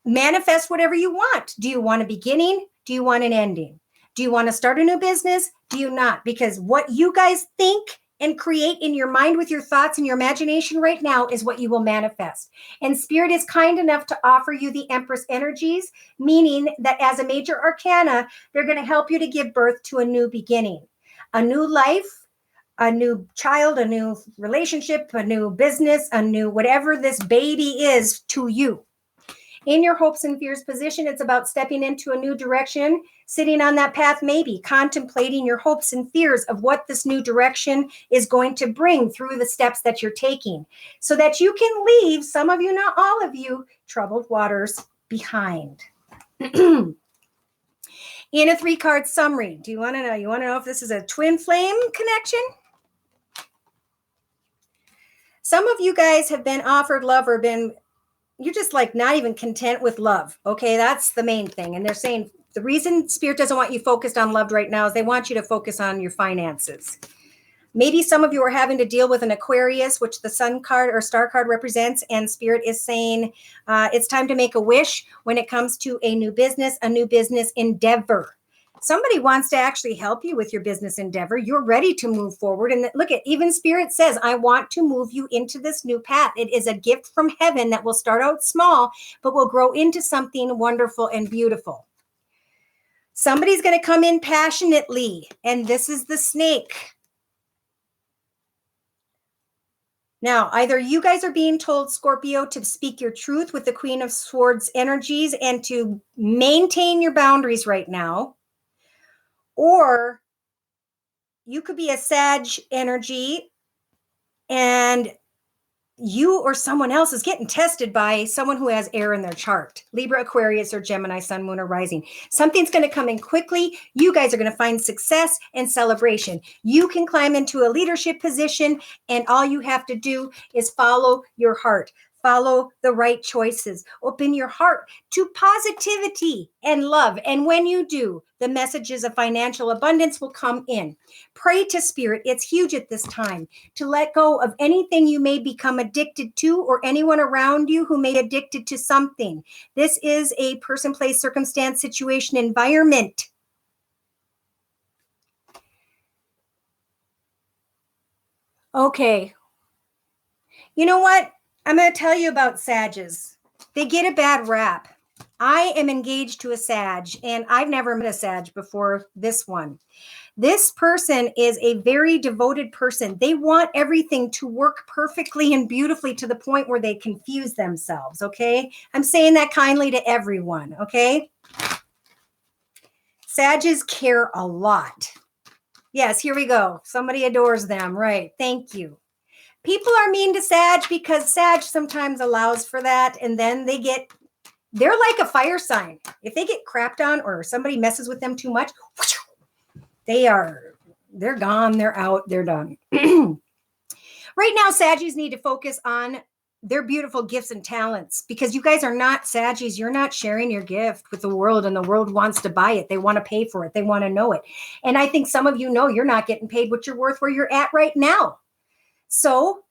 manifest whatever you want. Do you want a beginning? Do you want an ending? Do you want to start a new business? Do you not? Because what you guys think and create in your mind with your thoughts and your imagination right now is what you will manifest. And Spirit is kind enough to offer you the Empress energies, meaning that as a major arcana, they're going to help you to give birth to a new beginning, a new life, a new child, a new relationship, a new business, a new whatever this baby is to you. In your hopes and fears position, it's about stepping into a new direction, sitting on that path, maybe contemplating your hopes and fears of what this new direction is going to bring through the steps that you're taking so that you can leave, some of you, not all of you, troubled waters behind. In a 3-card summary, do you want to know? You want to know if this is a twin flame connection? Some of you guys have been offered love or you're just like not even content with love. Okay, that's the main thing. And they're saying the reason Spirit doesn't want you focused on love right now is they want you to focus on your finances. Maybe some of you are having to deal with an Aquarius, which the sun card or star card represents. And Spirit is saying it's time to make a wish when it comes to a new business endeavor. Somebody wants to actually help you with your business endeavor. You're ready to move forward. And look at, even Spirit says, I want to move you into this new path. It is a gift from heaven that will start out small, but will grow into something wonderful and beautiful. Somebody's going to come in passionately, and this is the snake. Now, either you guys are being told, Scorpio, to speak your truth with the Queen of Swords energies and to maintain your boundaries right now, or you could be a Sag energy and you or someone else is getting tested by someone who has air in their chart. Libra, Aquarius, or Gemini, Sun, Moon, or Rising. Something's going to come in quickly. You guys are going to find success and celebration. You can climb into a leadership position, and all you have to do is follow your heart. Follow the right choices. Open your heart to positivity and love. And when you do, the messages of financial abundance will come in. Pray to Spirit. It's huge at this time to let go of anything you may become addicted to, or anyone around you who may be addicted to something. This is a person, place, circumstance, situation, environment. Okay. You know what? I'm going to tell you about Sages. They get a bad rap. I am engaged to a Sag, and I've never met a Sag before this one. This person is a very devoted person. They want everything to work perfectly and beautifully to the point where they confuse themselves, okay? I'm saying that kindly to everyone, okay? Sages care a lot. Yes, here we go. Somebody adores them, right? Thank you. People are mean to Sag because Sag sometimes allows for that, and then they're like a fire sign. If they get crapped on or somebody messes with them too much, they're gone, they're out, they're done. Right now, Saggies need to focus on their beautiful gifts and talents, because you guys are not Saggies. You're not sharing your gift with the world, and the world wants to buy it. They want to pay for it. They want to know it. And I think some of you know you're not getting paid what you're worth where you're at right now. So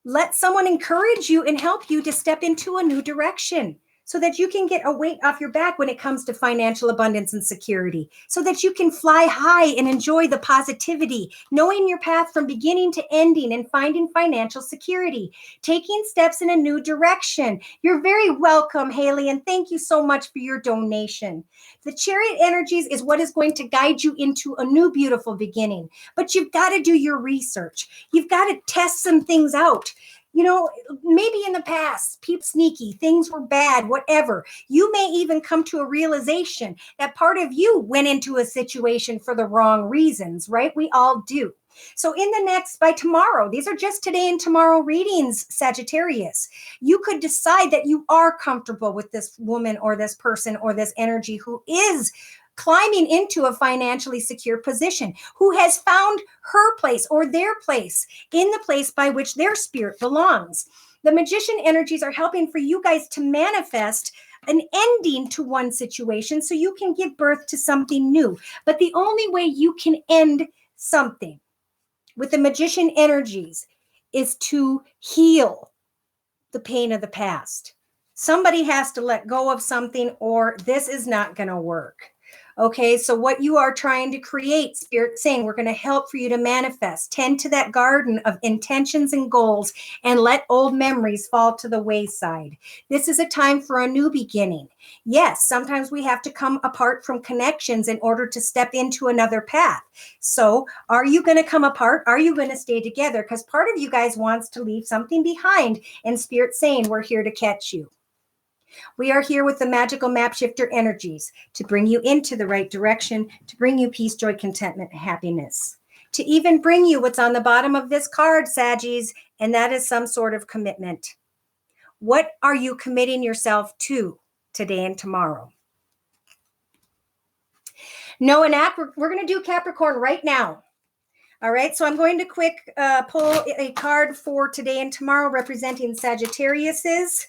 let someone encourage you and help you to step into a new direction, so that you can get a weight off your back when it comes to financial abundance and security, so that you can fly high and enjoy the positivity, knowing your path from beginning to ending and finding financial security, taking steps in a new direction. You're very welcome, Haley, and thank you so much for your donation. The Chariot energies is what is going to guide you into a new beautiful beginning, but you've got to do your research. You've got to test some things out. You know, maybe in the past, people sneaky, things were bad, whatever. You may even come to a realization that part of you went into a situation for the wrong reasons, right? We all do. So by tomorrow, these are just today and tomorrow readings, Sagittarius. You could decide that you are comfortable with this woman or this person or this energy who is climbing into a financially secure position, who has found her place or their place in the place by which their spirit belongs. The Magician energies are helping for you guys to manifest an ending to one situation so you can give birth to something new. But the only way you can end something with the Magician energies is to heal the pain of the past. Somebody has to let go of something, or this is not going to work. Okay, so what you are trying to create, Spirit saying, we're going to help for you to manifest. Tend to that garden of intentions and goals, and let old memories fall to the wayside. This is a time for a new beginning. Yes, sometimes we have to come apart from connections in order to step into another path. So are you going to come apart? Are you going to stay together? Because part of you guys wants to leave something behind, and Spirit saying, we're here to catch you. We are here with the magical map shifter energies to bring you into the right direction, to bring you peace, joy, contentment, happiness, to even bring you what's on the bottom of this card, Saggies, and that is some sort of commitment. What are you committing yourself to today and tomorrow? No, and we're going to do Capricorn right now. All right, so I'm going to quick pull a card for today and tomorrow representing Sagittariuses.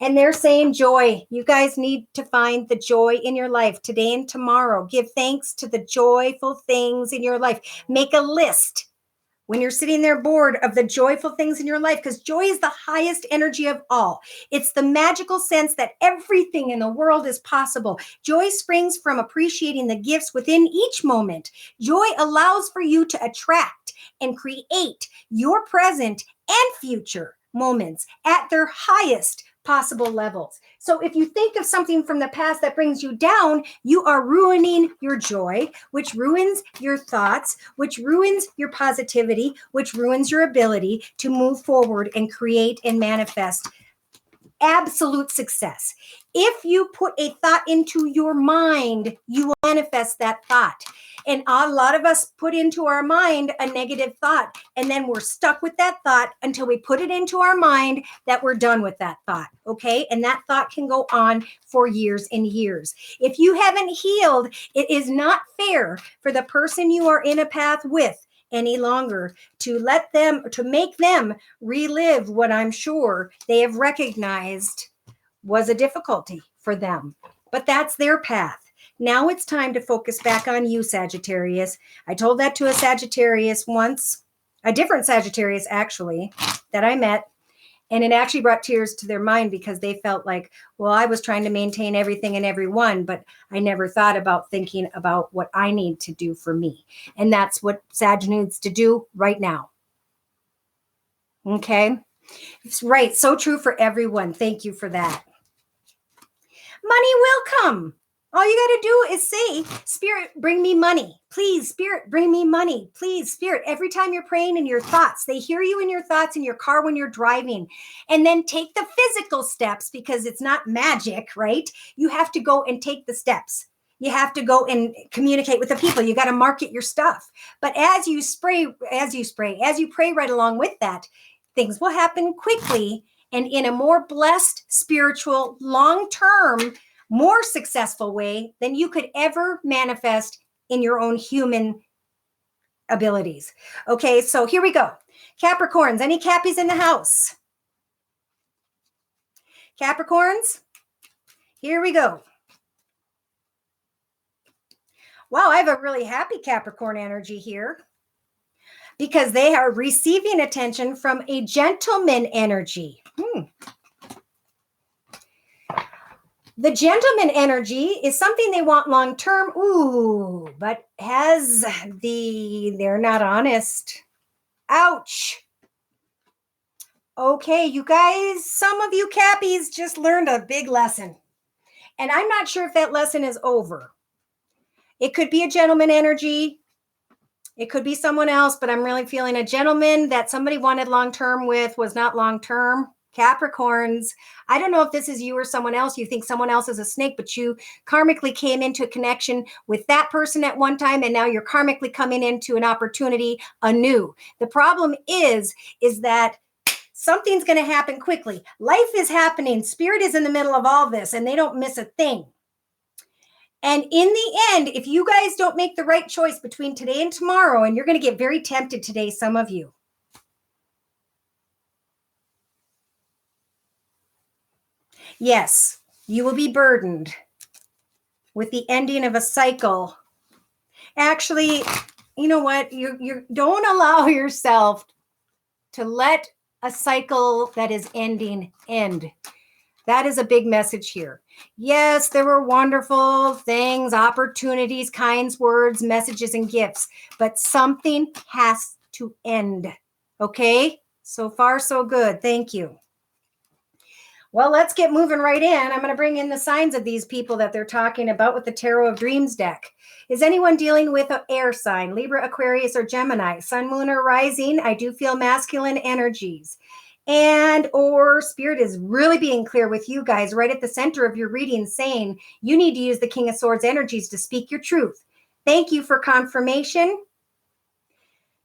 And they're saying joy. You guys need to find the joy in your life today and tomorrow. Give thanks to the joyful things in your life. Make a list. when you're sitting there bored of the joyful things in your life, because joy is the highest energy of all. It's the magical sense that everything in the world is possible. Joy springs from appreciating the gifts within each moment. Joy allows for you to attract and create your present and future moments at their highest possible levels. So if you think of something from the past that brings you down, you are ruining your joy, which ruins your thoughts, which ruins your positivity, which ruins your ability to move forward and create and manifest absolute success. If you put a thought into your mind, you will manifest that thought. And a lot of us put into our mind a negative thought, and then we're stuck with that thought until we put it into our mind that we're done with that thought. Okay. And that thought can go on for years and years. If you haven't healed, it is not fair for the person you are in a path with any longer to make them relive what I'm sure they have recognized was a difficulty for them. But that's their path. Now it's time to focus back on you, Sagittarius. I told that to a Sagittarius once, a different Sagittarius actually, that I met. And it actually brought tears to their mind because they felt like, well, I was trying to maintain everything and everyone, but I never thought about thinking about what I need to do for me. And that's what Sag needs to do right now. Okay? It's right. So true for everyone. Thank you for that. Money will come. All you got to do is say, Spirit, bring me money. Please, Spirit, bring me money. Please, Spirit. Every time you're praying in your thoughts, they hear you in your thoughts in your car when you're driving. And then take the physical steps because it's not magic, right? You have to go and take the steps. You have to go and communicate with the people. You got to market your stuff. But as you pray right along with that, things will happen quickly and in a more blessed, spiritual, long-term, more successful way than you could ever manifest in your own human abilities. Okay, so here we go. Capricorns, any Cappies in the house? Capricorns, here we go. Wow, I have a really happy Capricorn energy here because they are receiving attention from a gentleman energy. The gentleman energy is something they want long-term. Ooh, but they're not honest. Ouch. Okay, you guys, some of you Cappies just learned a big lesson. And I'm not sure if that lesson is over. It could be a gentleman energy. It could be someone else, but I'm really feeling a gentleman that somebody wanted long-term with was not long-term. Capricorns, I don't know if this is you or someone else. You think someone else is a snake, but you karmically came into a connection with that person at one time, and now you're karmically coming into an opportunity anew. The problem is that something's going to happen quickly. Life is happening. Spirit is in the middle of all this, and they don't miss a thing. And in the end, if you guys don't make the right choice between today and tomorrow, and you're going to get very tempted today, some of you. Yes, you will be burdened with the ending of a cycle. Actually, you know what? You don't allow yourself to let a cycle that is ending end. That is a big message here. Yes, there were wonderful things, opportunities, kind words, messages, and gifts, but something has to end. Okay? So far, so good. Thank you. Well, let's get moving right in. I'm going to bring in the signs of these people that they're talking about with the Tarot of Dreams deck. Is anyone dealing with an air sign, Libra, Aquarius, or Gemini? Sun, moon, or rising? I do feel masculine energies. And or Spirit is really being clear with you guys right at the center of your reading, saying you need to use the King of Swords energies to speak your truth. Thank you for confirmation.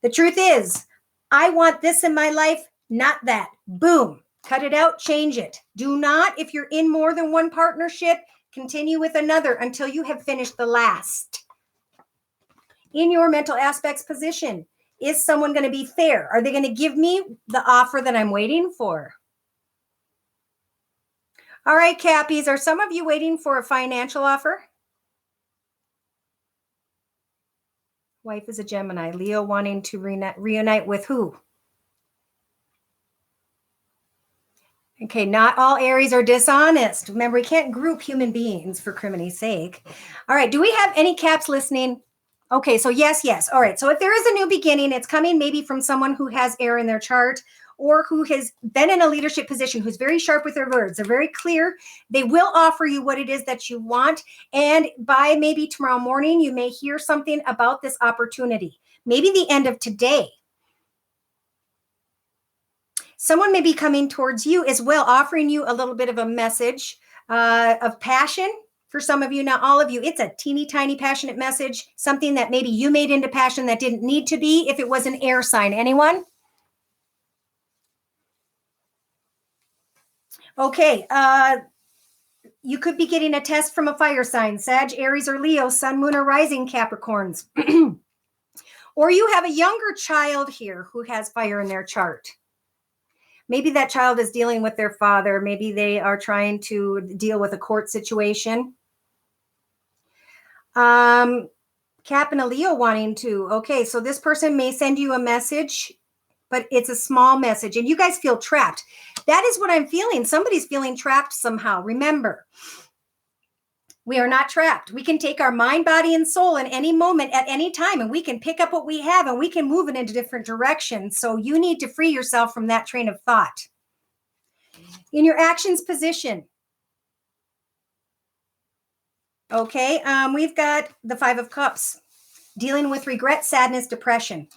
The truth is, I want this in my life, not that. Boom. Cut it out, change it. Do not, if you're in more than one partnership, continue with another until you have finished the last. In your mental aspects position, is someone going to be fair? Are they going to give me the offer that I'm waiting for? All right, Cappies, are some of you waiting for a financial offer? Wife is a Gemini. Leo wanting to reunite with who? Okay, not all Aries are dishonest. Remember, we can't group human beings for crimini's sake. All right, do we have any Caps listening? Okay, so yes. All right, so if there is a new beginning, it's coming maybe from someone who has air in their chart or who has been in a leadership position, who's very sharp with their words. They're very clear. They will offer you what it is that you want. And by maybe tomorrow morning, you may hear something about this opportunity. Maybe the end of today. Someone may be coming towards you as well, offering you a little bit of a message of passion. For some of you, not all of you, it's a teeny tiny passionate message, something that maybe you made into passion that didn't need to be if it was an air sign. Anyone? Okay. You could be getting a test from a fire sign, Sag, Aries, or Leo, Sun, Moon, or Rising Capricorns. Or you have a younger child here who has fire in their chart. Maybe that child is dealing with their father. Maybe they are trying to deal with a court situation. Cap and a Leo wanting to. Okay, so this person may send you a message, but it's a small message, and you guys feel trapped. That is what I'm feeling. Somebody's feeling trapped somehow. Remember, we are not trapped. We can take our mind, body, and soul in any moment at any time, and we can pick up what we have and we can move it into different directions. So you need to free yourself from that train of thought. In your actions position. Okay, we've got the Five of Cups, dealing with regret, sadness, depression.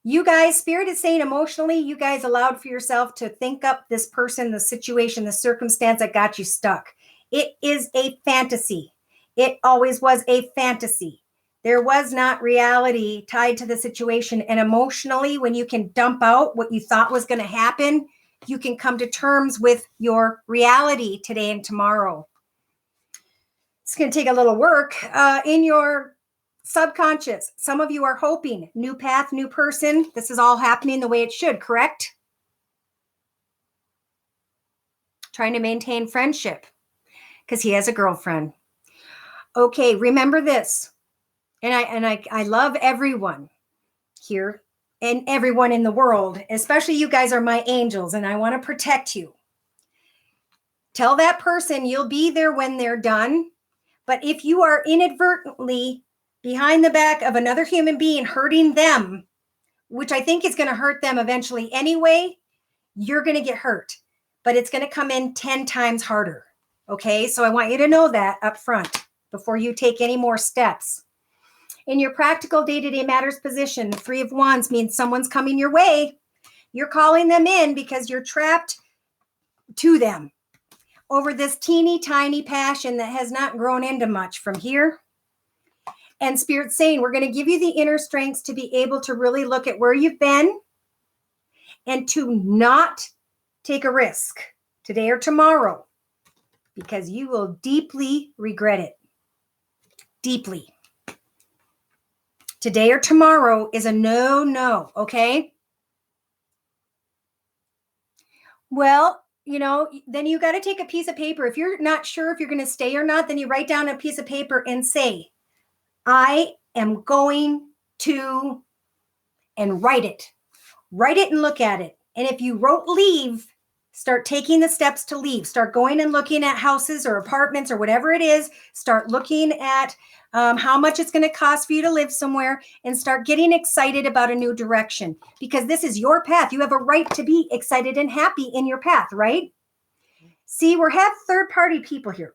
You guys, Spirit is saying emotionally, you guys allowed for yourself to think up this person, the situation, the circumstance that got you stuck. It is a fantasy. It always was a fantasy. There was not reality tied to the situation. And emotionally, when you can dump out what you thought was going to happen, you can come to terms with your reality today and tomorrow. It's going to take a little work in your subconscious. Some of you are hoping new path, new person. This is all happening the way it should, correct? Trying to maintain friendship because he has a girlfriend. Okay, remember this. And I love everyone here and everyone in the world, especially you guys are my angels and I want to protect you. Tell that person you'll be there when they're done. But if you are inadvertently behind the back of another human being hurting them, which I think is going to hurt them eventually anyway, you're going to get hurt. But it's going to come in 10 times harder. Okay, so I want you to know that up front before you take any more steps. In your practical day-to-day matters position, 3 of Wands means someone's coming your way. You're calling them in because you're trapped to them over this teeny tiny passion that has not grown into much from here. And Spirit's saying, we're going to give you the inner strength to be able to really look at where you've been and to not take a risk today or tomorrow because you will deeply regret it. Deeply. Today or tomorrow is a no, okay? Well, then you got to take a piece of paper. If you're not sure if you're going to stay or not, then you write down a piece of paper and say, I am going to, and write it. Write it and look at it. And if you wrote leave, start taking the steps to leave. Start going and looking at houses or apartments or whatever it is. Start looking at how much it's going to cost for you to live somewhere and start getting excited about a new direction because this is your path. You have a right to be excited and happy in your path, right? See, we have third-party people here.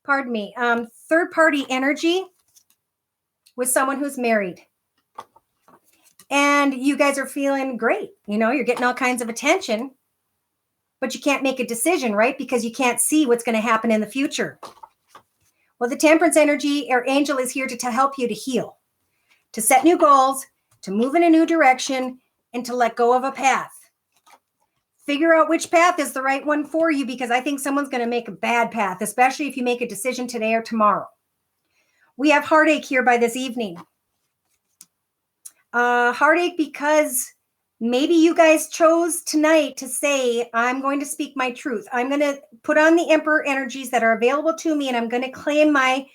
Pardon me. Third-party energy with someone who's married. And you guys are feeling great. You're getting all kinds of attention, but you can't make a decision, right? Because you can't see what's going to happen in the future. Well, the Temperance energy, our angel is here to help you to heal, to set new goals, to move in a new direction, and to let go of a path. Figure out which path is the right one for you because I think someone's going to make a bad path, especially if you make a decision today or tomorrow. We have heartache here by this evening. Heartache because maybe you guys chose tonight to say, I'm going to speak my truth. I'm going to put on the Emperor energies that are available to me and I'm going to claim my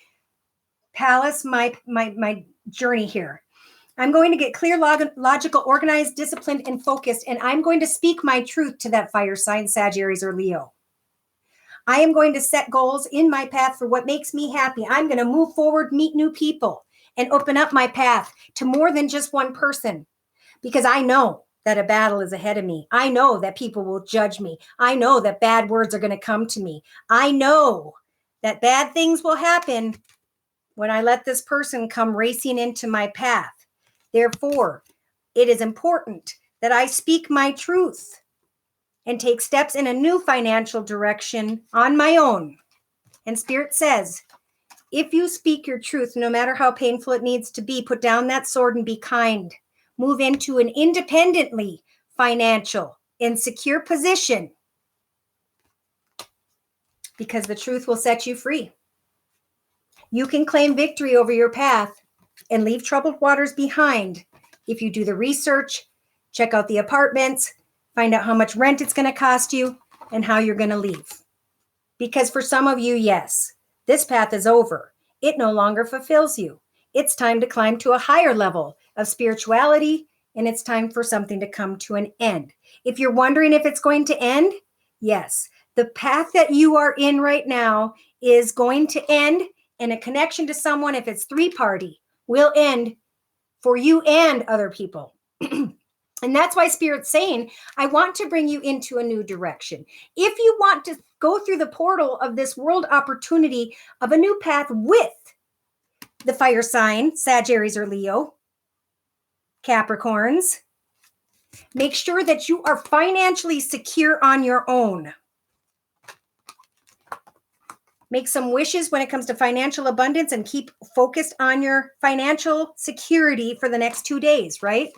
palace my journey here. I'm going to get clear, logical, organized, disciplined, and focused, and I'm going to speak my truth to that fire sign, Sagittarius or Leo. I am going to set goals in my path for what makes me happy. I'm going to move forward, meet new people, and open up my path to more than just one person, because I know that a battle is ahead of me. I know that people will judge me. I know that bad words are going to come to me. I know that bad things will happen when I let this person come racing into my path. Therefore, it is important that I speak my truth and take steps in a new financial direction on my own. And Spirit says, if you speak your truth, no matter how painful it needs to be, put down that sword and be kind. Move into an independently financial and secure position, because the truth will set you free. You can claim victory over your path and leave troubled waters behind if you do the research, check out the apartments, find out how much rent it's going to cost you, and how you're going to leave. Because for some of you, yes, this path is over. It no longer fulfills you. It's time to climb to a higher level of spirituality, and it's time for something to come to an end. If you're wondering if it's going to end, yes, the path that you are in right now is going to end, and a connection to someone, if it's 3-party, will end for you and other people. And that's why Spirit's saying, I want to bring you into a new direction. If you want to go through the portal of this world opportunity of a new path with the fire sign, Sagittarius or Leo, Capricorns, make sure that you are financially secure on your own. Make some wishes when it comes to financial abundance and keep focused on your financial security for the next 2 days, right?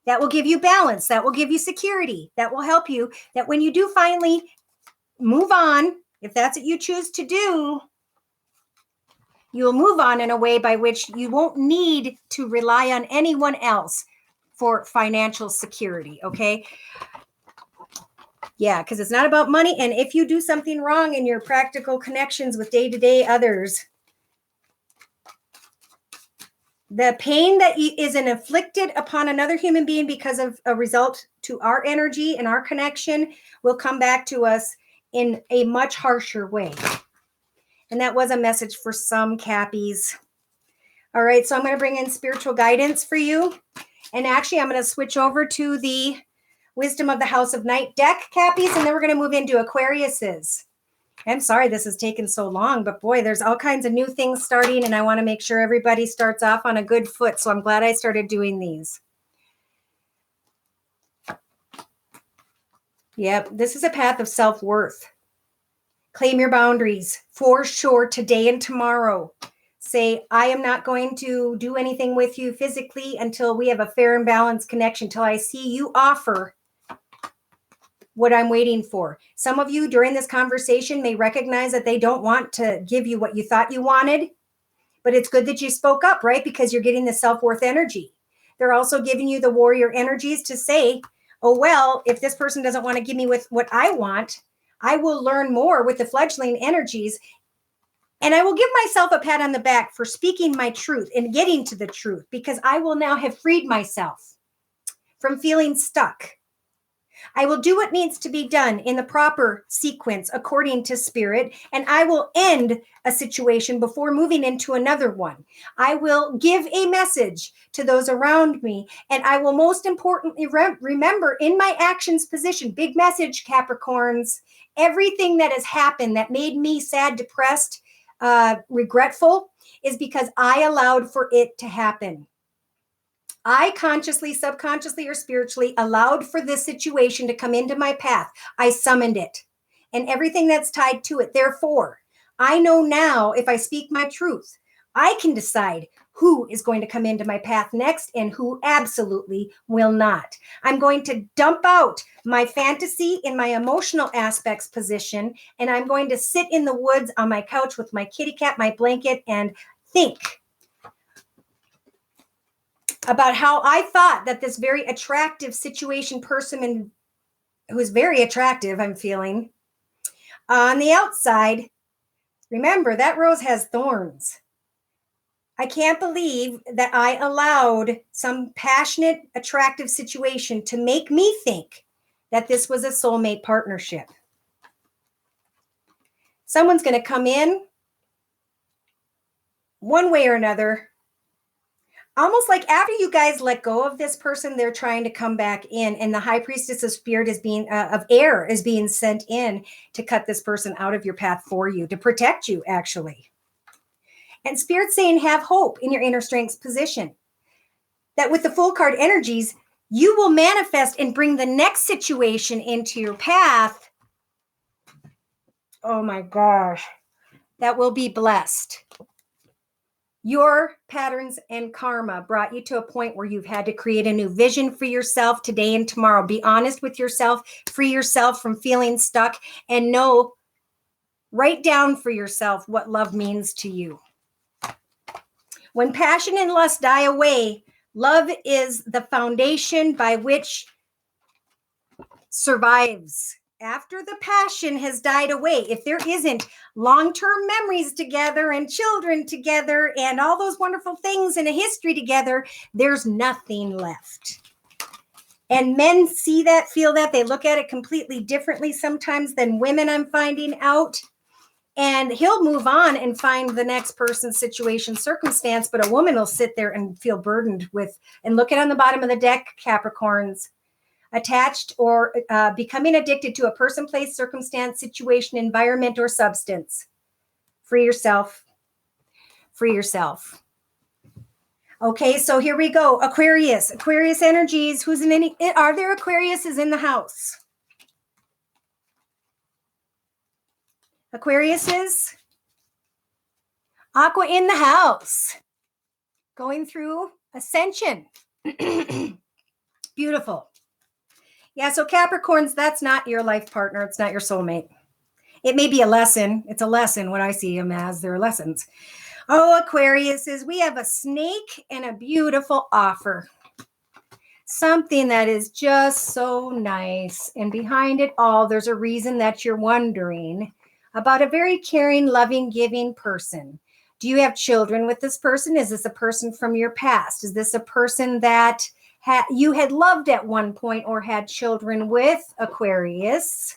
That will give you balance. That will give you security. That will help you that when you do finally move on, if that's what you choose to do, you will move on in a way by which you won't need to rely on anyone else for financial security, okay? Yeah, because it's not about money. And if you do something wrong in your practical connections with day-to-day others, the pain that is inflicted upon another human being because of a result to our energy and our connection will come back to us in a much harsher way. And that was a message for some Cappies. All right, so I'm going to bring in spiritual guidance for you. And actually, I'm going to switch over to the Wisdom of the House of Night deck, Cappies, and then we're going to move into Aquariuses. I'm sorry this has taken so long, but boy, there's all kinds of new things starting, and I want to make sure everybody starts off on a good foot. So I'm glad I started doing these. Yep, this is a path of self-worth. Claim your boundaries for sure today and tomorrow. Say, I am not going to do anything with you physically until we have a fair and balanced connection, till I see you offer what I'm waiting for. Some of you during this conversation may recognize that they don't want to give you what you thought you wanted, but it's good that you spoke up, right? Because you're getting the self-worth energy. They're also giving you the warrior energies to say, oh, well, if this person doesn't want to give me with what I want, I will learn more with the fledgling energies. And I will give myself a pat on the back for speaking my truth and getting to the truth, because I will now have freed myself from feeling stuck. I will do what needs to be done in the proper sequence according to Spirit, and I will end a situation before moving into another one. I will give a message to those around me, and I will most importantly remember in my actions position, big message, Capricorns, everything that has happened that made me sad, depressed, regretful is because I allowed for it to happen. I consciously, subconsciously, or spiritually allowed for this situation to come into my path. I summoned it and everything that's tied to it. Therefore, I know now if I speak my truth, I can decide who is going to come into my path next and who absolutely will not. I'm going to dump out my fantasy in my emotional aspects position, and I'm going to sit in the woods on my couch with my kitty cat, my blanket, and think about how I thought that this very attractive situation person who's very attractive, I'm feeling, on the outside, remember that rose has thorns. I can't believe that I allowed some passionate, attractive situation to make me think that this was a soulmate partnership. Someone's going to come in one way or another. Almost like after you guys let go of this person, they're trying to come back in, and the high priestess of spirit is being of air is being sent in to cut this person out of your path for you, to protect you, actually. And spirit's saying, have hope in your inner strength position. That with the full card energies, you will manifest and bring the next situation into your path. Oh my gosh, that will be blessed. Your patterns and karma brought you to a point where you've had to create a new vision for yourself today and tomorrow. Be honest with yourself, free yourself from feeling stuck, and write down for yourself what love means to you. When passion and lust die away, love is the foundation by which survives. After the passion has died away, if there isn't long-term memories together and children together and all those wonderful things and a history together, there's nothing left. And men see that, feel that, they look at it completely differently sometimes than women, I'm finding out. And he'll move on and find the next person's situation, circumstance, but a woman will sit there and feel burdened with, and look at on the bottom of the deck, Capricorns, attached or becoming addicted to a person, place, circumstance, situation, environment, or substance. Free yourself. Free yourself. Okay, so here we go. Aquarius. Aquarius energies. Who's in any? Are there Aquariuses in the house? Aquariuses. Aqua in the house. Going through ascension. Beautiful. Yeah, so Capricorns, that's not your life partner. It's not your soulmate. It may be a lesson. It's a lesson what I see them as. They're lessons. Oh, Aquariuses, we have a snake and a beautiful offer. Something that is just so nice. And behind it all, there's a reason that you're wondering about a very caring, loving, giving person. Do you have children with this person? Is this a person from your past? Is this a person that you had loved at one point or had children with, Aquarius?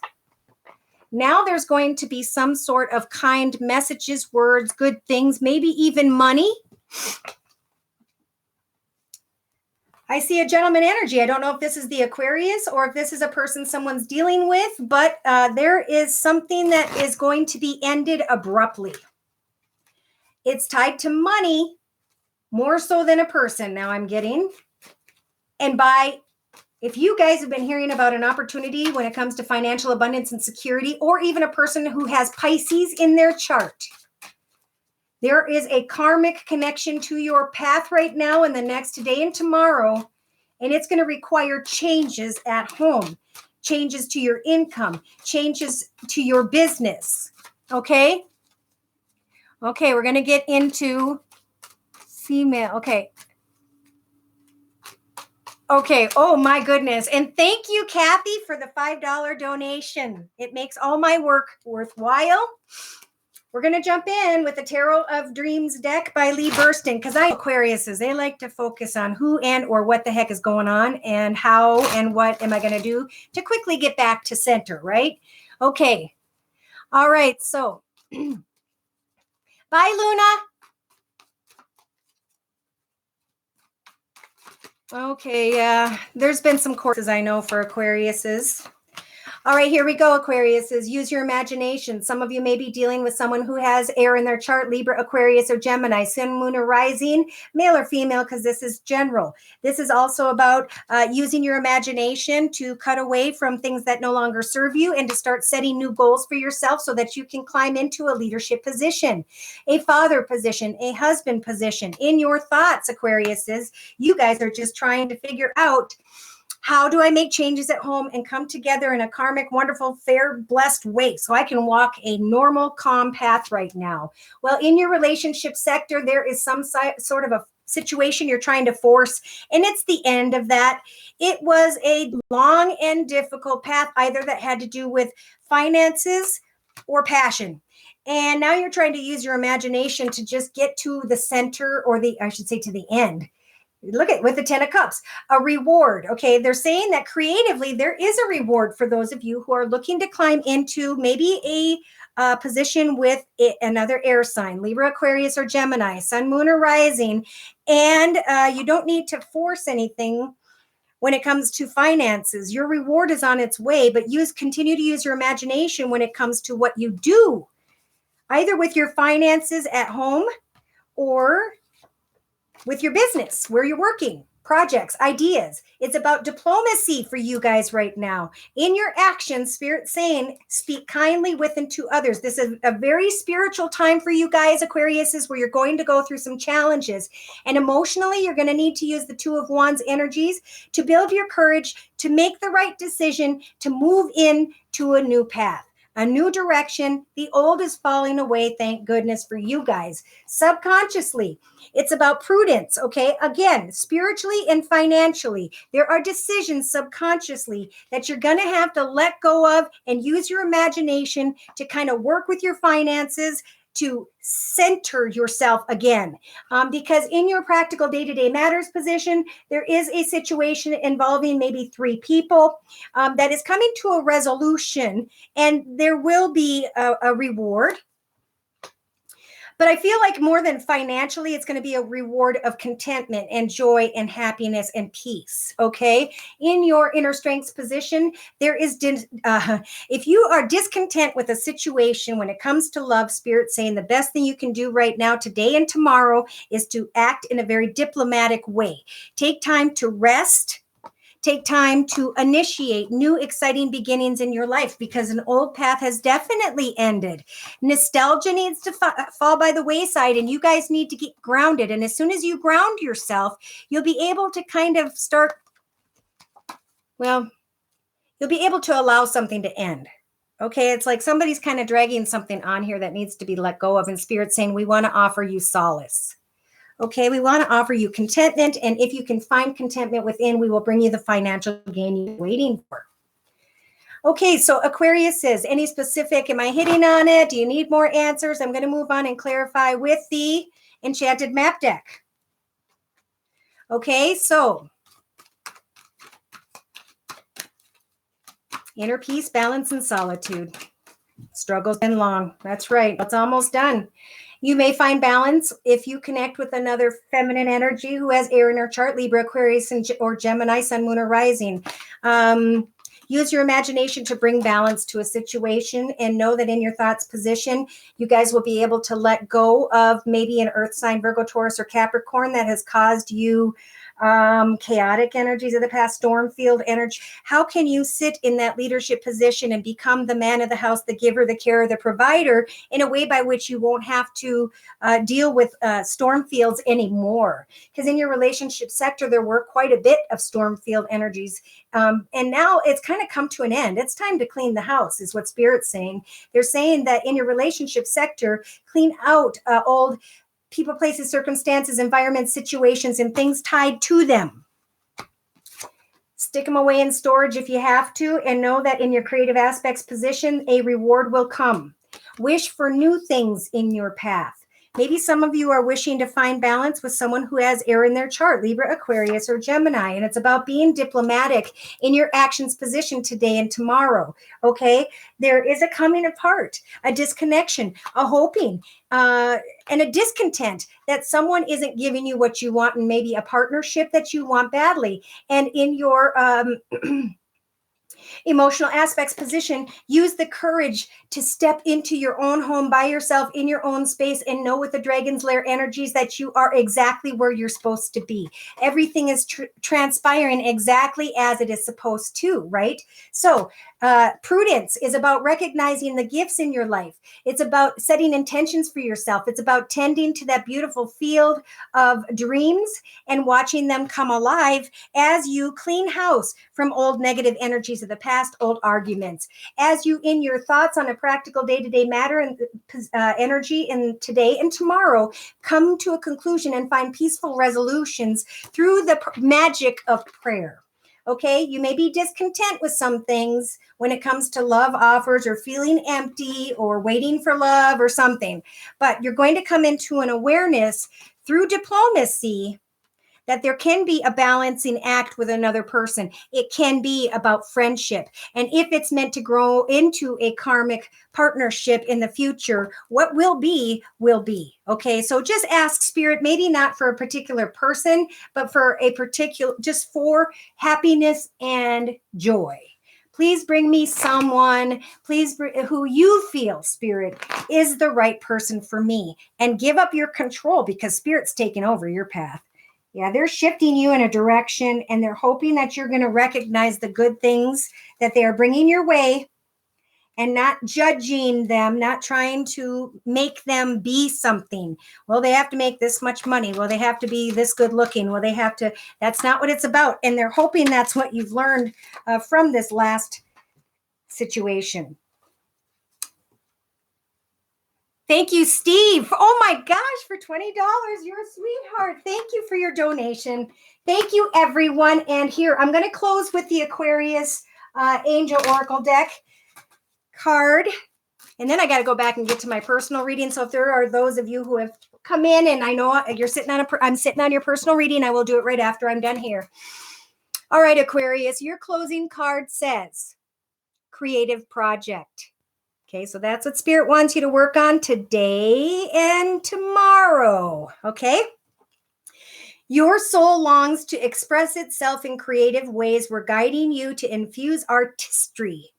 Now there's going to be some sort of kind messages, words, good things, maybe even money. I see a gentleman energy. I don't know if this is the Aquarius or if this is a person someone's dealing with, but there is something that is going to be ended abruptly. It's tied to money more so than a person. Now I'm getting. And if you guys have been hearing about an opportunity when it comes to financial abundance and security, or even a person who has Pisces in their chart, there is a karmic connection to your path right now in the next today and tomorrow, and it's going to require changes at home, changes to your income, changes to your business. Okay? Okay, we're going to get into female. Okay. Okay. Oh, my goodness. And thank you, Kathy, for the $5 donation. It makes all my work worthwhile. We're going to jump in with the Tarot of Dreams deck by Lee Burstyn, because Aquariuses, they like to focus on who and or what the heck is going on and how and what am I going to do to quickly get back to center, right? Okay. All right. So, bye, Luna. Okay, there's been some courses I know for Aquariuses. All right, here we go, Aquariuses. Use your imagination. Some of you may be dealing with someone who has air in their chart, Libra, Aquarius, or Gemini, Sun, Moon, or Rising, male or female, because this is general. This is also about using your imagination to cut away from things that no longer serve you and to start setting new goals for yourself so that you can climb into a leadership position, a father position, a husband position. In your thoughts, Aquariuses, you guys are just trying to figure out, how do I make changes at home and come together in a karmic, wonderful, fair, blessed way so I can walk a normal, calm path right now? Well, in your relationship sector, there is some sort of a situation you're trying to force, and it's the end of that. It was a long and difficult path, either that had to do with finances or passion. And now you're trying to use your imagination to just get to the center, or I should say to the end. Look at with the 10 of Cups, a reward. Okay. They're saying that creatively there is a reward for those of you who are looking to climb into maybe a position with another air sign, Libra, Aquarius, or Gemini, sun, moon, or rising. And you don't need to force anything when it comes to finances. Your reward is on its way, but continue to use your imagination when it comes to what you do, either with your finances at home or with your business, where you're working, projects, ideas. It's about diplomacy for you guys right now. In your actions, Spirit saying, speak kindly with and to others. This is a very spiritual time for you guys, Aquariuses, where you're going to go through some challenges. And emotionally, you're going to need to use the Two of Wands energies to build your courage, to make the right decision, to move into a new path, a new direction. The old is falling away, thank goodness for you guys. Subconsciously, it's about prudence, okay? Again, spiritually and financially, there are decisions subconsciously that you're going to have to let go of and use your imagination to kind of work with your finances, to center yourself again. Because in your practical day-to-day matters position, there is a situation involving maybe 3 people that is coming to a resolution, and there will be a reward. But I feel like more than financially, it's going to be a reward of contentment and joy and happiness and peace. Okay. In your inner strengths position, there is, if you are discontent with a situation when it comes to love, Spirit saying the best thing you can do right now, today and tomorrow, is to act in a very diplomatic way. Take time to rest. Take time to initiate new exciting beginnings in your life, because an old path has definitely ended. Nostalgia needs to fall by the wayside, and you guys need to get grounded. And as soon as you ground yourself, you'll be able to kind of you'll be able to allow something to end. Okay, it's like somebody's kind of dragging something on here that needs to be let go of, and Spirit's saying, we want to offer you solace. Okay, we want to offer you contentment, and if you can find contentment within, we will bring you the financial gain you're waiting for. Okay, so Aquarius says, any specific, am I hitting on it? Do you need more answers? I'm going to move on and clarify with the Enchanted Map deck. Okay, so inner peace, balance, and solitude. Struggle's been long. That's right. It's almost done. You may find balance if you connect with another feminine energy who has air in her chart, Libra, Aquarius, or Gemini, sun, moon, or rising. Use your imagination to bring balance to a situation, and know that in your thoughts position, you guys will be able to let go of maybe an earth sign, Virgo, Taurus, or Capricorn, that has caused you chaotic energies of the past, storm field energy. How can you sit in that leadership position and become the man of the house, the giver, the carer, the provider, in a way by which you won't have to deal with storm fields anymore? Because in your relationship sector, there were quite a bit of storm field energies. And now it's kind of come to an end. It's time to clean the house, is what Spirit's saying. They're saying that in your relationship sector, clean out old people, places, circumstances, environments, situations, and things tied to them. Stick them away in storage if you have to, and know that in your creative aspects position, a reward will come. Wish for new things in your path. Maybe some of you are wishing to find balance with someone who has air in their chart, Libra, Aquarius, or Gemini. And it's about being diplomatic in your actions position today and tomorrow. Okay. There is a coming apart, a disconnection, a hoping, and a discontent that someone isn't giving you what you want, and maybe a partnership that you want badly. And in your emotional aspects position, use the courage to step into your own home by yourself in your own space, and know with the Dragon's Lair energies that you are exactly where you're supposed to be. Everything is transpiring exactly as it is supposed to, right? So prudence is about recognizing the gifts in your life. It's about setting intentions for yourself. It's about tending to that beautiful field of dreams and watching them come alive as you clean house from old negative energies of the past, old arguments. As you, in your thoughts on a practical day-to-day matter and energy in today and tomorrow, come to a conclusion and find peaceful resolutions through the magic of prayer. Okay, you may be discontent with some things when it comes to love offers or feeling empty or waiting for love or something, but you're going to come into an awareness through diplomacy that there can be a balancing act with another person. It can be about friendship. And if it's meant to grow into a karmic partnership in the future, what will be, will be. Okay, so just ask Spirit, maybe not for a particular person, but for a particular, just for happiness and joy. Please bring me someone, who you feel, Spirit, is the right person for me. And give up your control, because Spirit's taking over your path. Yeah, they're shifting you in a direction, and they're hoping that you're going to recognize the good things that they are bringing your way and not judging them, not trying to make them be something. Well, they have to make this much money. Well, they have to be this good looking. Well, they have to, that's not what it's about. And they're hoping that's what you've learned from this last situation. Thank you, Steve. Oh my gosh, for $20. You're a sweetheart. Thank you for your donation. Thank you, everyone. And here, I'm going to close with the Aquarius Angel Oracle deck card. And then I got to go back and get to my personal reading. So if there are those of you who have come in and I know you're sitting on I'm sitting on your personal reading, I will do it right after I'm done here. All right, Aquarius, your closing card says creative project. Okay, so that's what Spirit wants you to work on today and tomorrow, okay? Your soul longs to express itself in creative ways. We're guiding you to infuse artistry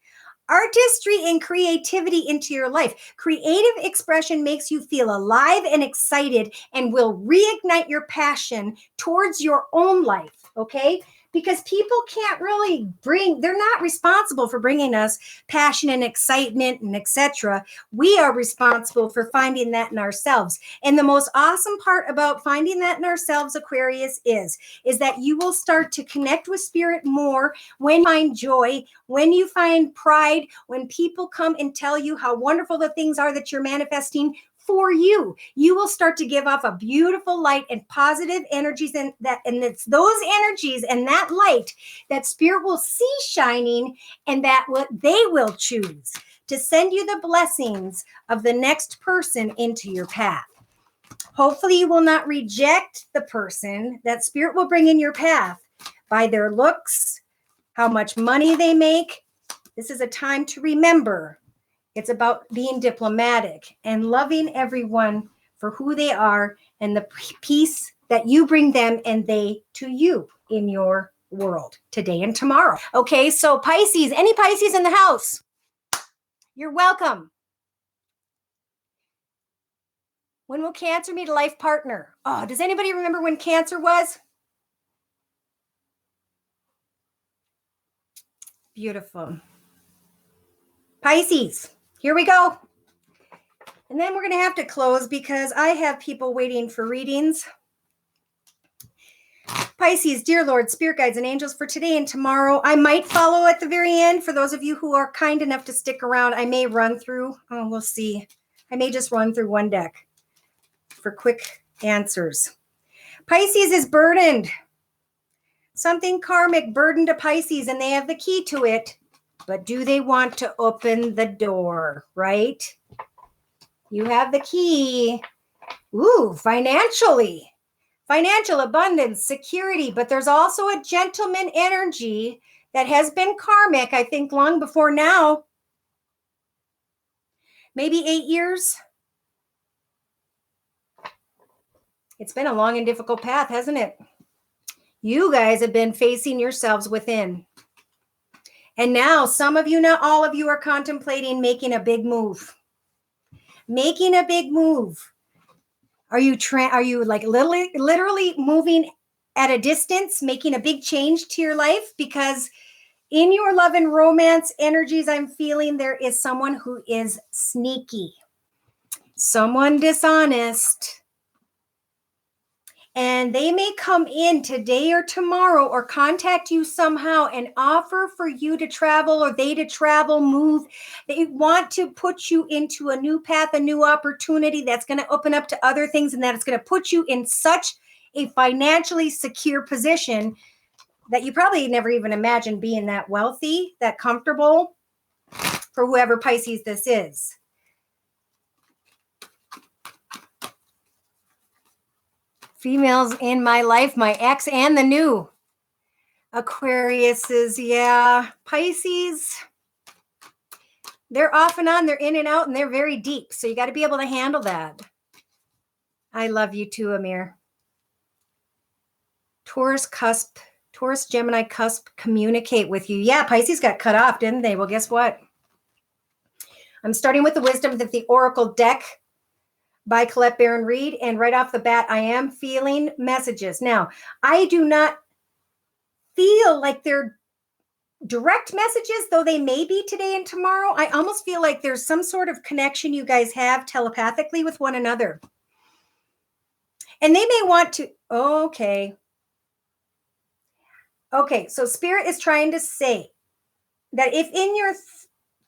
and creativity into your life. Creative expression makes you feel alive and excited and will reignite your passion towards your own life, okay? Because people can't really they're not responsible for bringing us passion and excitement and etc. We are responsible for finding that in ourselves. And the most awesome part about finding that in ourselves, Aquarius, is that you will start to connect with Spirit more when you find joy, when you find pride, when people come and tell you how wonderful the things are that you're manifesting for you. You will start to give off a beautiful light and positive energies, and it's those energies and that light that Spirit will see shining, and that what they will choose to send you the blessings of the next person into your path. Hopefully you will not reject the person that Spirit will bring in your path by their looks, how much money they make. This is a time to remember. It's about being diplomatic and loving everyone for who they are and the peace that you bring them and they to you in your world today and tomorrow. Okay, so Pisces, any Pisces in the house? You're welcome. When will Cancer meet a life partner? Oh, does anybody remember when Cancer was? Beautiful. Pisces, here we go. And then we're going to have to close because I have people waiting for readings. Pisces, dear Lord, Spirit guides and angels for today and tomorrow. I might follow at the very end. For those of you who are kind enough to stick around, I may run through. Oh, we'll see. I may just run through one deck for quick answers. Pisces is burdened. Something karmic burdened to Pisces, and they have the key to it. But do they want to open the door, right? You have the key. Ooh, financially. Financial abundance, security. But there's also a gentleman energy that has been karmic, I think, long before now. Maybe 8 years. It's been a long and difficult path, hasn't it? You guys have been facing yourselves within. And now some of you, not all of you, are contemplating making a big move. Making a big move. Are you like literally moving at a distance, making a big change to your life? Because in your love and romance energies, I'm feeling there is someone who is sneaky, someone dishonest. And they may come in today or tomorrow or contact you somehow and offer for you to travel or they to travel, move. They want to put you into a new path, a new opportunity that's going to open up to other things, and that it's going to put you in such a financially secure position that you probably never even imagined being that wealthy, that comfortable for whoever Pisces this is. Females in my life, my ex and the new. Aquariuses, yeah. Pisces, they're off and on, they're in and out, and they're very deep. So you got to be able to handle that. I love you too, Amir. Taurus cusp, Taurus, Gemini cusp, communicate with you. Yeah, Pisces got cut off, didn't they? Well, guess what? I'm starting with the wisdom of the Oracle deck by Colette Baron Reed. And right off the bat, I am feeling messages. Now, I do not feel like they're direct messages, though they may be today and tomorrow. I almost feel like there's some sort of connection you guys have telepathically with one another. And they may want to, okay, so Spirit is trying to say that if in your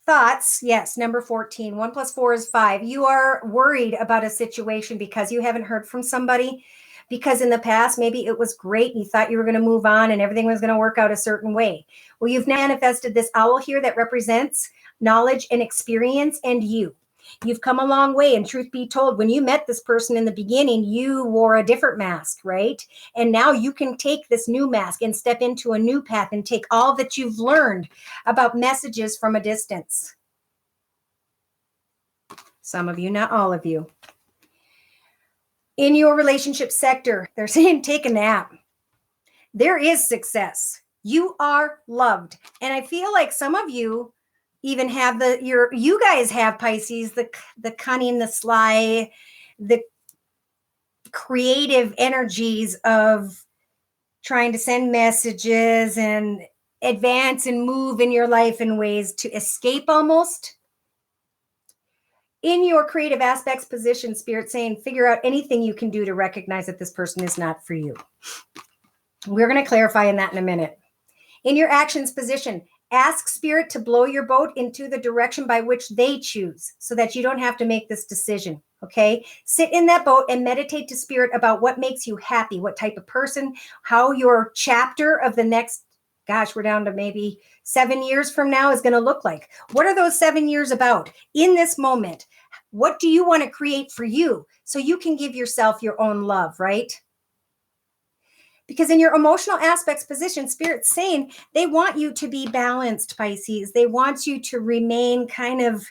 thoughts, yes, number 14, 1 + 4 is 5, you are worried about a situation because you haven't heard from somebody, because in the past, maybe it was great. You thought you were going to move on and everything was going to work out a certain way. Well, you've manifested this owl here that represents knowledge and experience and you. You've come a long way. And truth be told, when you met this person in the beginning, you wore a different mask, right? And now you can take this new mask and step into a new path and take all that you've learned about messages from a distance. Some of you, not all of you. In your relationship sector, they're saying take a nap. There is success. You are loved. And I feel like some of you even have you guys have Pisces, the cunning, the sly, the creative energies of trying to send messages and advance and move in your life in ways to escape almost. In your creative aspects position, Spirit saying, figure out anything you can do to recognize that this person is not for you. We're going to clarify in that in a minute. In your actions position, ask Spirit to blow your boat into the direction by which they choose so that you don't have to make this decision, okay? Sit in that boat and meditate to Spirit about what makes you happy, what type of person, how your chapter of the next, gosh, we're down to maybe 7 years from now is going to look like. What are those 7 years about in this moment? What do you want to create for you so you can give yourself your own love, right? Because in your emotional aspects position, Spirit's saying they want you to be balanced, Pisces. They want you to remain kind of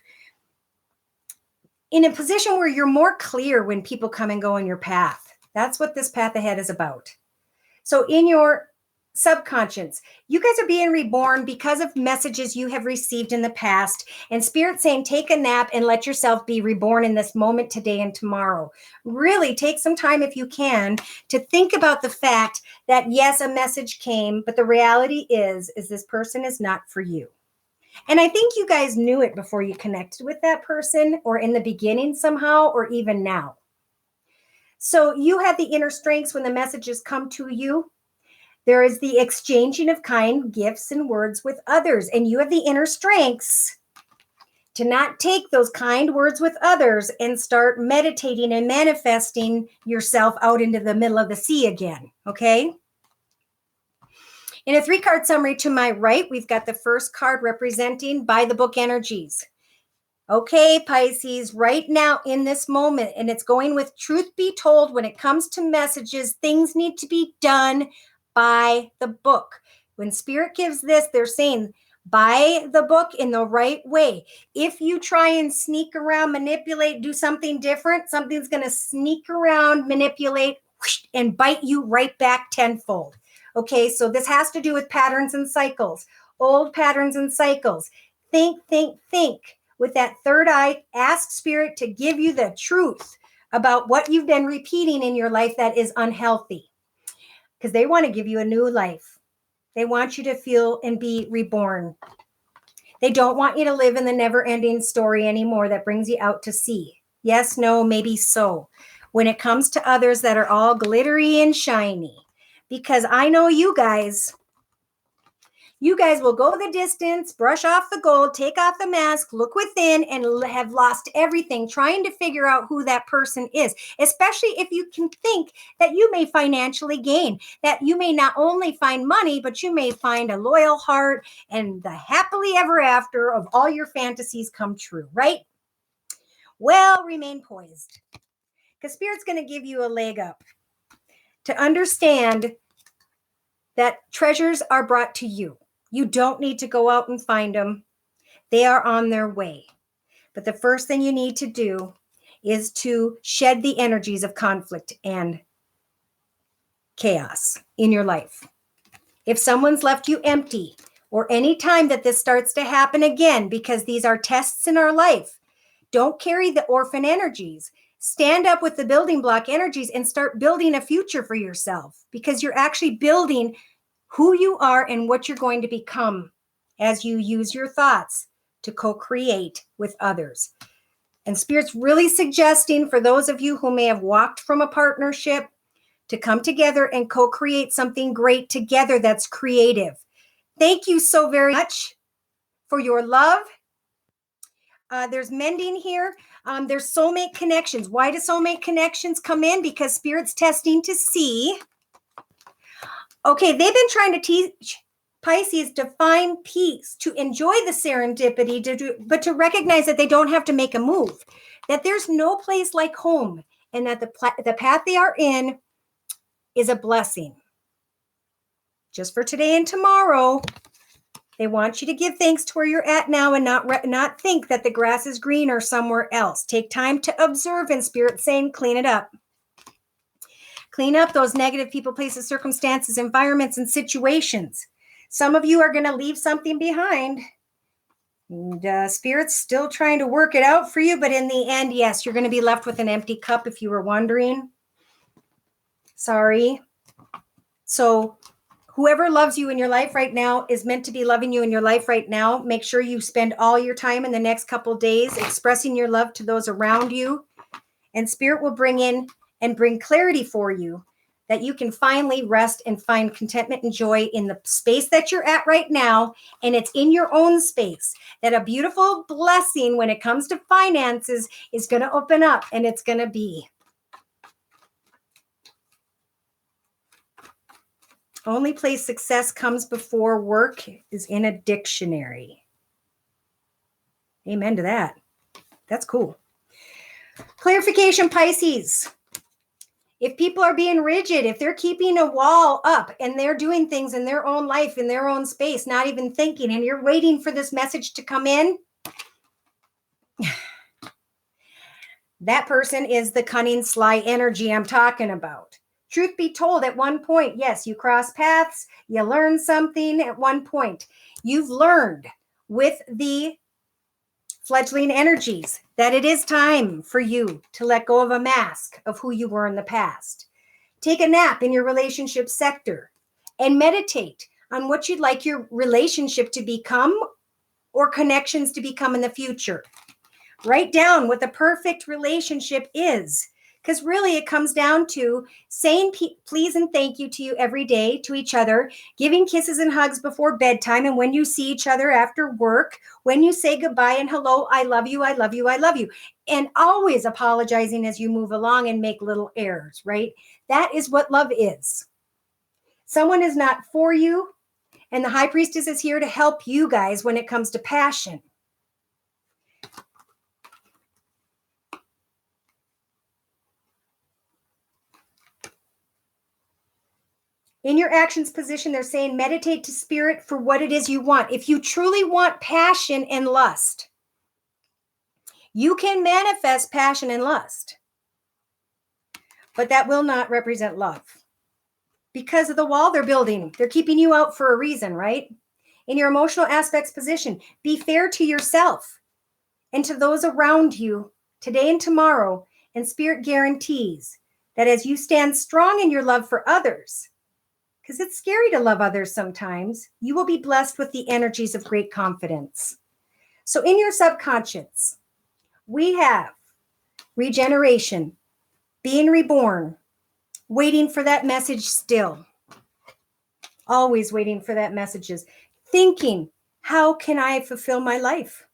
in a position where you're more clear when people come and go in your path. That's what this path ahead is about. So in your subconscious, you guys are being reborn because of messages you have received in the past, and Spirit saying take a nap and let yourself be reborn in this moment today and tomorrow. Really take some time, if you can, to think about the fact that yes, a message came, but the reality is this person is not for you. And I think you guys knew it before you connected with that person, or in the beginning somehow, or even now. So you have the inner strengths when the messages come to you. There is the exchanging of kind gifts and words with others. And you have the inner strengths to not take those kind words with others and start meditating and manifesting yourself out into the middle of the sea again. Okay? In a 3-card summary to my right, we've got the first card representing by the book energies. Okay, Pisces, right now in this moment, and it's going with truth be told, when it comes to messages, things need to be done by the book. When Spirit gives this, they're saying buy the book in the right way. If you try and sneak around, manipulate, do something different, something's going to sneak around, manipulate, and bite you right back tenfold. Okay, so this has to do with patterns and cycles, old patterns and cycles. Think. With that third eye, ask Spirit to give you the truth about what you've been repeating in your life that is unhealthy. Because they want to give you a new life. They want you to feel and be reborn. They don't want you to live in the never-ending story anymore that brings you out to sea. Yes, no, maybe so. When it comes to others that are all glittery and shiny. Because I know you guys, You guys will go the distance, brush off the gold, take off the mask, look within, and have lost everything trying to figure out who that person is, especially if you can think that you may financially gain, that you may not only find money, but you may find a loyal heart and the happily ever after of all your fantasies come true, right? Well, remain poised, because Spirit's going to give you a leg up to understand that treasures are brought to you. You don't need to go out and find them. They are on their way. But the first thing you need to do is to shed the energies of conflict and chaos in your life. If someone's left you empty, or any time that this starts to happen again, because these are tests in our life, don't carry the orphan energies. Stand up with the building block energies and start building a future for yourself, because you're actually building who you are and what you're going to become as you use your thoughts to co-create with others. And Spirit's really suggesting for those of you who may have walked from a partnership to come together and co-create something great together that's creative. Thank you so very much for your love. There's mending here. There's soulmate connections. Why do soulmate connections come in? Because Spirit's testing to see. Okay, they've been trying to teach Pisces to find peace, to enjoy the serendipity, but to recognize that they don't have to make a move, that there's no place like home, and that the path they are in is a blessing. Just for today and tomorrow, they want you to give thanks to where you're at now and not think that the grass is greener somewhere else. Take time to observe, and Spirit saying, clean it up. Clean up those negative people, places, circumstances, environments, and situations. Some of you are going to leave something behind. And Spirit's still trying to work it out for you, but in the end, yes, you're going to be left with an empty cup if you were wondering. Sorry. So whoever loves you in your life right now is meant to be loving you in your life right now. Make sure you spend all your time in the next couple days expressing your love to those around you. And Spirit will bring in and bring clarity for you that you can finally rest and find contentment and joy in the space that you're at right now. And it's in your own space that a beautiful blessing when it comes to finances is going to open up, and it's going to be. Only place success comes before work is in a dictionary. Amen to that. That's cool. Clarification, Pisces. If people are being rigid, if they're keeping a wall up and they're doing things in their own life, in their own space, not even thinking, and you're waiting for this message to come in, that person is the cunning, sly energy I'm talking about. Truth be told, at one point, yes, you cross paths, you learn something at one point. You've learned with the fledgling energies that it is time for you to let go of a mask of who you were in the past. Take a nap in your relationship sector and meditate on what you'd like your relationship to become or connections to become in the future. Write down what the perfect relationship is, because really it comes down to saying please and thank you to you every day to each other, giving kisses and hugs before bedtime, and when you see each other after work, when you say goodbye and hello, I love you, I love you, I love you, and always apologizing as you move along and make little errors, right? That is what love is. Someone is not for you, and the High Priestess is here to help you guys when it comes to passion. In your actions position, they're saying meditate to Spirit for what it is you want. If you truly want passion and lust, you can manifest passion and lust, but that will not represent love because of the wall they're building. They're keeping you out for a reason, right? In your emotional aspects position, be fair to yourself and to those around you today and tomorrow. And Spirit guarantees that as you stand strong in your love for others, because it's scary to love others sometimes, you will be blessed with the energies of great confidence. So in your subconscious, we have regeneration, being reborn, waiting for that message still. Always waiting for that messages. thinking, how can I fulfill my life?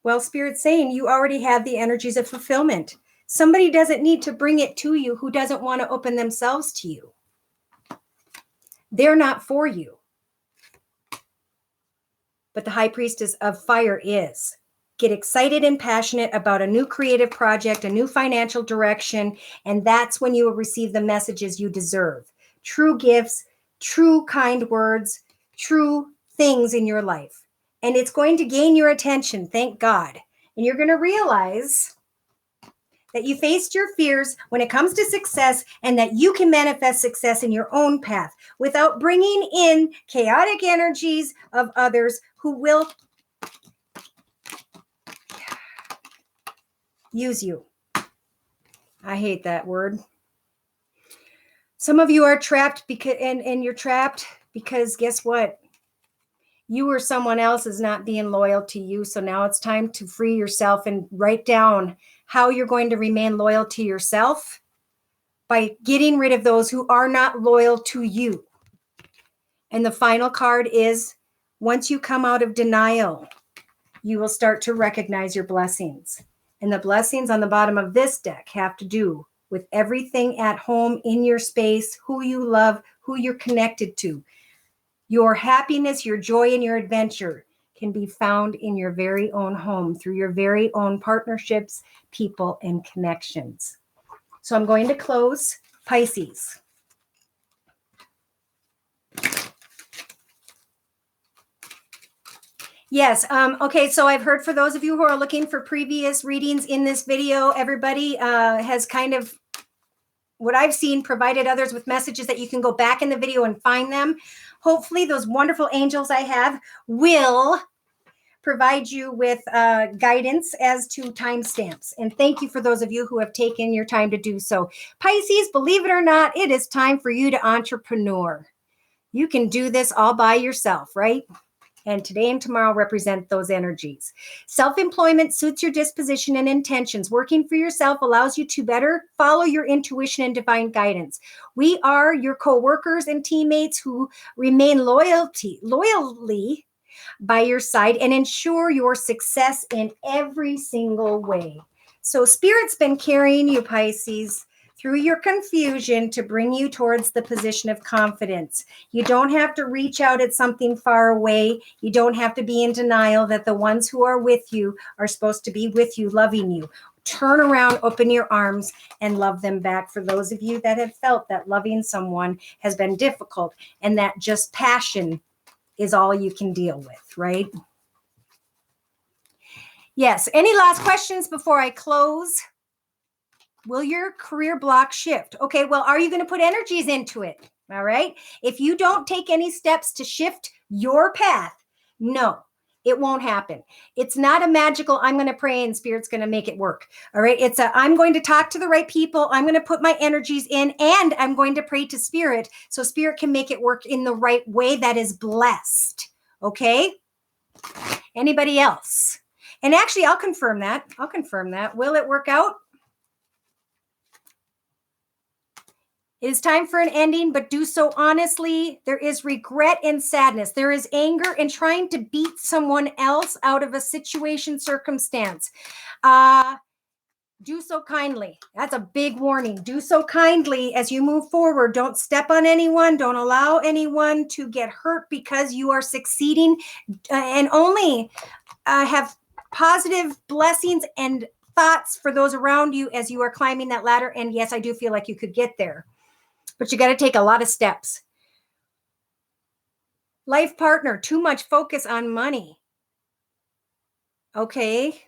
Well, Spirit's saying you already have the energies of fulfillment. Somebody doesn't need to bring it to you who doesn't want to open themselves to you. They're not for you. But the high priestess of fire is. Get excited and passionate about a new creative project, a new financial direction, and that's when you will receive the messages you deserve. True gifts, true kind words, true things in your life. And it's going to gain your attention, thank God. And you're going to realize that you faced your fears when it comes to success and that you can manifest success in your own path without bringing in chaotic energies of others who will use you. I hate that word. Some of you are trapped because, and you're trapped because guess what? You or someone else is not being loyal to you. So now it's time to free yourself and write down how you're going to remain loyal to yourself by getting rid of those who are not loyal to you. And the final card is, once you come out of denial, you will start to recognize your blessings. And the blessings on the bottom of this deck have to do with everything at home, in your space, who you love, who you're connected to. Your happiness, your joy, and your adventure can be found in your very own home through your very own partnerships, people, and connections. So I'm going to close Pisces. Yes. Okay. So I've heard, for those of you who are looking for previous readings in this video, everybody has kind of, what I've seen, provided others with messages that you can go back in the video and find them. Hopefully those wonderful angels I have will provide you with guidance as to timestamps. And thank you for those of you who have taken your time to do so. Pisces, believe it or not, it is time for you to entrepreneur. You can do this all by yourself, right? And today and tomorrow represent those energies. Self-employment suits your disposition and intentions. Working for yourself allows you to better follow your intuition and divine guidance. We are your co-workers and teammates who remain loyally by your side and ensure your success in every single way. So Spirit's been carrying you, Pisces, through your confusion to bring you towards the position of confidence. You don't have to reach out at something far away. You don't have to be in denial that the ones who are with you are supposed to be with you, loving you. Turn around, open your arms, and love them back. For those of you that have felt that loving someone has been difficult and that just passion is all you can deal with, right? Yes. Any last questions before I close? Will your career block shift? Okay, well, are you going to put energies into it? All right. If you don't take any steps to shift your path, no, it won't happen. It's not a magical, I'm going to pray and Spirit's going to make it work. All right. It's a, I'm going to talk to the right people. I'm going to put my energies in and I'm going to pray to Spirit so Spirit can make it work in the right way that is blessed. Okay. Anybody else? And actually, I'll confirm that. Will it work out? It is time for an ending, but do so honestly. There is regret and sadness. There is anger and trying to beat someone else out of a situation, circumstance. Do so kindly. That's a big warning. Do so kindly as you move forward. Don't step on anyone. Don't allow anyone to get hurt because you are succeeding, and only have positive blessings and thoughts for those around you as you are climbing that ladder. And yes, I do feel like you could get there, but you got to take a lot of steps. Life partner, too much focus on money. Okay.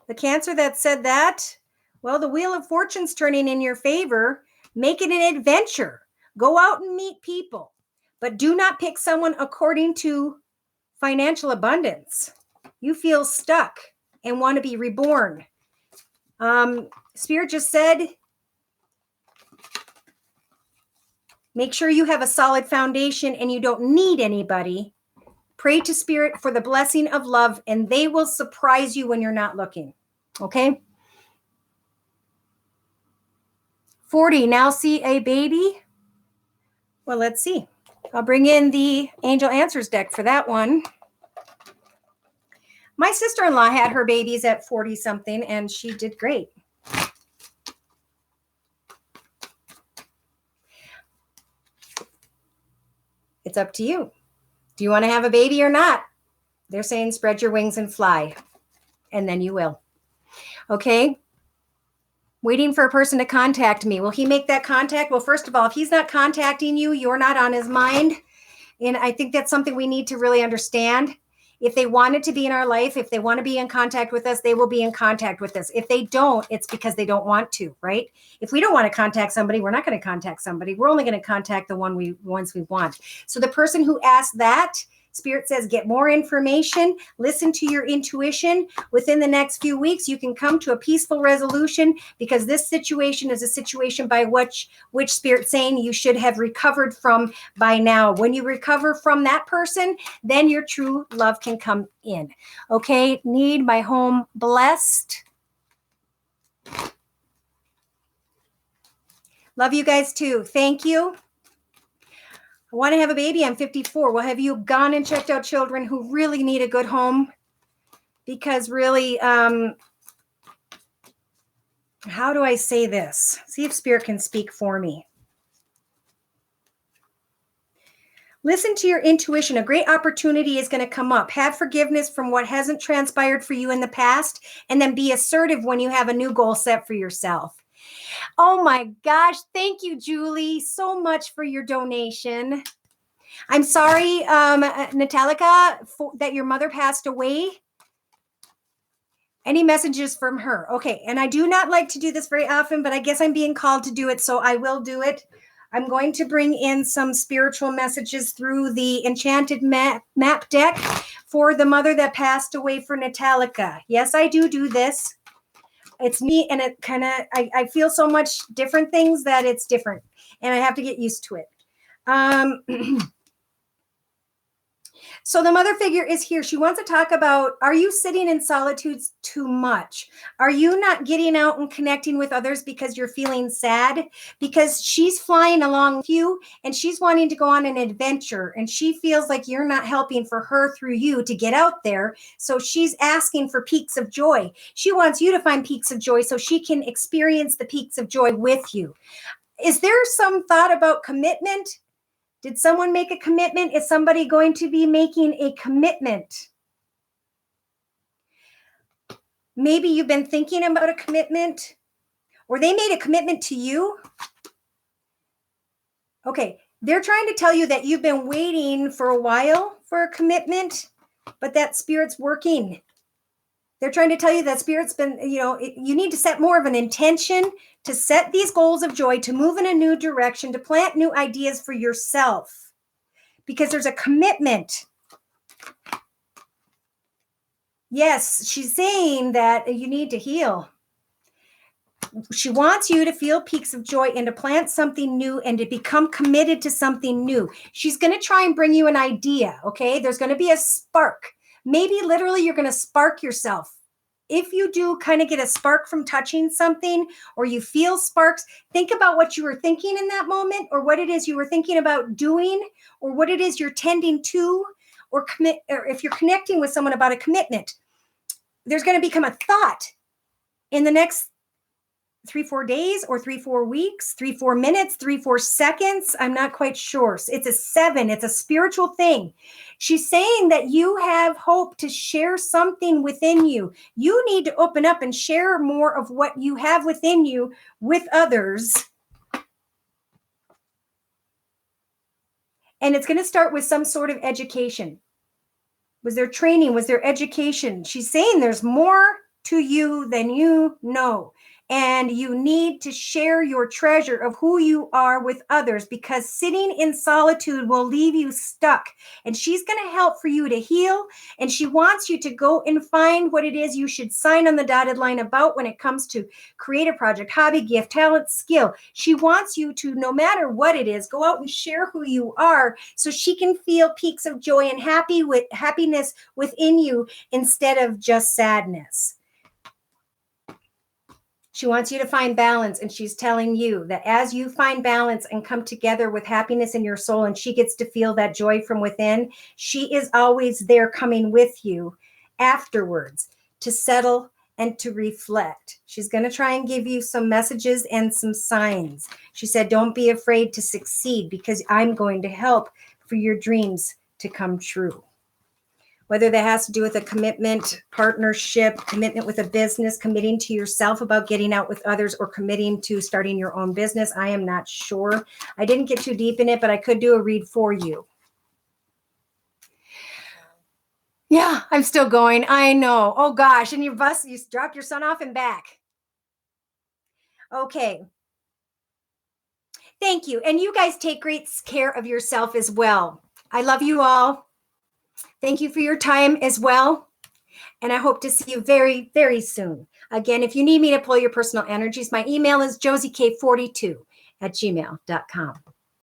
The Cancer that said that, well, the Wheel of Fortune's turning in your favor. Make it an adventure. Go out and meet people, but do not pick someone according to financial abundance. You feel stuck and want to be reborn. Spirit just said, make sure you have a solid foundation and you don't need anybody. Pray to Spirit for the blessing of love, and they will surprise you when you're not looking. Okay? 40, now see a baby? Well, let's see. I'll bring in the Angel Answers deck for that one. My sister-in-law had her babies at 40 something and she did great. It's up to you. Do you want to have a baby or not? They're saying spread your wings and fly, and then you will. Okay. Waiting for a person to contact me. Will he make that contact? Well, first of all, if he's not contacting you, you're not on his mind. And I think that's something we need to really understand. If they wanted to be in our life, if they want to be in contact with us, they will be in contact with us. If they don't, it's because they don't want to, right? If we don't want to contact somebody, we're not going to contact somebody. We're only going to contact the ones we want. So the person who asked that, Spirit says, get more information, listen to your intuition. Within the next few weeks, you can come to a peaceful resolution because this situation is a situation by which Spirit's saying you should have recovered from by now. When you recover from that person, then your true love can come in. Okay, need my home blessed. Love you guys too. Thank you. I want to have a baby. I'm 54. Well, have you gone and checked out children who really need a good home? Because really, how do I say this? See if Spirit can speak for me. Listen to your intuition. A great opportunity is going to come up. Have forgiveness from what hasn't transpired for you in the past, and then be assertive when you have a new goal set for yourself. Oh my gosh. Thank you, Julie, so much for your donation. I'm sorry, Natalica, that your mother passed away. Any messages from her? Okay. And I do not like to do this very often, but I guess I'm being called to do it, so I will do it. I'm going to bring in some spiritual messages through the Enchanted Map deck for the mother that passed away for Natalica. Yes, I do this. It's me, and it kind of, I feel so much different things that it's different, and I have to get used to it. So the mother figure is here. She wants to talk about, are you sitting in solitude too much? Are you not getting out and connecting with others because you're feeling sad? Because she's flying along with you and she's wanting to go on an adventure, and she feels like you're not helping for her through you to get out there. So she's asking for peaks of joy. She wants you to find peaks of joy so she can experience the peaks of joy with you. Is there some thought about commitment? Did someone make a commitment? Is somebody going to be making a commitment? Maybe you've been thinking about a commitment, or they made a commitment to you. Okay, they're trying to tell you that you've been waiting for a while for a commitment, but that Spirit's working. They're trying to tell you that Spirit's been, you need to set more of an intention to set these goals of joy, to move in a new direction, to plant new ideas for yourself, because there's a commitment. Yes, she's saying that you need to heal. She wants you to feel peaks of joy and to plant something new and to become committed to something new. She's going to try and bring you an idea, okay? There's going to be a spark. Maybe literally you're going to spark yourself. If you do kind of get a spark from touching something, or you feel sparks, think about what you were thinking in that moment, or what it is you were thinking about doing, or what it is you're tending to, or if you're connecting with someone about a commitment. There's going to become a thought in the next 3-4 days, or 3-4 weeks, 3-4 minutes, 3-4 seconds. I'm not quite sure. It's a 7. It's a spiritual thing. She's saying that you have hope to share something within you. You need to open up and share more of what you have within you with others. And it's going to start with some sort of education. Was there training? Was there education? She's saying there's more to you than you know. And you need to share your treasure of who you are with others, because sitting in solitude will leave you stuck. And she's going to help for you to heal. And she wants you to go and find what it is you should sign on the dotted line about when it comes to creative project, hobby, gift, talent, skill. She wants you to, no matter what it is, go out and share who you are so she can feel peaks of joy and happiness within you instead of just sadness. She wants you to find balance. And she's telling you that as you find balance and come together with happiness in your soul, and she gets to feel that joy from within, she is always there coming with you afterwards to settle and to reflect. She's going to try and give you some messages and some signs. She said, don't be afraid to succeed because I'm going to help for your dreams to come true. Whether that has to do with a commitment, partnership, commitment with a business, committing to yourself about getting out with others, or committing to starting your own business, I am not sure. I didn't get too deep in it, but I could do a read for you. Yeah, I'm still going. I know. Oh gosh. And you dropped your son off and back. Okay. Thank you. And you guys take great care of yourself as well. I love you all. Thank you for your time as well. And I hope to see you very, very soon. Again, if you need me to pull your personal energies, my email is josiek42@gmail.com.